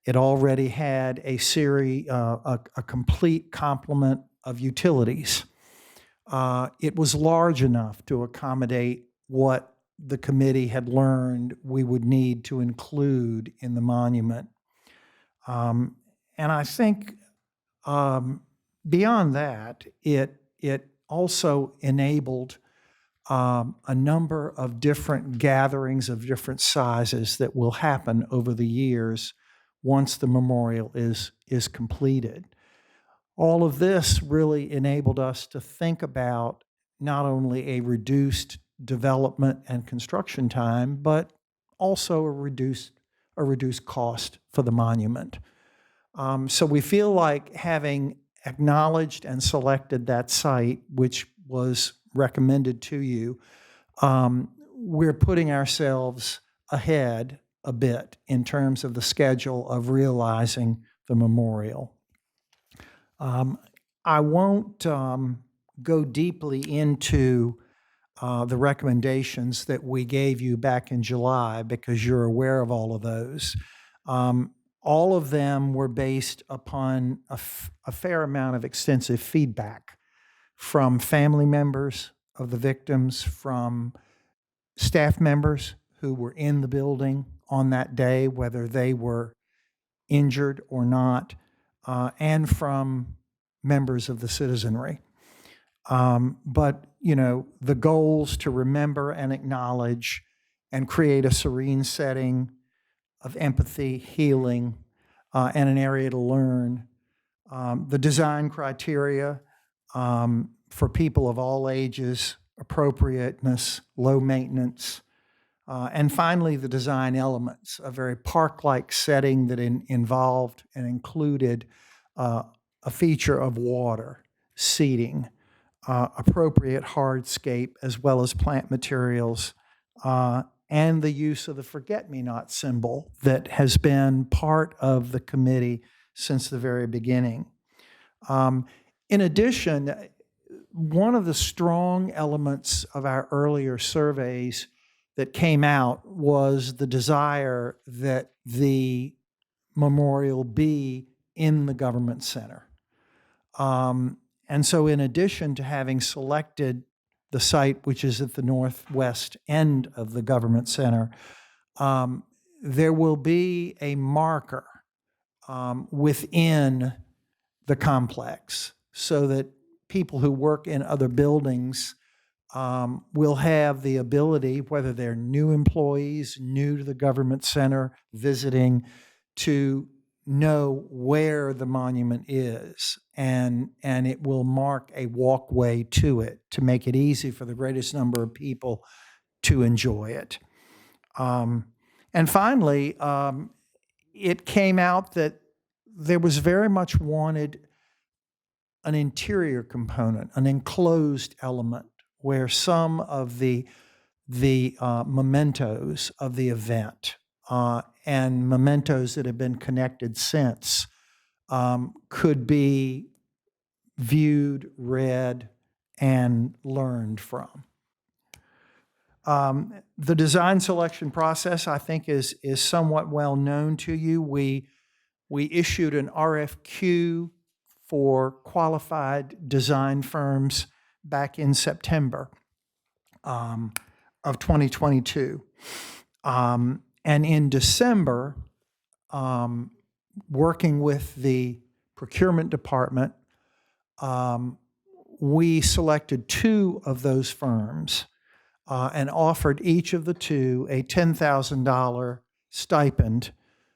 It already had a complete complement of utilities. It was large enough to accommodate what the committee had learned we would need to include in the monument. And I think beyond that, it also enabled a number of different gatherings of different sizes that will happen over the years once the memorial is completed. All of this really enabled us to think about not only a reduced development and construction time, but also a reduced cost for the monument. So we feel like, having acknowledged and selected that site, which was recommended to you, we're putting ourselves ahead a bit in terms of the schedule of realizing the memorial. I won't go deeply into the recommendations that we gave you back in July, because you're aware of all of those. All of them were based upon a fair amount of extensive feedback from family members of the victims, from staff members who were in the building on that day, whether they were injured or not, and from members of the citizenry. But, the goals to remember and acknowledge and create a serene setting of empathy, healing, and an area to learn. The design criteria for people of all ages, appropriateness, low maintenance, and finally the design elements, a very park-like setting that involved and included a feature of water, seating, appropriate hardscape, as well as plant materials, and the use of the forget-me-not symbol that has been part of the committee since the very beginning. In addition, one of the strong elements of our earlier surveys that came out was the desire that the memorial be in the government center. And so, in addition to having selected the site, which is at the northwest end of the government center, there will be a marker within the complex, so that people who work in other buildings will have the ability, whether they're new employees, new to the government center, visiting, to know where the monument is, and it will mark a walkway to it to make it easy for the greatest number of people to enjoy it. And finally, it came out that there was very much wanted an interior component, an enclosed element, where some of the mementos of the event and mementos that have been connected since could be viewed, read, and learned from. The design selection process, I think, is somewhat well known to you. We issued an RFQ for qualified design firms back in September of 2022. And in December, working with the procurement department, we selected two of those firms and offered each of the two a $10,000 stipend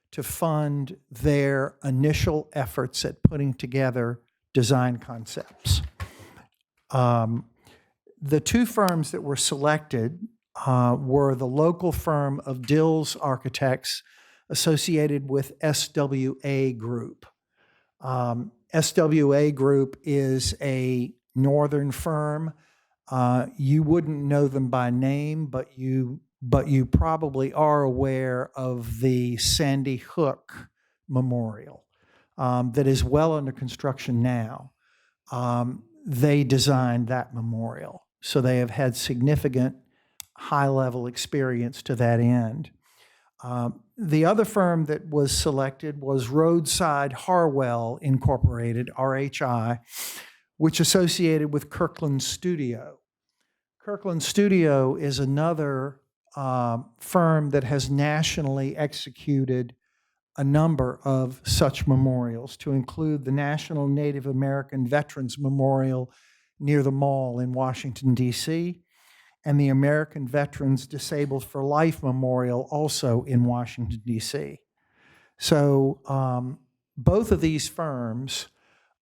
to fund their initial efforts at putting together design concepts. The two firms that were selected were the local firm of Dills Architects associated with SWA Group. SWA Group is a northern firm. You wouldn't know them by name, but you probably are aware of the Sandy Hook Memorial that is well under construction now. They designed that memorial, so they have had significant high-level experience to that end. The other firm that was selected was Roadside Harwell Incorporated, RHI, which associated with Kirkland Studio. Kirkland Studio is another firm that has nationally executed a number of such memorials, to include the National Native American Veterans Memorial near the mall in Washington, D.C., and the American Veterans Disabled for Life Memorial, also in Washington, D.C. So both of these firms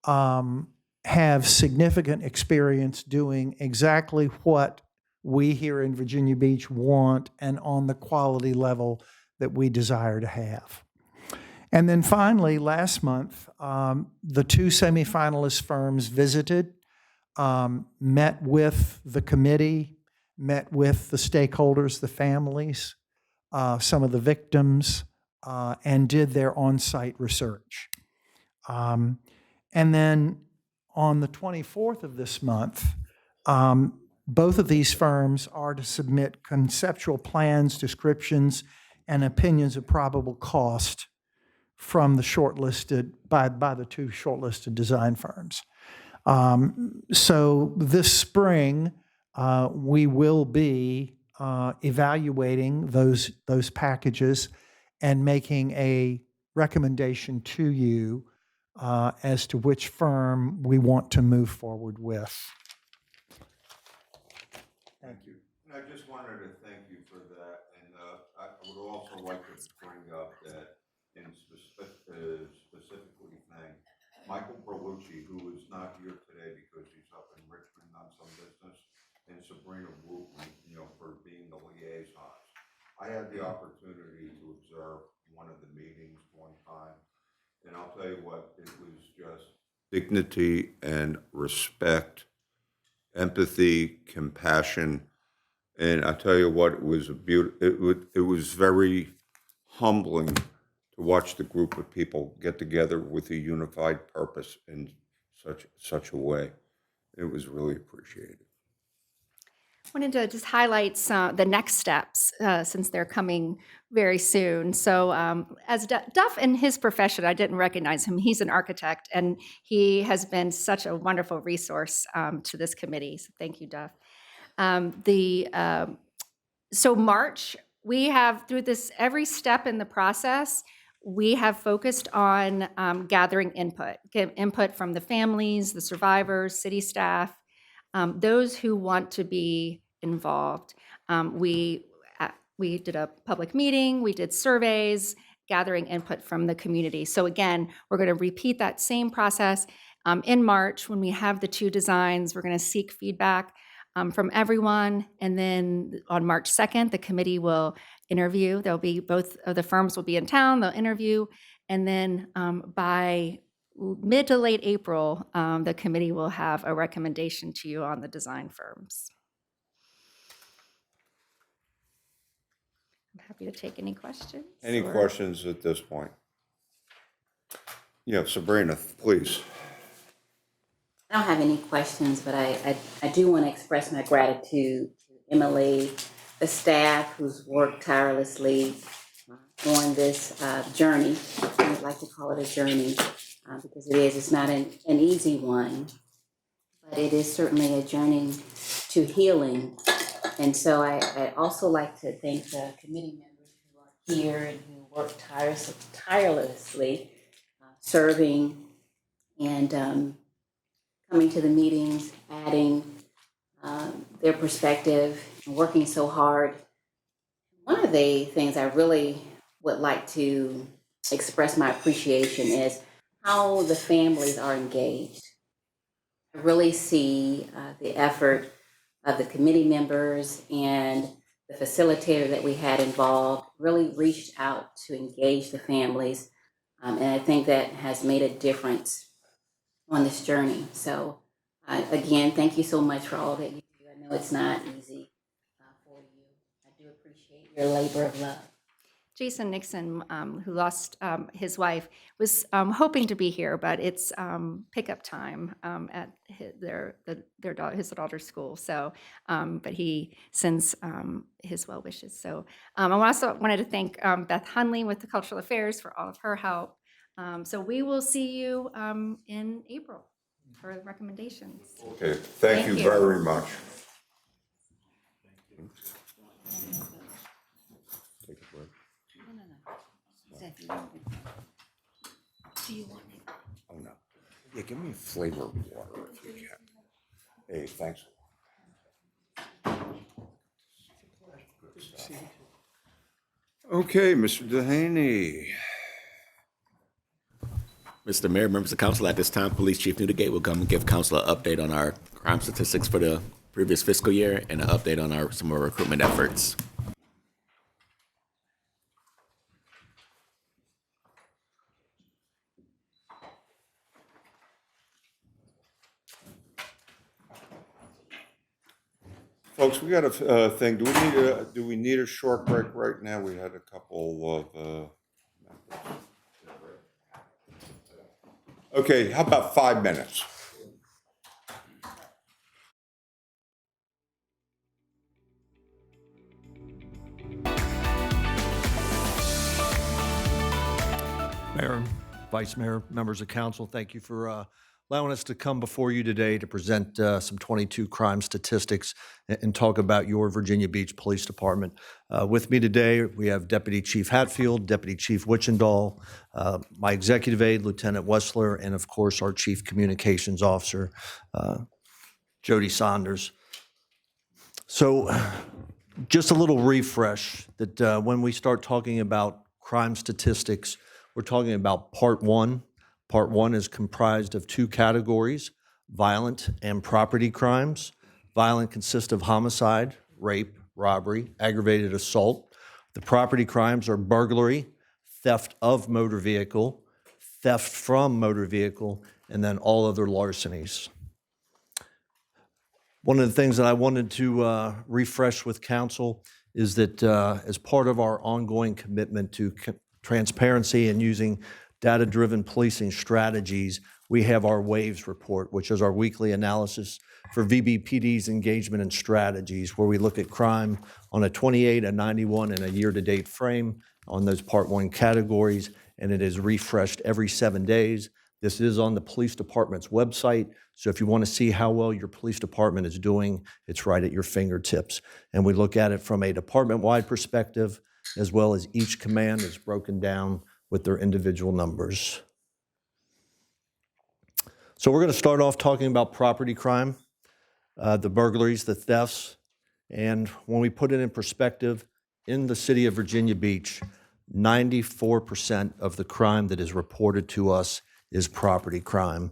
have significant experience doing exactly what we here in Virginia Beach want and on the quality level that we desire to have. And then finally, last month, the two semifinalist firms visited, met with the committee, met with the stakeholders, the families, some of the victims, and did their on-site research. And then on the 24th of this month, both of these firms are to submit conceptual plans, descriptions, and opinions of probable cost from the shortlisted, by the two shortlisted design firms. So this spring, we will be evaluating those packages and making a recommendation to you as to which firm we want to move forward with. Thank you. And I just wanted to thank you for that. And I would also like to bring up that and specifically thank Michael Berlucci, who is not here today because he's up in Richmond on some business, and Sabrina Wooten, for being the liaisons. I had the opportunity to observe one of the meetings one time, and I'll tell you what, it was just dignity and respect, empathy, compassion, and I tell you what, it was it was very humbling to watch the group of people get together with a unified purpose in such a way. It was really appreciated. Wanted to just highlight the next steps since they're coming very soon. So as Duff in his profession, I didn't recognize him. He's an architect, and he has been such a wonderful resource to this committee. So thank you, Duff. So March, we have, through this every step in the process, we have focused on gathering input from the families, the survivors, city staff, those who want to be involved. We did a public meeting, we did surveys, gathering input from the community. So again, we're going to repeat that same process in March when we have the two designs. We're going to seek feedback from everyone, and then on March 2nd, the committee will interview. There'll be both of the firms will be in town, they'll interview, and then by mid to late April, the committee will have a recommendation to you on the design firms. I'm happy to take any questions. Any questions at this point? Sabrina, please. I don't have any questions, but I do want to express my gratitude to Emily, the staff who's worked tirelessly on this journey. I would like to call it a journey because it's not an easy one, but it is certainly a journey to healing. And so I also like to thank the committee members who are here and who work tirelessly serving and coming to the meetings, adding their perspective, and working so hard. One of the things I really would like to express my appreciation is how the families are engaged. I really see the effort of the committee members and the facilitator that we had involved really reached out to engage the families. And I think that has made a difference on this journey. So again, thank you so much for all that you do. I know it's not easy for you. I do appreciate your labor of love. Jason Nixon, who lost his wife, was hoping to be here, but it's pickup time at his daughter's school. So, but he sends his well wishes. So, I also wanted to thank Beth Hunley with the Cultural Affairs for all of her help. So we will see you in April for the recommendations. Okay, thank you very much. Take a break. Do you want it? Oh, no. Yeah, give me a flavor of water if you can. Hey, thanks. Okay, Mr. Dehaney. Mr. Mayor, members of council, at this time, Police Chief Newdigate will come and give council an update on our crime statistics for the previous fiscal year and an update on some of our recruitment efforts. Folks, we got a thing. Do we need a short break right now? We had a couple of. Okay, how about 5 minutes? Mayor, Vice Mayor, members of council, thank you for allowing us to come before you today to present some 22 crime statistics and talk about your Virginia Beach Police Department. With me today, we have Deputy Chief Hatfield, Deputy Chief Wichendall, my executive aide, Lieutenant Wessler, and of course, our Chief Communications Officer, Jody Saunders. So just a little refresh that when we start talking about crime statistics, we're talking about part one. Part one is comprised of two categories, violent and property crimes. Violent consists of homicide, rape, robbery, aggravated assault. The property crimes are burglary, theft of motor vehicle, theft from motor vehicle, and then all other larcenies. One of the things that I wanted to refresh with council is that as part of our ongoing commitment to transparency and using data-driven policing strategies, we have our WAVES report, which is our weekly analysis for VBPD's engagement and strategies, where we look at crime on a 28, a 91, and a year-to-date frame on those Part 1 categories, and it is refreshed every 7 days. This is on the police department's website, so if you want to see how well your police department is doing, it's right at your fingertips. And we look at it from a department-wide perspective, as well as each command is broken down with their individual numbers. So we're going to start off talking about property crime, the burglaries, the thefts, and when we put it in perspective, in the city of Virginia Beach, 94% of the crime that is reported to us is property crime.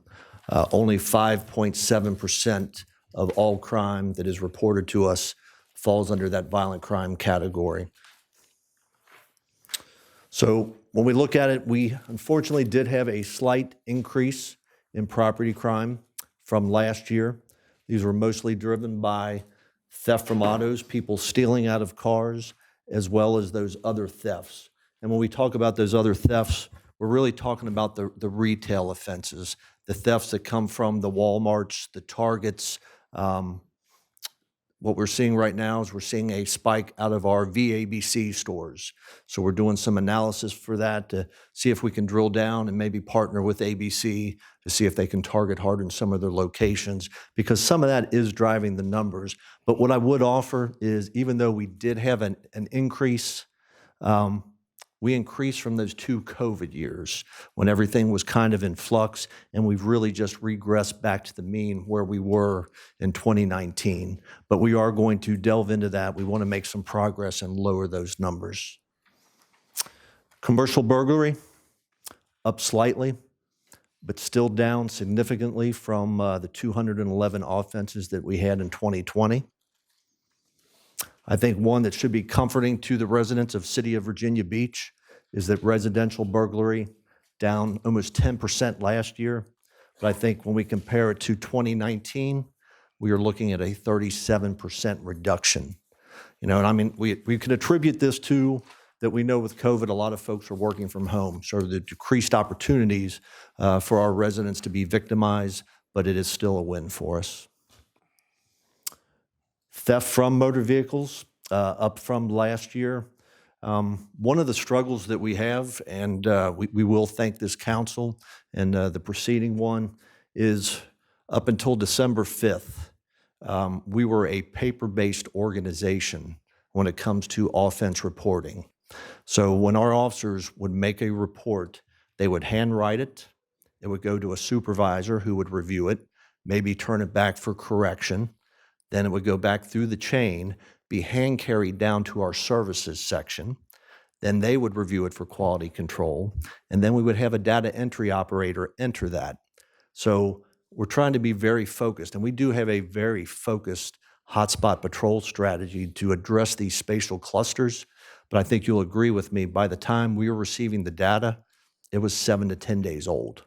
Only 5.7% of all crime that is reported to us falls under that violent crime category. So when we look at it, we unfortunately did have a slight increase in property crime from last year. These were mostly driven by theft from autos, people stealing out of cars, as well as those other thefts. And when we talk about those other thefts, we're really talking about the retail offenses, the thefts that come from the Walmarts, the Targets. What we're seeing right now is we're seeing a spike out of our VABC stores. So we're doing some analysis for that to see if we can drill down and maybe partner with ABC to see if they can target hard in some of their locations, because some of that is driving the numbers. But what I would offer is, even though we did have an increase, we increased from those 2 COVID years when everything was kind of in flux, and we've really just regressed back to the mean where we were in 2019. But we are going to delve into that. We want to make some progress and lower those numbers. Commercial burglary, up slightly, but still down significantly from the 211 offenses that we had in 2020. I think one that should be comforting to the residents of City of Virginia Beach is that residential burglary down almost 10% last year. But I think when we compare it to 2019, we are looking at a 37% reduction. And I mean, we can attribute this to that we know with COVID, a lot of folks are working from home, so the decreased opportunities for our residents to be victimized, but it is still a win for us. Theft from motor vehicles, up from last year. One of the struggles that we have, and we will thank this council and the preceding one, is up until December 5th, we were a paper-based organization when it comes to offense reporting. So when our officers would make a report, they would handwrite it. It would go to a supervisor who would review it, maybe turn it back for correction. Then it would go back through the chain, be hand carried down to our services section. Then they would review it for quality control. And then we would have a data entry operator enter that. So we're trying to be very focused, and we do have a very focused hotspot patrol strategy to address these spatial clusters. But I think you'll agree with me, by the time we were receiving the data, it was 7 to 10 days old.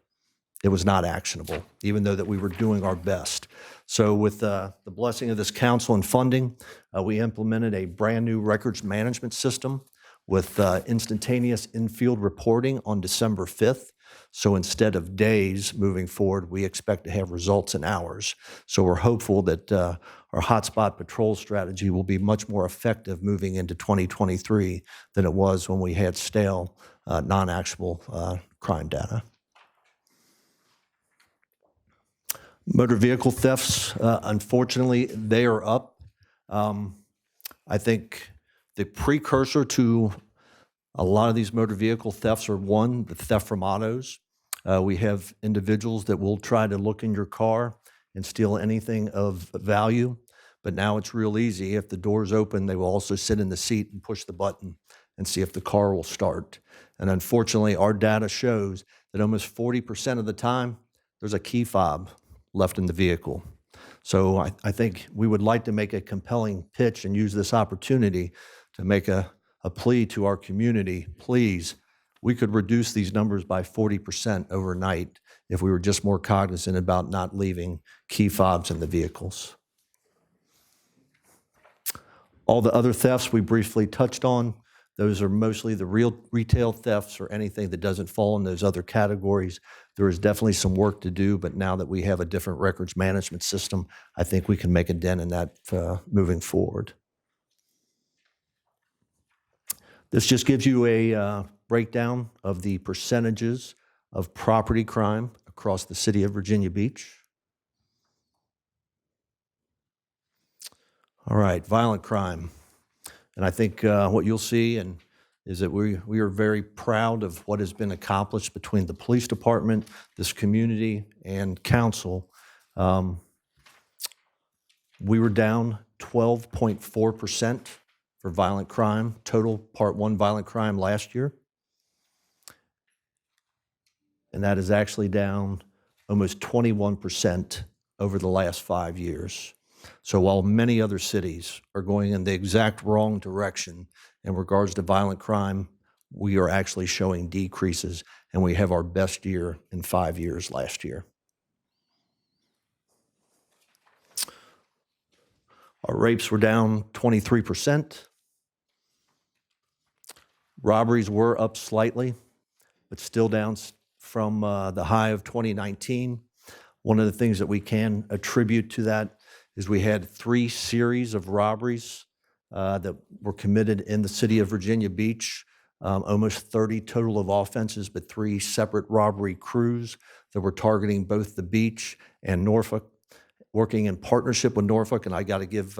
It was not actionable, even though that we were doing our best. So with the blessing of this council and funding, we implemented a brand new records management system with instantaneous in-field reporting on December 5th. So instead of days moving forward, we expect to have results in hours. So we're hopeful that our hotspot patrol strategy will be much more effective moving into 2023 than it was when we had stale, non-actionable crime data. Motor vehicle thefts, unfortunately, they are up. I think the precursor to a lot of these motor vehicle thefts are, one, the theft from autos. We have individuals that will try to look in your car and steal anything of value, but now it's real easy. If the door's open, they will also sit in the seat and push the button and see if the car will start. And unfortunately, our data shows that almost 40% of the time, there's a key fob left in the vehicle. So I think we would like to make a compelling pitch and use this opportunity to make a plea to our community. Please, we could reduce these numbers by 40% overnight if we were just more cognizant about not leaving key fobs in the vehicles. All the other thefts we briefly touched on, those are mostly the real retail thefts or anything that doesn't fall in those other categories. There is definitely some work to do, but now that we have a different records management system, I think we can make a dent in that moving forward. This just gives you a breakdown of the percentages of property crime across the city of Virginia Beach. All right, violent crime. And I think what you'll see is that we are very proud of what has been accomplished between the police department, this community, and council. We were down 12.4% for violent crime, total Part 1 violent crime last year. And that is actually down almost 21% over the last 5 years. So while many other cities are going in the exact wrong direction in regards to violent crime, we are actually showing decreases, and we have our best year in 5 years last year. Our rapes were down 23%. Robberies were up slightly, but still down from the high of 2019. One of the things that we can attribute to that is we had 3 series of robberies that were committed in the city of Virginia Beach, almost 30 total of offenses, but 3 separate robbery crews that were targeting both the beach and Norfolk, working in partnership with Norfolk. And I got to give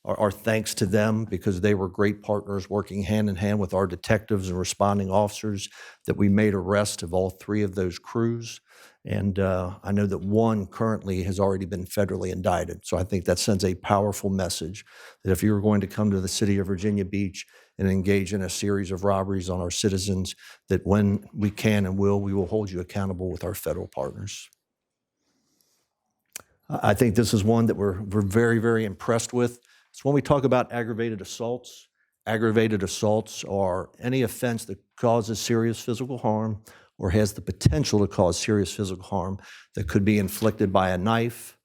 our thanks to them, because they were great partners working hand in hand with our detectives and responding officers, that we made arrests of all 3 of those crews. And I know that 1 currently has already been federally indicted. So I think that sends a powerful message that if you're going to come to the city of Virginia Beach and engage in a series of robberies on our citizens, that when we can and will, we will hold you accountable with our federal partners. I think this is one that we're very, very impressed with. So when we talk about aggravated assaults are any offense that causes serious physical harm or has the potential to cause serious physical harm that could be inflicted by a knife,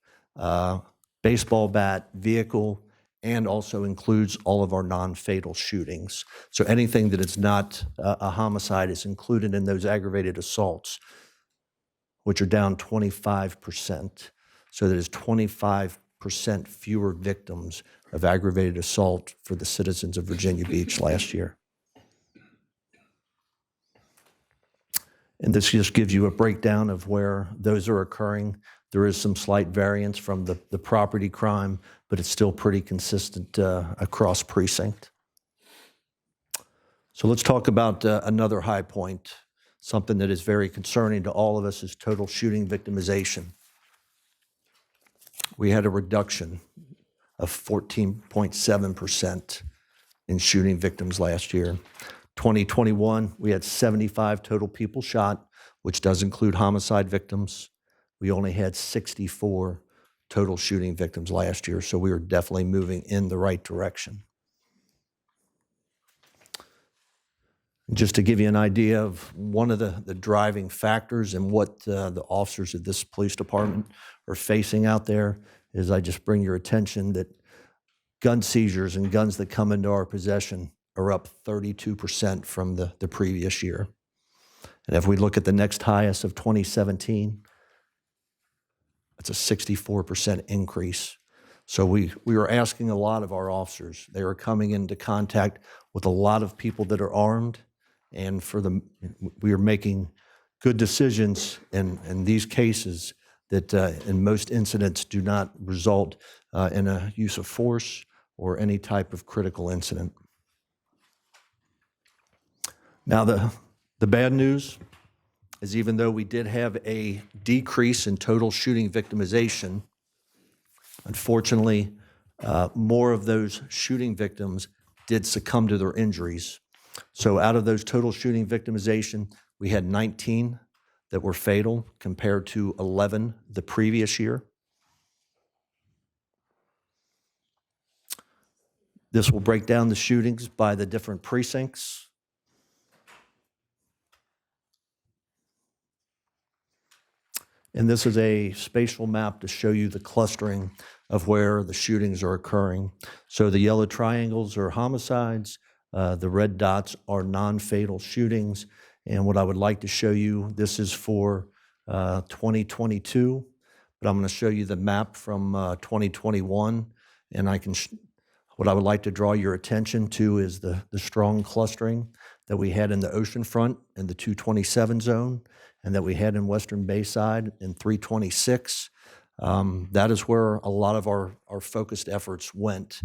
baseball bat, vehicle, and also includes all of our non-fatal shootings. So anything that is not a homicide is included in those aggravated assaults, which are down 25%. So there's 25% fewer victims of aggravated assault for the citizens of Virginia Beach last year. And this just gives you a breakdown of where those are occurring. There is some slight variance from the property crime, but it's still pretty consistent across precinct. So let's talk about another high point. Something that is very concerning to all of us is total shooting victimization. We had a reduction of 14.7% in shooting victims last year. 2021, we had 75 total people shot, which does include homicide victims. We only had 64 total shooting victims last year, so we are definitely moving in the right direction. Just to give you an idea of one of the driving factors and what the officers of this police department are facing out there is I just bring your attention that gun seizures and guns that come into our possession are up 32% from the previous year. And if we look at the next highest of 2017, it's a 64% increase. So we are asking a lot of our officers. They are coming into contact with a lot of people that are armed, and we are making good decisions in these cases that in most incidents do not result in a use of force or any type of critical incident. Now the bad news is even though we did have a decrease in total shooting victimization, unfortunately, more of those shooting victims did succumb to their injuries. So out of those total shooting victimization, we had 19 that were fatal compared to 11 the previous year. This will break down the shootings by the different precincts. And this is a spatial map to show you the clustering of where the shootings are occurring. So the yellow triangles are homicides, the red dots are non-fatal shootings. And what I would like to show you, this is for 2022, but I'm going to show you the map from 2021. And what I would like to draw your attention to is the strong clustering that we had in the oceanfront in the 227 zone, and that we had in Western Bayside in 326. That is where a lot of our focused efforts went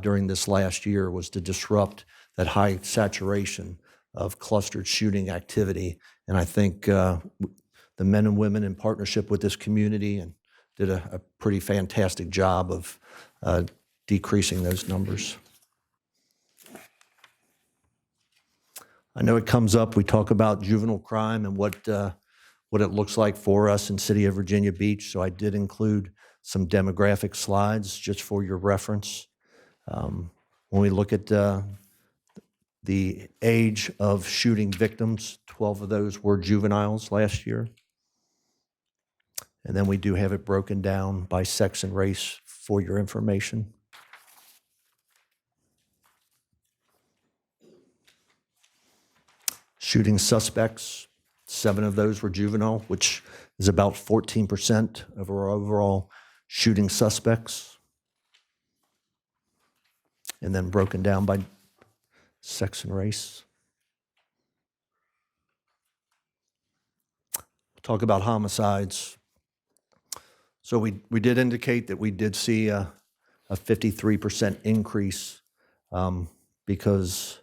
during this last year, was to disrupt that high saturation of clustered shooting activity. And I think the men and women in partnership with this community did a pretty fantastic job of decreasing those numbers. I know it comes up, we talk about juvenile crime and what it looks like for us in City of Virginia Beach, so I did include some demographic slides just for your reference. When we look at the age of shooting victims, 12 of those were juveniles last year. And then we do have it broken down by sex and race for your information. Shooting suspects, 7 of those were juvenile, which is about 14% of our overall shooting suspects. And then broken down by sex and race. Talk about homicides. So we did indicate that we did see a 53% increase because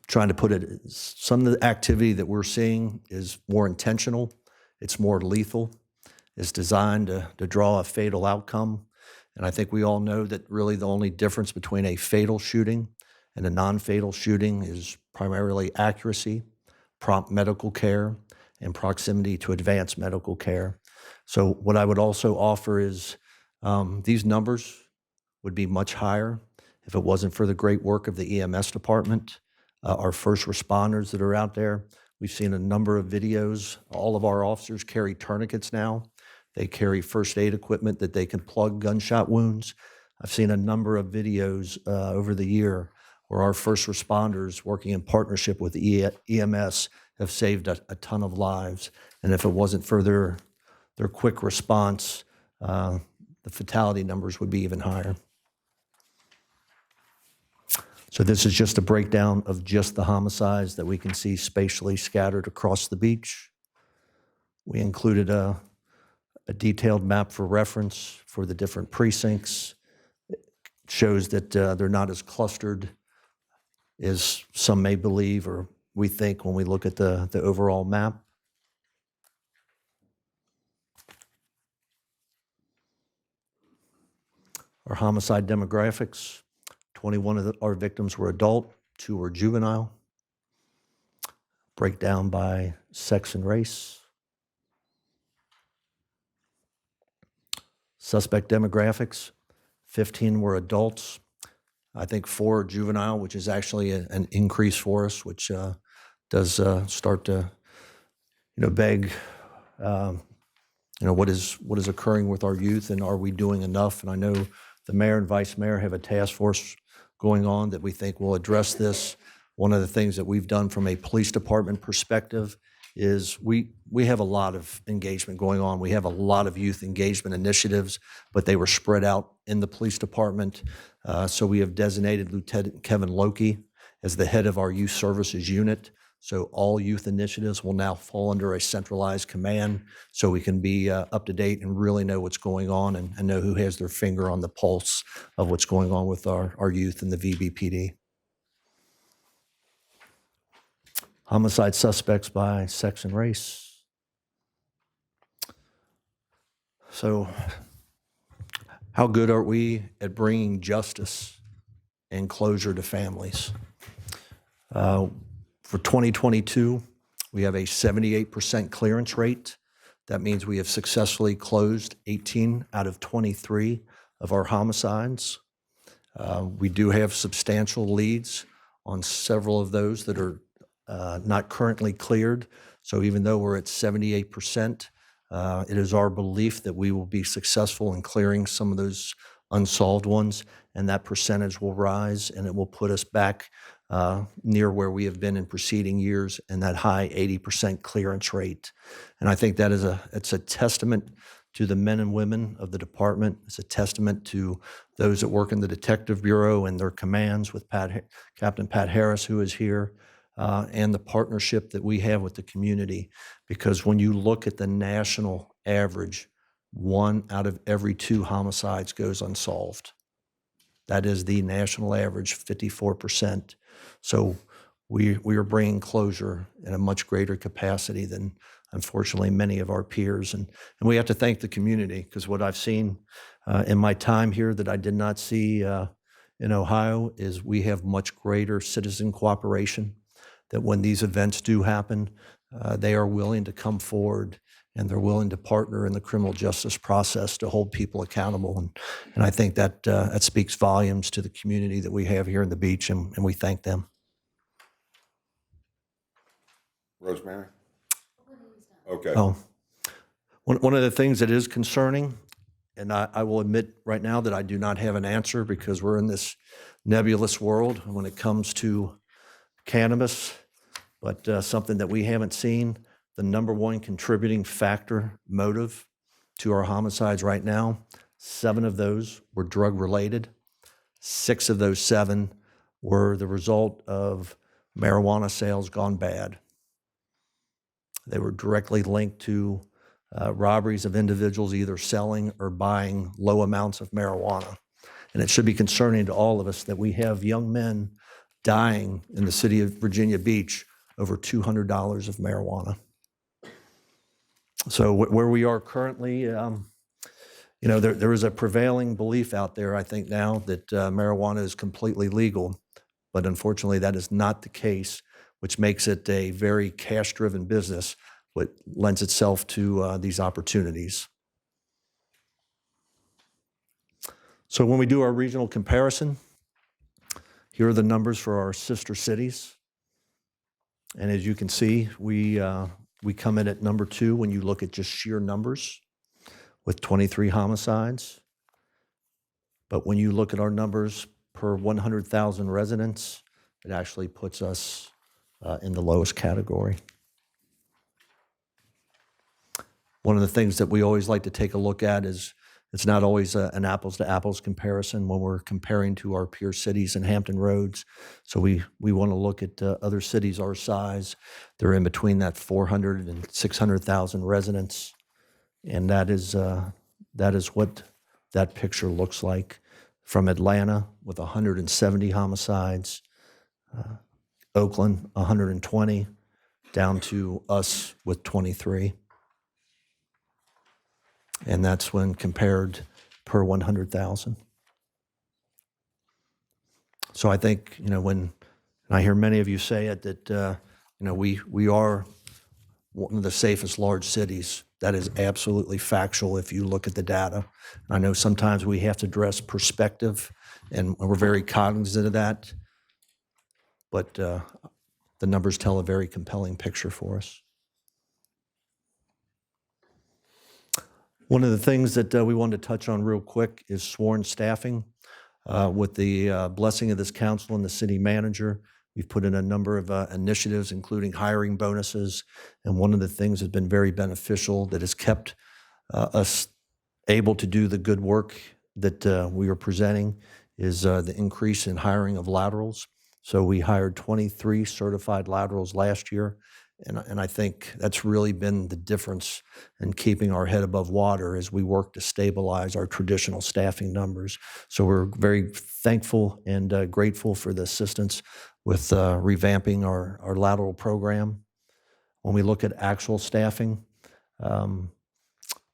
trying to put it, some of the activity that we're seeing is more intentional, it's more lethal, it's designed to draw a fatal outcome. And I think we all know that really the only difference between a fatal shooting and a non-fatal shooting is primarily accuracy, prompt medical care, and proximity to advanced medical care. So what I would also offer is these numbers would be much higher if it wasn't for the great work of the EMS department, our first responders that are out there. We've seen a number of videos. All of our officers carry tourniquets now. They carry first aid equipment that they can plug gunshot wounds. I've seen a number of videos over the year where our first responders working in partnership with EMS have saved a ton of lives. And if it wasn't for their quick response, the fatality numbers would be even higher. So this is just a breakdown of just the homicides that we can see spatially scattered across the beach. We included a detailed map for reference for the different precincts. It shows that they're not as clustered as some may believe or we think when we look at the overall map. Our homicide demographics, 21 of our victims were adult, 2 were juvenile. Breakdown by sex and race. Suspect demographics, 15 were adults. I think 4 are juvenile, which is actually an increase for us, which does start to, beg, what is occurring with our youth, and are we doing enough? And I know the mayor and vice mayor have a task force going on that we think will address this. One of the things that we've done from a police department perspective is we have a lot of engagement going on. We have a lot of youth engagement initiatives, but they were spread out in the police department. So we have designated Lieutenant Kevin Loki as the head of our youth services unit. So all youth initiatives will now fall under a centralized command so we can be up to date and really know what's going on and know who has their finger on the pulse of what's going on with our youth in the VBPD. Homicide suspects by sex and race. So how good are we at bringing justice and closure to families? For 2022, we have a 78% clearance rate. That means we have successfully closed 18 out of 23 of our homicides. We do have substantial leads on several of those that are not currently cleared. So even though we're at 78%, it is our belief that we will be successful in clearing some of those unsolved ones, and that percentage will rise, and it will put us back near where we have been in preceding years and that high 80% clearance rate. And I think that it's a testament to the men and women of the department. It's a testament to those that work in the Detective Bureau and their commands with Captain Pat Harris, who is here, and the partnership that we have with the community. Because when you look at the national average, 1 out of every 2 homicides goes unsolved. That is the national average, 54%. So we are bringing closure in a much greater capacity than, unfortunately, many of our peers. And we have to thank the community, because what I've seen in my time here that I did not see in Ohio is we have much greater citizen cooperation, that when these events do happen, they are willing to come forward and they're willing to partner in the criminal justice process to hold people accountable. And I think that that speaks volumes to the community that we have here in the beach, and we thank them. Rosemary? Okay. Oh, one of the things that is concerning, and I will admit right now that I do not have an answer because we're in this nebulous world when it comes to cannabis, but something that we haven't seen, the number one contributing factor motive to our homicides right now, 7 of those were drug related. 6 of those 7 were the result of marijuana sales gone bad. They were directly linked to robberies of individuals either selling or buying low amounts of marijuana. And it should be concerning to all of us that we have young men dying in the city of Virginia Beach over $200 of marijuana. So where we are currently, there is a prevailing belief out there, I think now, that marijuana is completely legal, but unfortunately that is not the case, which makes it a very cash-driven business what lends itself to these opportunities. So when we do our regional comparison, here are the numbers for our sister cities. And as you can see, we come in at number 2 when you look at just sheer numbers with 23 homicides. But when you look at our numbers per 100,000 residents, it actually puts us in the lowest category. One of the things that we always like to take a look at is it's not always an apples to apples comparison when we're comparing to our peer cities and Hampton Roads. So we want to look at other cities our size. They're in between that 400 and 600,000 residents. And that is what that picture looks like from Atlanta with 170 homicides, Oakland 120, down to us with 23. And that's when compared per 100,000. So I think, when I hear many of you say it, that, we are one of the safest large cities. That is absolutely factual if you look at the data. I know sometimes we have to address perspective, and we're very cognizant of that, but the numbers tell a very compelling picture for us. One of the things that we wanted to touch on real quick is sworn staffing. With the blessing of this council and the city manager, we've put in a number of initiatives, including hiring bonuses. And one of the things that's been very beneficial that has kept us able to do the good work that we are presenting is the increase in hiring of laterals. So we hired 23 certified laterals last year. And I think that's really been the difference in keeping our head above water as we work to stabilize our traditional staffing numbers. So we're very thankful and grateful for the assistance with revamping our lateral program. When we look at actual staffing,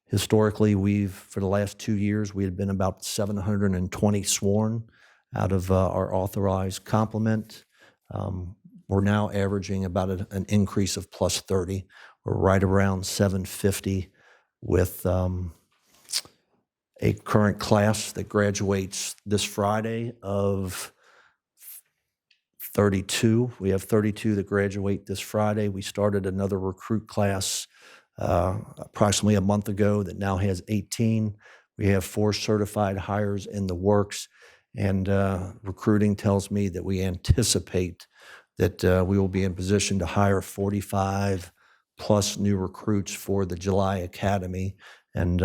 historically, for the last 2 years, we had been about 720 sworn out of our authorized complement. We're now averaging about an increase of plus 30. We're right around 750 with a current class that graduates this Friday of 32. We have 32 that graduate this Friday. We started another recruit class approximately a month ago that now has 18. We have 4 certified hires in the works, and recruiting tells me that we anticipate that we will be in position to hire 45 plus new recruits for the July Academy. And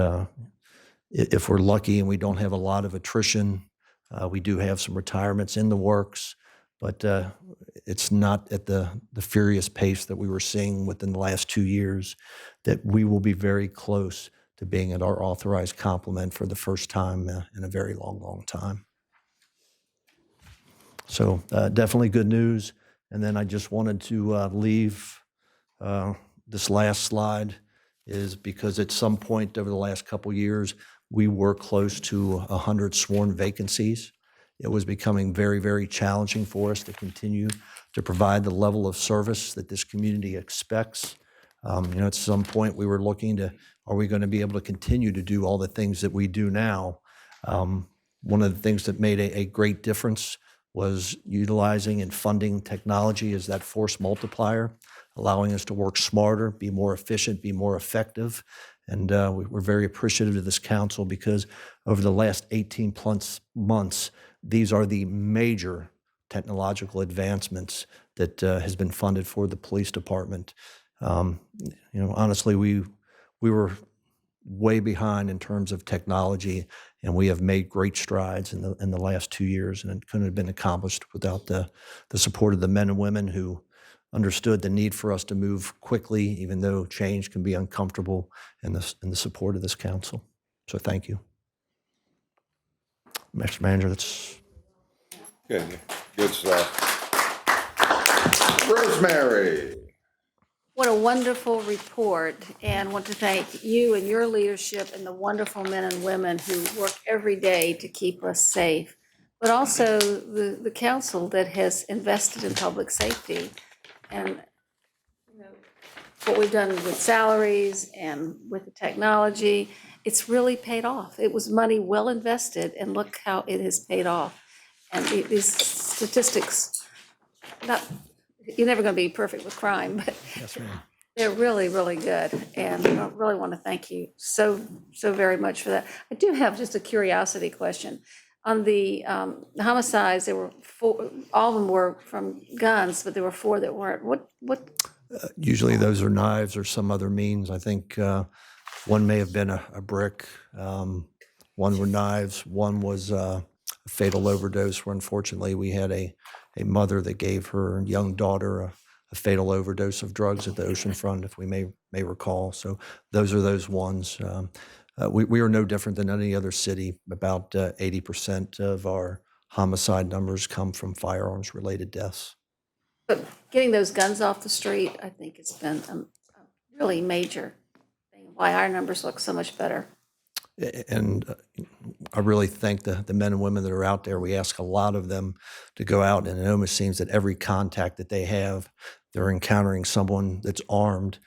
if we're lucky and we don't have a lot of attrition, we do have some retirements in the works, but it's not at the furious pace that we were seeing within the last 2 years, that we will be very close to being at our authorized complement for the first time in a very long, long time. So definitely good news. And then I just wanted to leave this last slide is because at some point over the last couple years, we were close to 100 sworn vacancies. It was becoming very, very challenging for us to continue to provide the level of service that this community expects. At some point we were looking to, are we going to be able to continue to do all the things that we do now? One of the things that made a great difference was utilizing and funding technology as that force multiplier, allowing us to work smarter, be more efficient, be more effective. And we're very appreciative of this council because over the last 18 plus months, these are the major technological advancements that has been funded for the police department. Honestly, we were way behind in terms of technology, and we have made great strides in the last 2 years, and it couldn't have been accomplished without the support of the men and women who understood the need for us to move quickly, even though change can be uncomfortable, and the support of this council. So thank you. Mr. Manager, that's... Good stuff. Rosemary. What a wonderful report, and want to thank you and your leadership and the wonderful men and women who work every day to keep us safe, but also the council that has invested in public safety. And what we've done with salaries and with the technology, it's really paid off. It was money well invested, and look how it has paid off. And these statistics, you're never going to be perfect with crime, but Yes, ma'am. they're really, really good. And I really want to thank you so very much for that. I do have just a curiosity question. On the homicides, there were 4, all of them were from guns, but there were 4 that weren't. What Usually those are knives or some other means. I think one may have been a brick, one were knives, one was a fatal overdose where unfortunately we had a mother that gave her young daughter a fatal overdose of drugs at the oceanfront, if we may recall. So those are those ones. We are no different than any other city. About 80% of our homicide numbers come from firearms-related deaths. But getting those guns off the street, I think has been a really major thing, why our numbers look so much better. And I really thank the men and women that are out there. We ask a lot of them to go out, and it almost seems that every contact that they have, they're encountering someone that's armed.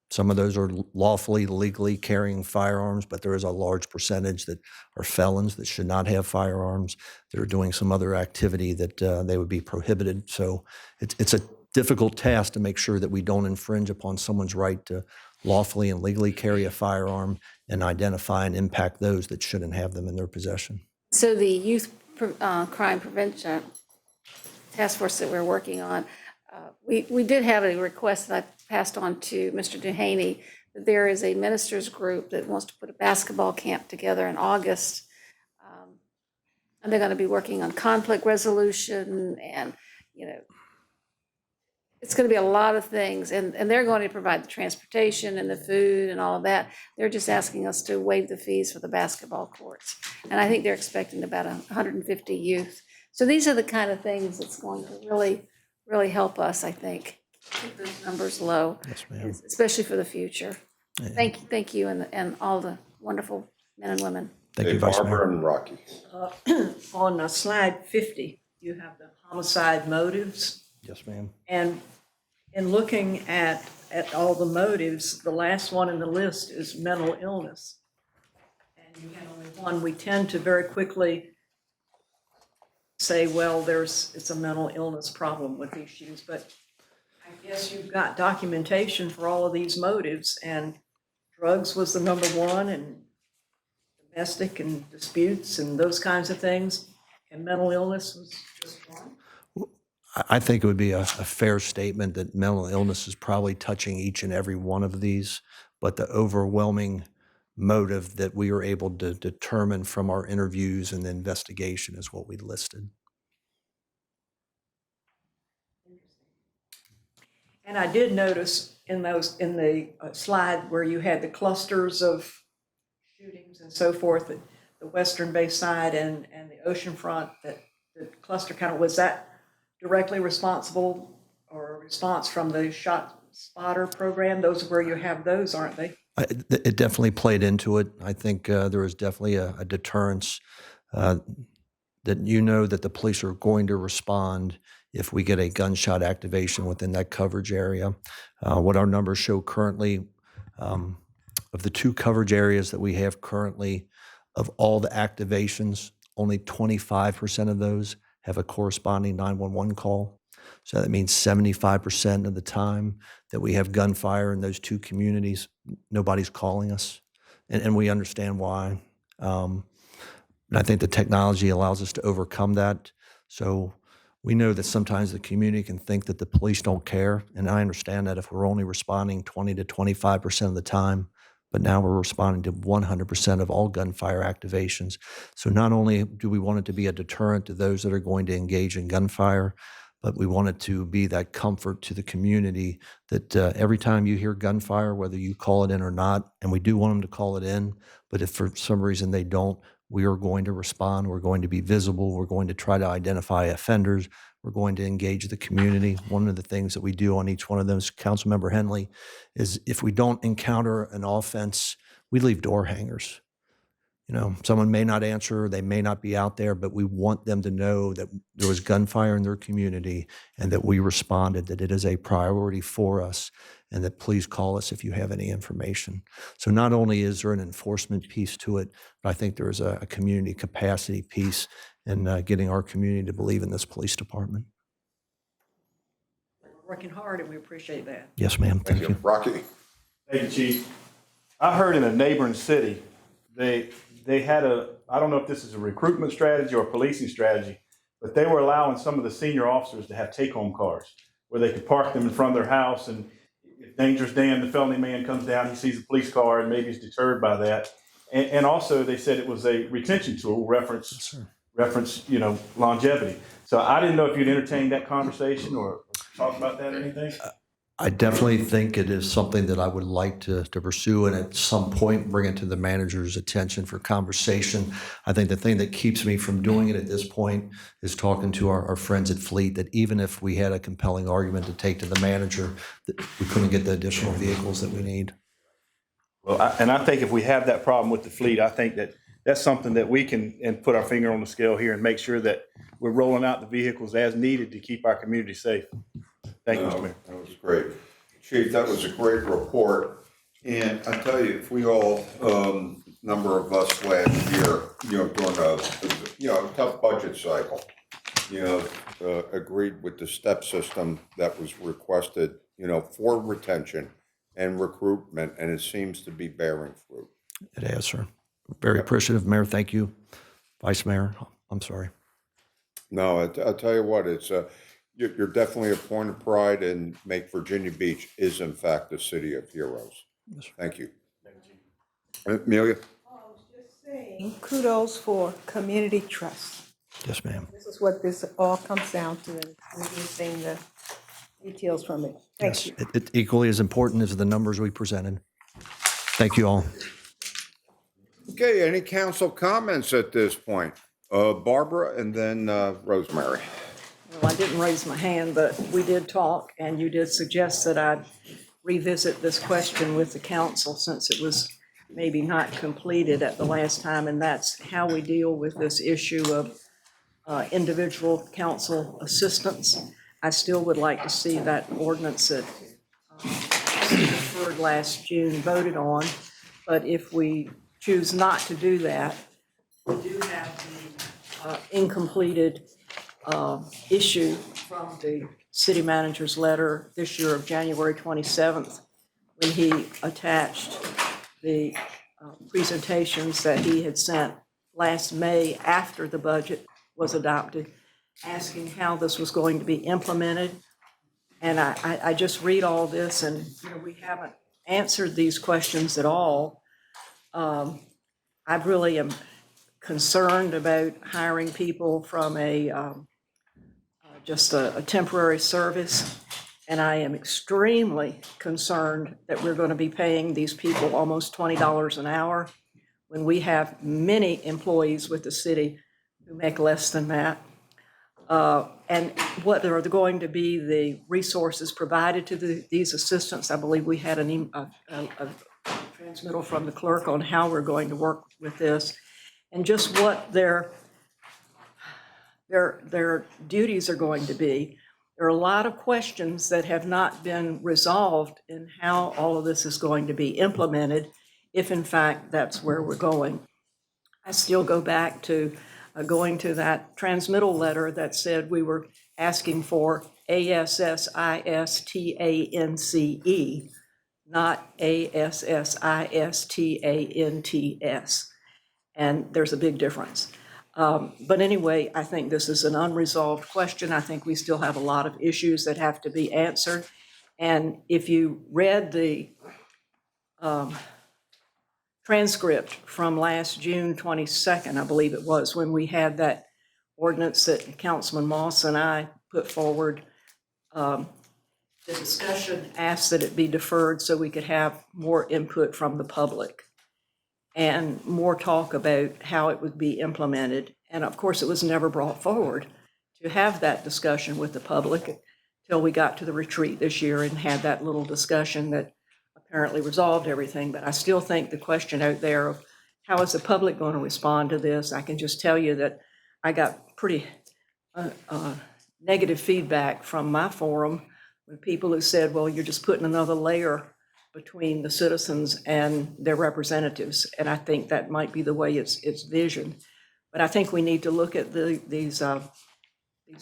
Some of those are lawfully, legally carrying firearms, but there is a large percentage that are felons that should not have firearms. They're doing some other activity that they would be prohibited. So it's a difficult task to make sure that we don't infringe upon someone's right to lawfully and legally carry a firearm and identify and impact those that shouldn't have them in their possession. So the youth crime prevention task force that we're working on, we did have a request that I passed on to Mr. Duhaney, that there is a ministers group that wants to put a basketball camp together in August. And they're going to be working on conflict resolution, and, it's going to be a lot of things, and they're going to provide the transportation and the food and all of that. They're just asking us to waive the fees for the basketball courts. And I think they're expecting about 150 youth. So these are the kind of things that's going to really, really help us, I think, keep those numbers low, Yes, ma'am. especially for the future. Thank you, and all the wonderful men and women. Thank you, Hey, Vice Barbara Mayor. and Rocky. On slide 50, you have the homicide motives. Yes, ma'am. And in looking at all the motives, the last one in the list is mental illness. And you had only one. We tend to very quickly say, well, it's a mental illness problem with these issues, but I guess you've got documentation for all of these motives, and drugs was the number one, and domestic and disputes and those kinds of things, and mental illness was just one. I think it would be a fair statement that mental illness is probably touching each and every one of these, but the overwhelming motive that we were able to determine from our interviews and the investigation is what we listed. And I did notice in the slide where you had the clusters of shootings and so forth, the Western Bay side and the oceanfront, that the cluster kind of, was that directly responsible or a response from the Shot Spotter program? Those are where you have those, aren't they? It definitely played into it. I think there was definitely a deterrence that that the police are going to respond if we get a gunshot activation within that coverage area. What our numbers show currently, of the 2 coverage areas that we have currently, of all the activations, only 25% of those have a corresponding 911 call. So that means 75% of the time that we have gunfire in those 2 communities, nobody's calling us. And we understand why. And I think the technology allows us to overcome that. So we know that sometimes the community can think that the police don't care. And I understand that if we're only responding 20 to 25% of the time, but now we're responding to 100% of all gunfire activations. So not only do we want it to be a deterrent to those that are going to engage in gunfire, but we want it to be that comfort to the community that every time you hear gunfire, whether you call it in or not, and we do want them to call it in, but if for some reason they don't, we are going to respond. We're going to be visible. We're going to try to identify offenders. We're going to engage the community. One of the things that we do on each one of those, Councilmember Henley, is if we don't encounter an offense, we leave door hangers. You know, someone may not answer, they may not be out there, but we want them to know that there was gunfire in their community and that we responded, that it is a priority for us, and that please call us if you have any information. So not only is there an enforcement piece to it, but I think there is a community capacity piece in getting our community to believe in this police department. We're working hard, and we appreciate that. Yes, ma'am. Thank you. Rocky? Thank you, Chief. I heard in a neighboring city, they had I don't know if this is a recruitment strategy or a policing strategy, but they were allowing some of the senior officers to have take-home cars where they could park them in front of their house, and if Dangerous Dan, the felony man, comes down, he sees a police car and maybe is deterred by that. And also they said it was a retention tool, reference, you know, longevity. So I didn't know if you'd entertained that conversation or talk about that or anything. I definitely think it is something that I would like to pursue and at some point bring it to the manager's attention for conversation. I think the thing that keeps me from doing it at this point is talking to our friends at Fleet, that even if we had a compelling argument to take to the manager, that we couldn't get the additional vehicles that we need. Well, I think if we have that problem with the fleet, I think that's something that we can and put our finger on the scale here and make sure that we're rolling out the vehicles as needed to keep our community safe. Thank you, Mr. Mayor. That was great. Chief, that was a great report. And I tell you, if we all, number of us last year, you know, during a tough budget cycle, you know, agreed with the step system that was requested, you know, for retention and recruitment, and it seems to be bearing fruit. It has, sir. Very appreciative, Mayor. Thank you. Vice Mayor, I'm sorry. No, I'll tell you what, it's you're definitely a point of pride, and make Virginia Beach is in fact a city of heroes. Yes, sir. Thank you. Amelia? I was just saying, kudos for community trust. Yes, ma'am. This is what this all comes down to, and we're seeing the details from it. Thank you. It equally as important as the numbers we presented. Thank you all. Okay, any council comments at this point? Barbara and then Rosemary. Well, I didn't raise my hand, but we did talk, and you did suggest that I revisit this question with the council since it was maybe not completed at the last time, and that's how we deal with this issue of individual council assistants. I still would like to see that ordinance that deferred last June voted on, but if we choose not to do that, we do have the incompleted issue from the city manager's letter this year of January 27th, when he attached the presentations that he had sent last May after the budget was adopted, asking how this was going to be implemented. And I just read all this, and we haven't answered these questions at all. I really am concerned about hiring people from just a temporary service. And I am extremely concerned that we're going to be paying these people almost $20 an hour when we have many employees with the city who make less than that. And what are going to be the resources provided to these assistants? I believe we had a transmittal from the clerk on how we're going to work with this, and just what their duties are going to be. There are a lot of questions that have not been resolved in how all of this is going to be implemented, if in fact that's where we're going. I still go back to going to that transmittal letter that said we were asking for ASSISTANCE, not ASSISTANTS. And there's a big difference. But anyway, I think this is an unresolved question. I think we still have a lot of issues that have to be answered. And if you read the transcript from last June 22nd, I believe it was, when we had that ordinance that Councilman Moss and I put forward, the discussion asked that it be deferred so we could have more input from the public and more talk about how it would be implemented. And of course, it was never brought forward to have that discussion with the public till we got to the retreat this year and had that little discussion that apparently resolved everything. But I still think the question out there of how is the public going to respond to this? I can just tell you that I got pretty negative feedback from my forum with people who said, well, you're just putting another layer between the citizens and their representatives. And I think that might be the way it's visioned. But I think we need to look at these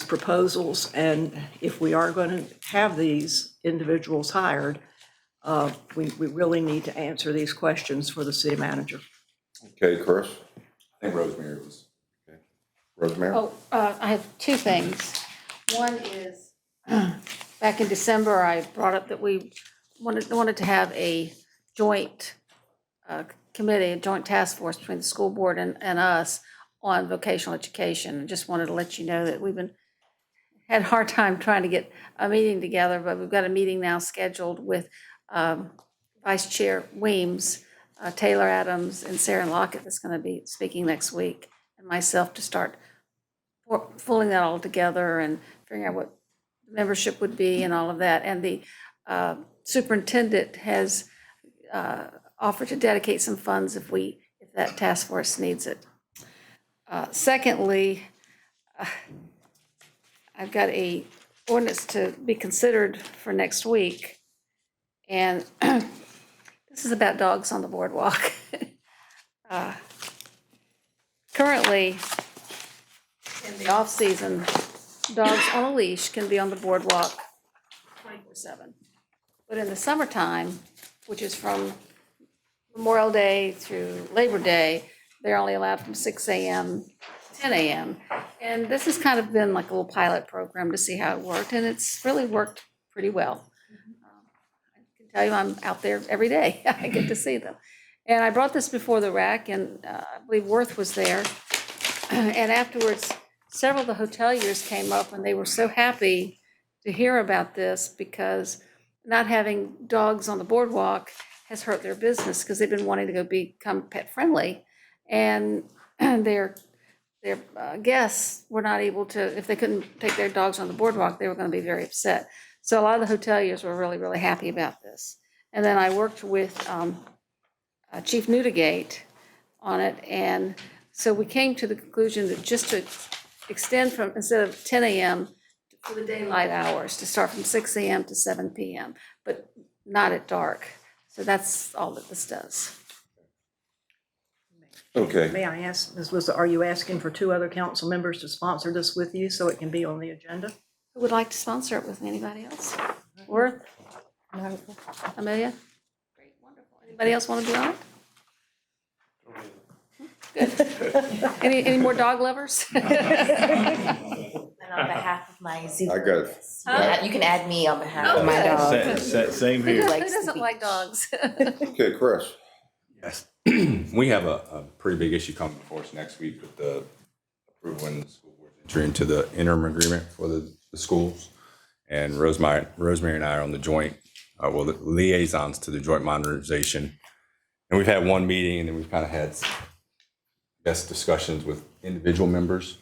proposals, and if we are going to have these individuals hired, we really need to answer these questions for the city manager. Okay, Chris? I think Rosemary was. Rosemary? Oh, I have two things. One is, back in December, I brought up that we wanted to have a joint committee, a joint task force between the school board and us on vocational education. I just wanted to let you know that had a hard time trying to get a meeting together, but we've got a meeting now scheduled with Vice Chair Weems, Taylor Adams, and Sarah Lockett that's going to be speaking next week, and myself to start pulling that all together and figuring out what membership would be and all of that. And the superintendent has offered to dedicate some funds if that task force needs it. Secondly, I've got a ordinance to be considered for next week, and this is about dogs on the boardwalk. Currently, in the off-season, dogs on a leash can be on the boardwalk 24/7. But in the summertime, which is from Memorial Day through Labor Day, they're only allowed from 6 a.m. to 10 a.m. And this has kind of been like a little pilot program to see how it worked, and it's really worked pretty well. I can tell you I'm out there every day. I get to see them. And I brought this before the RAC, and I believe Worth was there. And afterwards, several of the hoteliers came up, and they were so happy to hear about this because not having dogs on the boardwalk has hurt their business because they've been wanting to become pet friendly. And their guests were not able to, if they couldn't take their dogs on the boardwalk, they were going to be very upset. So a lot of the hoteliers were really, really happy about this. And then I worked with Chief Newdigate on it. And so we came to the conclusion that just to extend from, instead of 10 a.m. for the daylight hours, to start from 6 a.m. to 7 p.m., but not at dark. So that's all that this does. Okay. May I ask, are you asking for 2 other council members to sponsor this with you so it can be on the agenda? Who would like to sponsor it with anybody else? Worth? Amelia? Great, wonderful. Anybody else want to be on it? Good. Any more dog lovers? And on behalf of my zoo. I got it. You can add me on behalf Oh, of my good. dog. Same Who here. doesn't like dogs? Okay, Chris? Yes. We have a pretty big issue coming before us next week with the approval and the school board's entry into the interim agreement for the schools. And Rosemary and I are on the joint, the liaisons to the joint modernization. And we've had one meeting, and then we've kind of had, discussions with individual members.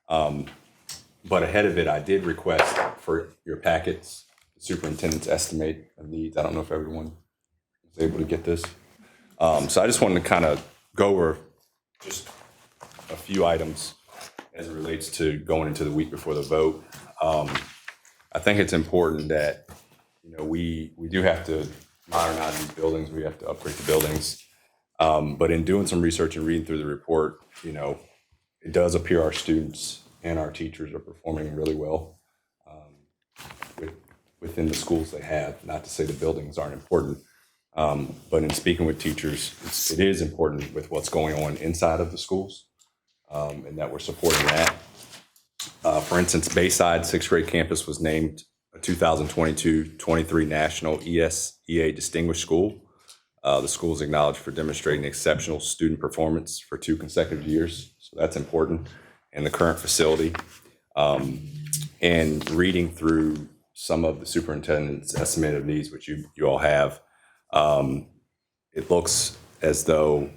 But ahead of it, I did request for your packets, the superintendent's estimate of needs. I don't know if everyone was able to get this. So I just wanted to kind of go over just a few items as it relates to going into the week before the vote. I think it's important that, we do have to modernize these buildings. We have to upgrade the buildings. But in doing some research and reading through the report, it does appear our students and our teachers are performing really well within the schools they have. Not to say the buildings aren't important. But in speaking with teachers, it is important with what's going on inside of the schools, and that we're supporting that. For instance, Bayside 6th grade campus was named a 2022-23 National ESEA Distinguished School. The school is acknowledged for demonstrating exceptional student performance for 2 consecutive years, so that's important. And the current facility, and reading through some of the superintendent's estimate of needs, which you all have. It looks as though,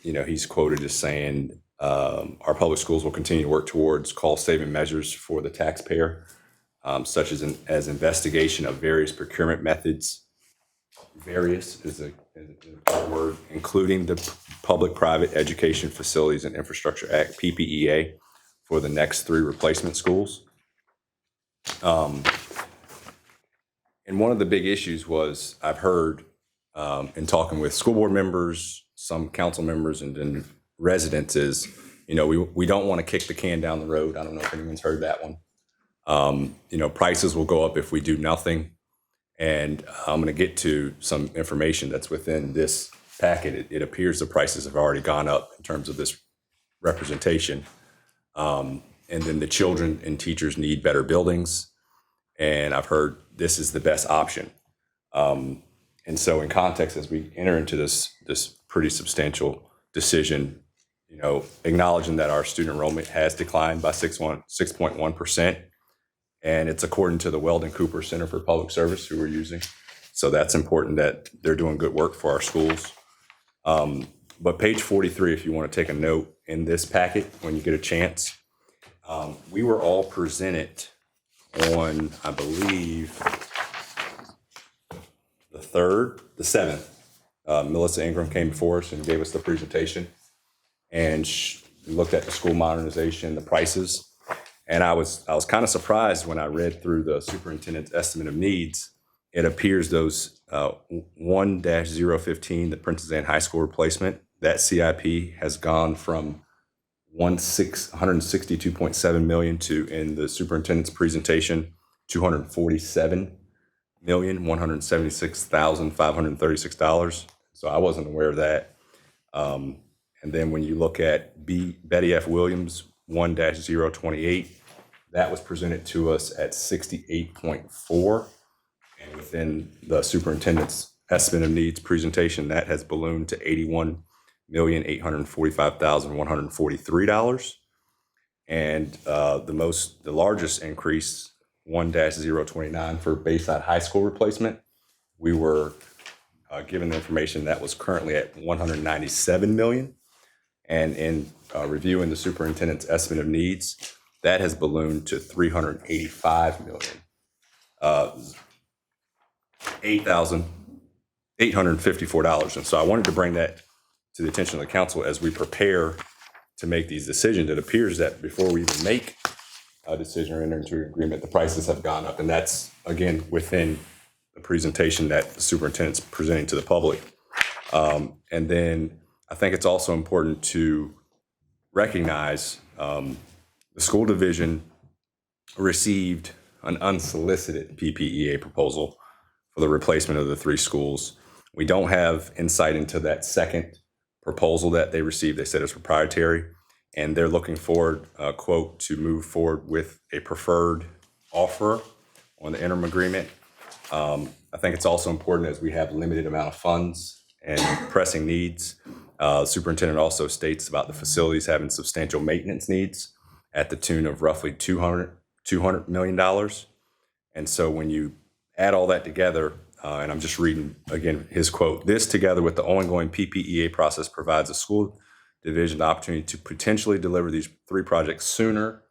he's quoted as saying, our public schools will continue to work towards cost-saving measures for the taxpayer, such as investigation of various procurement methods, various is a important word, including the Public-Private Education Facilities and Infrastructure Act, PPEA, for the next 3 replacement schools. And one of the big issues was I've heard in talking with school board members, some council members, and then residents is, we don't want to kick the can down the road. I don't know if anyone's heard that one. Prices will go up if we do nothing. And I'm going to get to some information that's within this packet. It appears the prices have already gone up in terms of this representation. And then the children and teachers need better buildings. And I've heard this is the best option. And so in context, as we enter into this pretty substantial decision, acknowledging that our student enrollment has declined by 6.1%. And it's according to the Weldon Cooper Center for Public Service, who we're using. So that's important that they're doing good work for our schools. But page 43, if you want to take a note in this packet when you get a chance, we were all presented on, I believe, the 7th. Melissa Ingram came before us and gave us the presentation and looked at the school modernization, the prices. And I was kind of surprised when I read through the superintendent's estimate of needs. It appears those 1-015, the Princess Anne High School replacement, that CIP has gone from 162.7 million to, in the superintendent's presentation, 247,176,536. So I wasn't aware of that. And then when you look at Betty F. Williams 1-028, that was presented to us at 68.4. And within the superintendent's estimate of needs presentation, that has ballooned to $81,845,143. And the largest increase, 1-029 for Bayside High School replacement, we were given the information that was currently at $197 million. And in reviewing the superintendent's estimate of needs, that has ballooned to $385 million, $8,854. And so I wanted to bring that to the attention of the council as we prepare to make these decisions. It appears that before we even make a decision or enter into an agreement, the prices have gone up. And that's, again, within the presentation that the superintendent's presenting to the public. And then I think it's also important to recognize the school division received an unsolicited PPEA proposal for the replacement of the 3 schools. We don't have insight into that second proposal that they received. They said it's proprietary, and they're looking forward, quote, to move forward with a preferred offer on the interim agreement. I think it's also important, as we have limited amount of funds and pressing needs. Superintendent also states about the facilities having substantial maintenance needs at the tune of roughly $200 million. And so when you add all that together, and I'm just reading again his quote, "This, together with the ongoing PPEA process, provides a school division the opportunity to potentially deliver these 3 projects sooner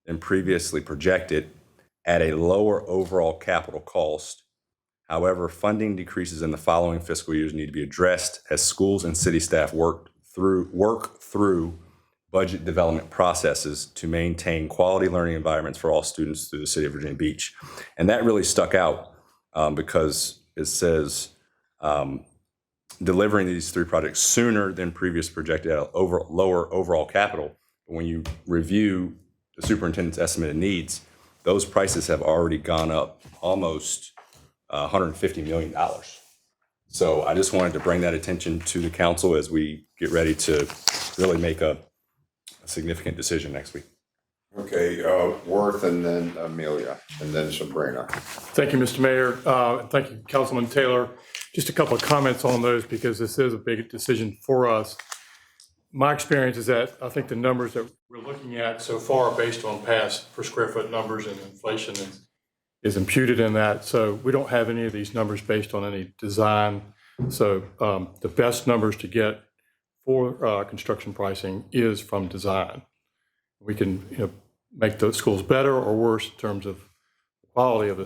than previously projected at a lower overall capital cost. However, funding decreases in the following fiscal years need to be addressed as schools and city staff work through budget development processes to maintain quality learning environments for all students through the city of Virginia Beach." And that really stuck out because it says delivering these 3 projects sooner than previous projected at lower overall capital. But when you review the superintendent's estimate of needs, those prices have already gone up almost $150 million. So I just wanted to bring that attention to the council as we get ready to really make a significant decision next week. Okay, Worth, and then Amelia, and then Sabrina. Thank you, Mr. Mayor. Thank you, Councilman Taylor. Just a couple of comments on those because this is a big decision for us. My experience is that I think the numbers that we're looking at so far are based on past per square foot numbers, and inflation is imputed in that. So we don't have any of these numbers based on any design. So the best numbers to get for construction pricing is from design. We can make those schools better or worse in terms of quality of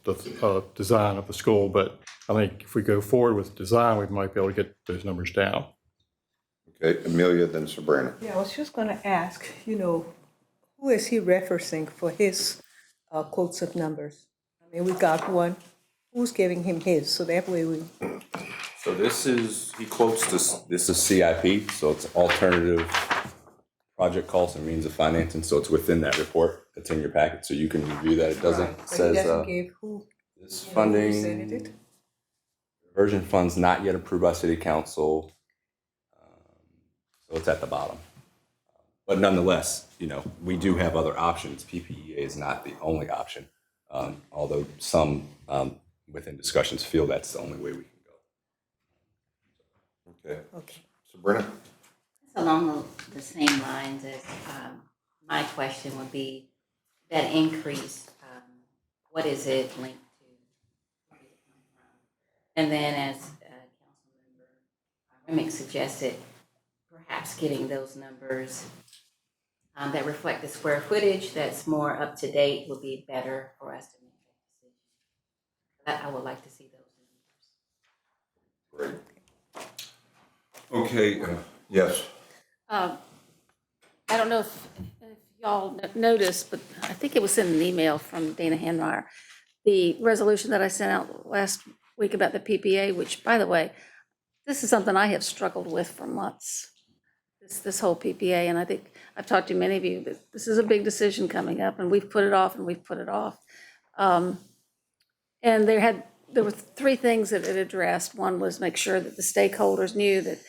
the design of the school, but I think if we go forward with design, we might be able to get those numbers down. Okay, Amelia, then Sabrina. Yeah, I was just going to ask, who is he referencing for his quotes of numbers? I mean, we got one. Who's giving him his? So that way we. So he quotes this is CIP, so it's alternative project costs and means of financing, so it's within that report that's in your packet, so you can review that. It doesn't, Right, it but he says, doesn't give who, this who funding, presented it? version funds not yet approved by city council, so it's at the bottom. But nonetheless, we do have other options. PPEA is not the only option, although some within discussions feel that's the only way we can go. Okay. Okay. Sabrina? Along the same lines as my question would be, that increase, what is it linked to? And then as Councilmember Remick suggested, perhaps getting those numbers that reflect the square footage that's more up to date would be better for us to make that decision. I would like to see those numbers. Great. Okay, yes. I don't know if y'all noticed, but I think it was in an email from Dana Hanmeyer, the resolution that I sent out last week about the PPA, which, by the way, this is something I have struggled with for months, this whole PPA, and I think I've talked to many of you that this is a big decision coming up, and we've put it off and we've put it off. And there were three things that it addressed. One was make sure that the stakeholders knew that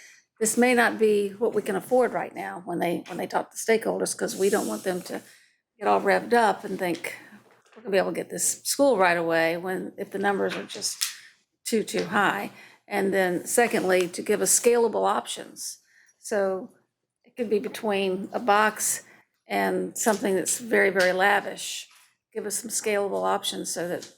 this may not be what we can afford right now when they talk to stakeholders, because we don't want them to get all revved up and think we're gonna be able to get this school right away if the numbers are just too high. And then secondly, to give us scalable options. So it could be between a box and something that's very, very lavish. Give us some scalable options so that,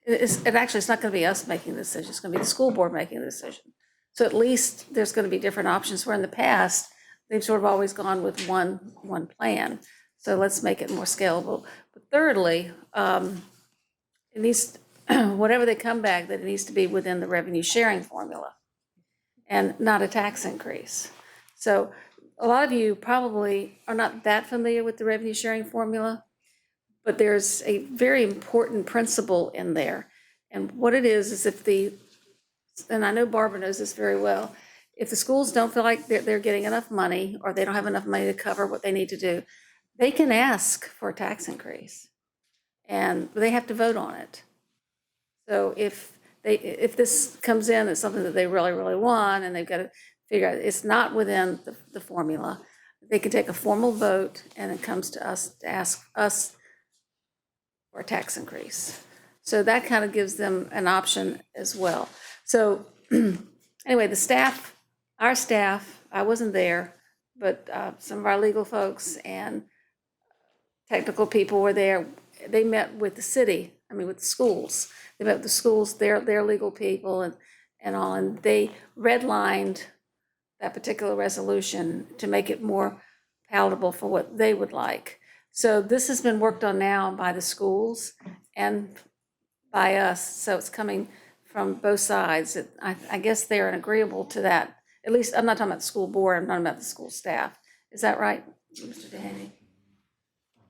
it's not gonna be us making the decision, it's gonna be the school board making the decision. So at least there's gonna be different options, where in the past, they've sort of always gone with one plan. So let's make it more scalable. But thirdly, it needs, whatever they come back, that it needs to be within the revenue sharing formula and not a tax increase. So a lot of you probably are not that familiar with the revenue sharing formula, but there's a very important principle in there. And what it is and I know Barbara knows this very well, if the schools don't feel like they're getting enough money, or they don't have enough money to cover what they need to do, they can ask for a tax increase, and they have to vote on it. So if this comes in as something that they really, really want, and they've got to figure out it's not within the formula, they can take a formal vote, and it comes to us to ask us for a tax increase. So that kind of gives them an option as well. So anyway, our staff, I wasn't there, but some of our legal folks and technical people were there. They met with the city, with the schools. They met with the schools, their legal people and all, and they redlined that particular resolution to make it more palatable for what they would like. So this has been worked on now by the schools and by us, so it's coming from both sides. I guess they're agreeable to that. At least, I'm not talking about the school board, I'm talking about the school staff. Is that right, Mr. Dehaney?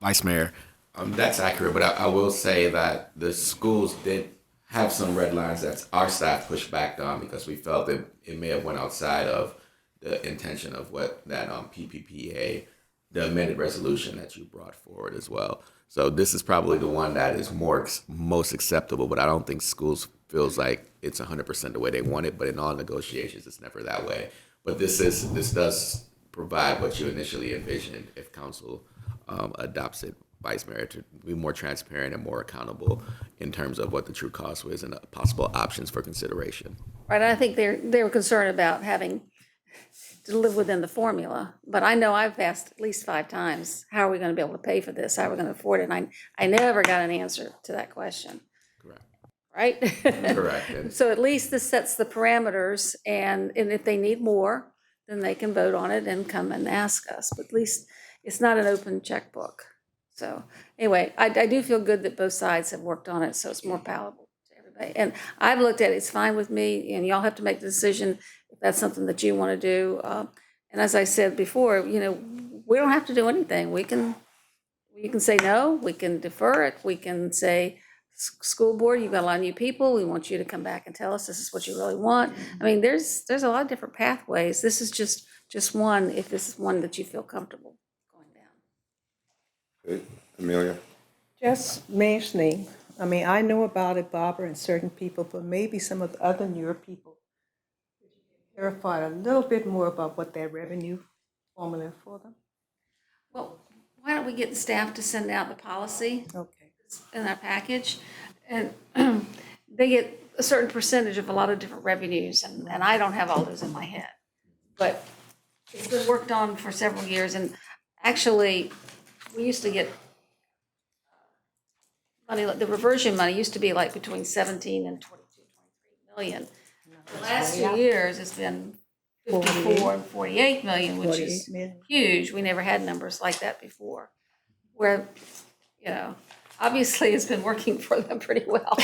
Vice Mayor, that's accurate, but I will say that the schools did have some red lines that our staff pushed back on, because we felt that it may have went outside of the intention of what that PPPA, the amended resolution that you brought forward as well. So this is probably the one that is most acceptable, but I don't think schools feels like it's 100% the way they want it, but in all negotiations, it's never that way. But this does provide what you initially envisioned if council adopts it, Vice Mayor, to be more transparent and more accountable in terms of what the true cost was and possible options for consideration. Right, I think they were concerned about having to live within the formula, but I know I've asked at least 5 times, how are we going to be able to pay for this? How are we going to afford it? And I never got an answer to that question. Correct. Right? Correct. So at least this sets the parameters, and if they need more, then they can vote on it and come and ask us. But at least it's not an open checkbook. So anyway, I do feel good that both sides have worked on it, so it's more palatable to everybody. And I've looked at it, it's fine with me, and y'all have to make the decision if that's something that you want to do. And as I said before, we don't have to do anything. We can say no, we can defer it, we can say, school board, you've got a lot of new people, we want you to come back and tell us this is what you really want. I mean, there's a lot of different pathways. This is just one, if this is one that you feel comfortable going down. Okay. Amelia? Just mentioning, I mean, I know about it, Barbara, and certain people, but maybe some of the other newer people clarify a little bit more about what their revenue formula for them. Well, why don't we get the staff to send out the policy in our package? And they get a certain percentage of a lot of different revenues, and I don't have all those in my head. But it's been worked on for several years, and actually, we used to get money, the reversion money used to be like between 17 and 22, 23 million. The last 2 years, it's been 54 and 48 million, which is huge. We never had numbers like that before. Where, obviously it's been working for them pretty well.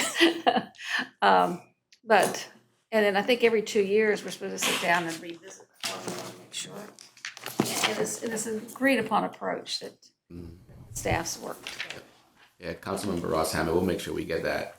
But, and then I think every 2 years, we're supposed to sit down and revisit the formula and make sure. And it's an agreed upon approach that staffs work together. Yeah, Councilmember Ross Hammond, we'll make sure we get that,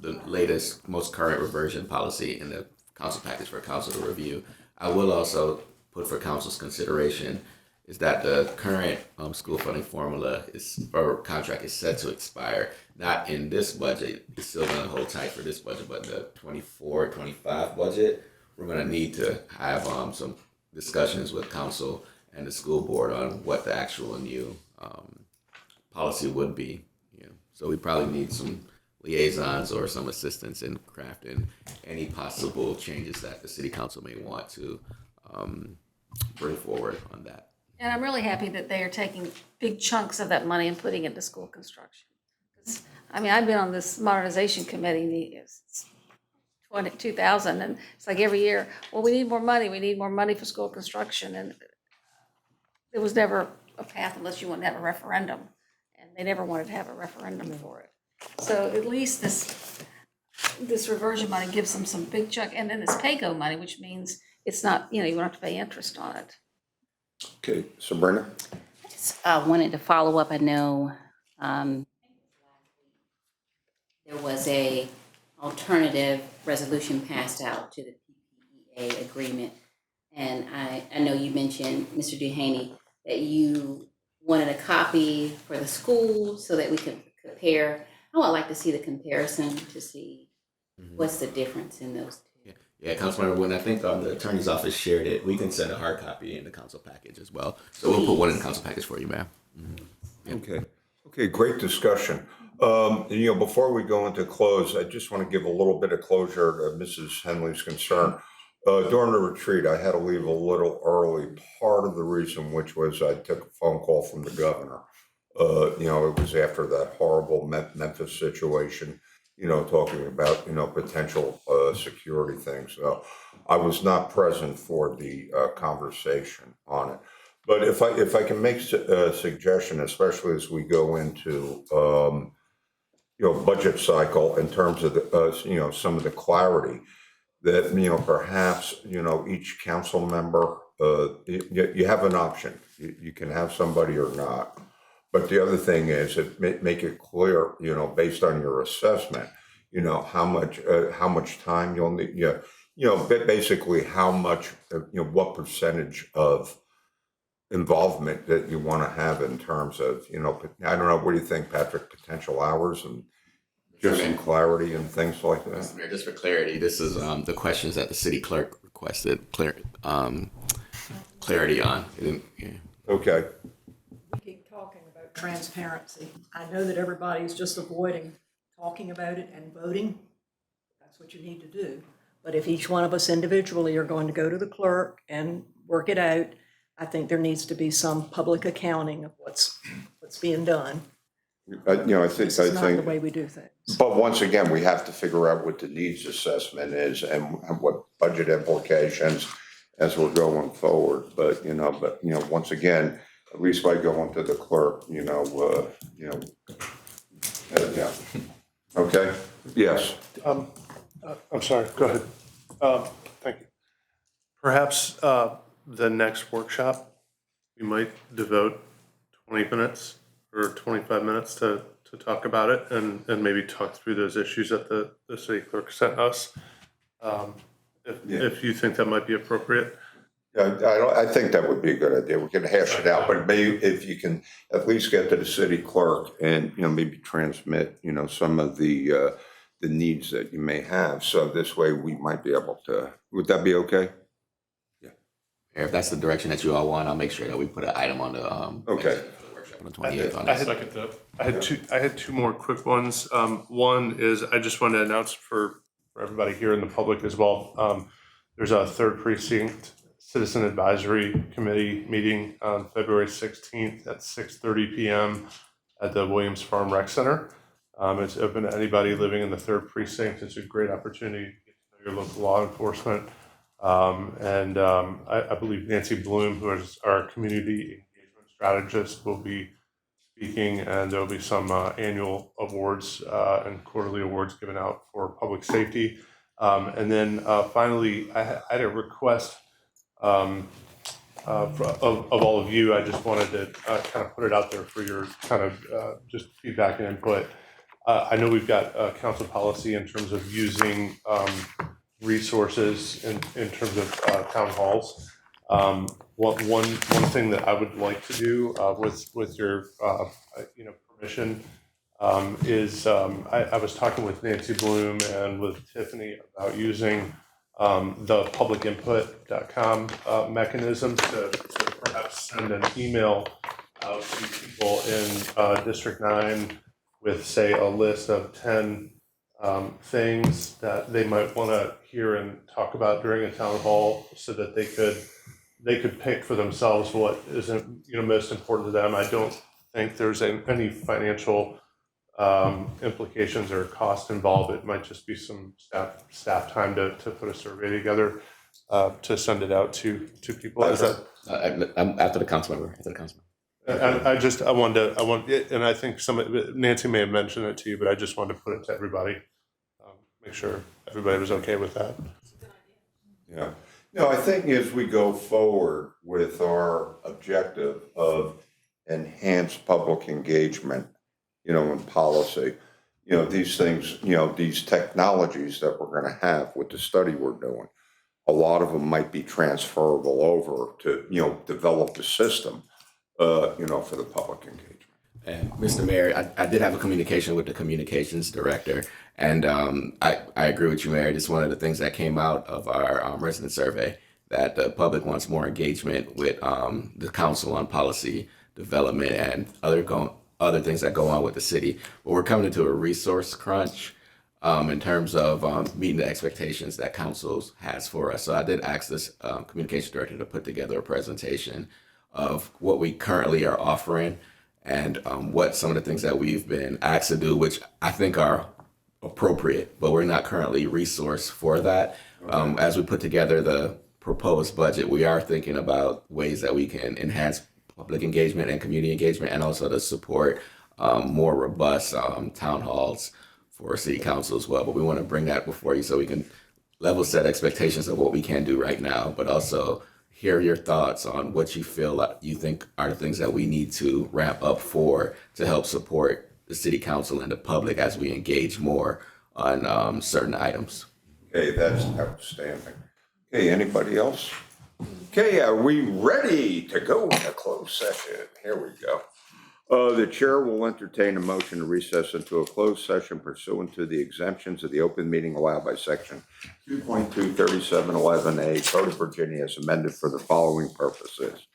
the latest, most current reversion policy in the council package for council to review. I will also put for council's consideration is that the current school funding formula or contract is set to expire, not in this budget. It's still going to hold tight for this budget, but the 24-25 budget, we're going to need to have some discussions with council and the school board on what the actual new policy would be. So we probably need some liaisons or some assistance in crafting any possible changes that the city council may want to bring forward on that. And I'm really happy that they are taking big chunks of that money and putting it into school construction. I mean, I've been on this modernization committee since 2000, and it's like every year, well, we need more money for school construction. And there was never a path unless you want to have a referendum. And they never wanted to have a referendum for it. So at least this reversion money gives them some big chunk, and then this pay-go money, which means it's not, you don't have to pay interest on it. Okay, Sabrina? I just wanted to follow up. I know there was a alternative resolution passed out to the PPEA agreement. And I know you mentioned, Mr. Duhaney, that you wanted a copy for the school so that we could compare. I would like to see the comparison to see what's the difference in those two. Yeah, Councilmember, when I think the attorney's office shared it, we can send a hard copy in the council package as well. So we'll put one in the council package for you, ma'am. Okay. Okay, great discussion. Before we go into close, I just want to give a little bit of closure to Mrs. Henley's concern. During the retreat, I had to leave a little early. Part of the reason, which was I took a phone call from the governor. It was after that horrible Memphis situation, talking about, potential security things. So I was not present for the conversation on it. But if I can make a suggestion, especially as we go into, budget cycle in terms of, some of the clarity, that, perhaps, each council member, you have an option. You can have somebody or not. But the other thing is make it clear, based on your assessment, how much time you'll need, basically how much, what percentage of involvement that you want to have in terms of, I don't know, what do you think, Patrick, potential hours and just some clarity and things like that? Just for clarity, this is the questions that the city clerk requested clarity on. Okay. We keep talking about transparency. I know that everybody's just avoiding talking about it and voting. That's what you need to do. But if each one of us individually are going to go to the clerk and work it out, I think there needs to be some public accounting of what's being done. I think This is not the way we do things. But once again, we have to figure out what the needs assessment is and what budget implications as we're going forward. But once again, at least by going to the clerk, yeah. Okay, yes. I'm sorry, go ahead. Thank you. Perhaps the next workshop, we might devote 20 minutes or 25 minutes to talk about it and maybe talk through those issues that the city clerk sent us. If you think that might be appropriate. Yeah, I think that would be a good idea. We can hash it out, but maybe if you can at least get to the city clerk and, maybe transmit, some of the needs that you may have. So this way we might be able to, would that be okay? If that's the direction that you all want, I'll make sure that we put an item on the Okay. workshop on the 28th on I this. had two more quick ones. One is I just want to announce for everybody here in the public as well. There's a third precinct Citizen Advisory Committee meeting on February 16th at 6:30 p.m. at the Williams Farm Rec Center. It's open to anybody living in the third precinct. It's a great opportunity to get to know your local law enforcement. I believe Nancy Bloom, who is our community engagement strategist, will be speaking, and there'll be some annual awards and quarterly awards given out for public safety. And then finally, I had a request of all of you. I just wanted to kind of put it out there for your kind of just feedback and input. I know we've got council policy in terms of using resources in terms of town halls. One thing that I would like to do with your permission is I was talking with Nancy Bloom and with Tiffany about using the publicinput.com mechanism to perhaps send an email out to people in District 9 with, say, a list of 10 things that they might want to hear and talk about during a town hall, so that they could pick for themselves what is most important to them. I don't think there's any financial implications or cost involved. It might just be some staff time to put a survey together to send it out to people. Is that After the council member. I wanted, and I think Nancy may have mentioned it to you, but I just wanted to put it to everybody. Make sure everybody was okay with that. Yeah. No, I think as we go forward with our objective of enhanced public engagement, in policy, these things, these technologies that we're going to have with the study we're doing, a lot of them might be transferable over to, develop the system, for the public engagement. And Mr. Mayor, I did have a communication with the communications director, and I agree with you, Mayor. It's one of the things that came out of our resident survey, that the public wants more engagement with the council on policy development and other things that go on with the city. But we're coming into a resource crunch in terms of meeting the expectations that council has for us. So I did ask this communication director to put together a presentation of what we currently are offering and what some of the things that we've been asked to do, which I think are appropriate, but we're not currently resourced for that. As we put together the proposed budget, we are thinking about ways that we can enhance public engagement and community engagement, and also to support more robust town halls for city council as well. But we want to bring that before you so we can level set expectations of what we can do right now, but also hear your thoughts on what you feel like you think are the things that we need to ramp up for to help support the city council and the public as we engage more on certain items. Okay, that's outstanding. Okay, anybody else? Okay, are we ready to go into closed session? Here we go. The chair will entertain a motion to recess into a closed session pursuant to the exemptions of the open meeting allowed by section 2.23711A Code of Virginia as amended for the following purposes.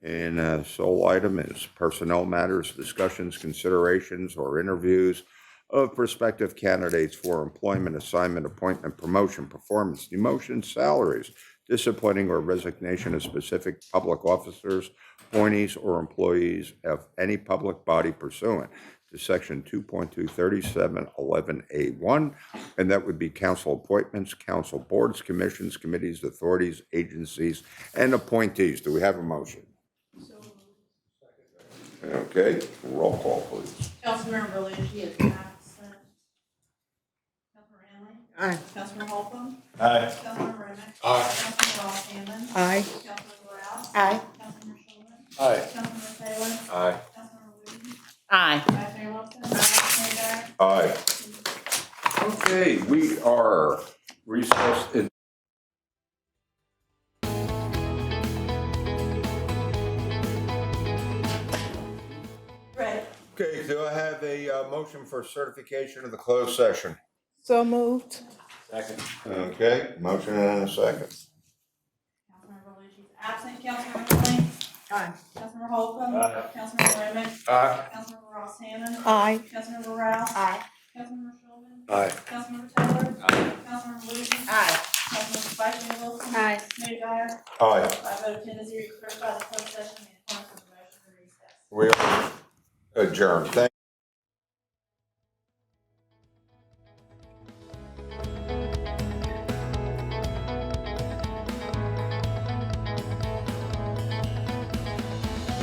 And the sole item is personnel matters, discussions, considerations, or interviews of prospective candidates for employment, assignment, appointment, promotion, performance, demotion, salaries, disciplining or resignation of specific public officers, appointees, or employees of any public body pursuant to section 2.23711A1, and that would be council appointments, council boards, commissions, committees, authorities, agencies, and appointees. Do we have a motion? Okay, roll call, please. Councilmember Belushi is absent. Councilmember Henley. Aye. Councilmember Holcomb. Aye. Councilmember Remick. Aye. Councilmember Ross Hammond. Aye. Councilmember Rouse. Aye. Councilmember Schulman. Aye. Councilmember Taylor. Aye. Councilmember Wooten. Aye. Vice Mayor Wilson. Mayor Dyer. Aye. Okay, we are recessed in. Ready. Okay, do I have a motion for certification of the closed session? So moved. Second. Okay, motion and a second. Councilmember Belushi is absent. Councilmember Henley. Aye. Councilmember Holcomb. Aye. Councilmember Remick. Aye. Councilmember Ross Hammond. Aye. Councilmember Rouse. Aye. Councilmember Schulman. Aye. Councilmember Taylor. Aye. Councilmember Wooten. Aye. Councilmember Vice Mayor Wilson. Aye. Mayor Dyer. Aye, By a vote of 10 to 0, certify the closed session in accordance with the motion to recess. we are adjourned. Thank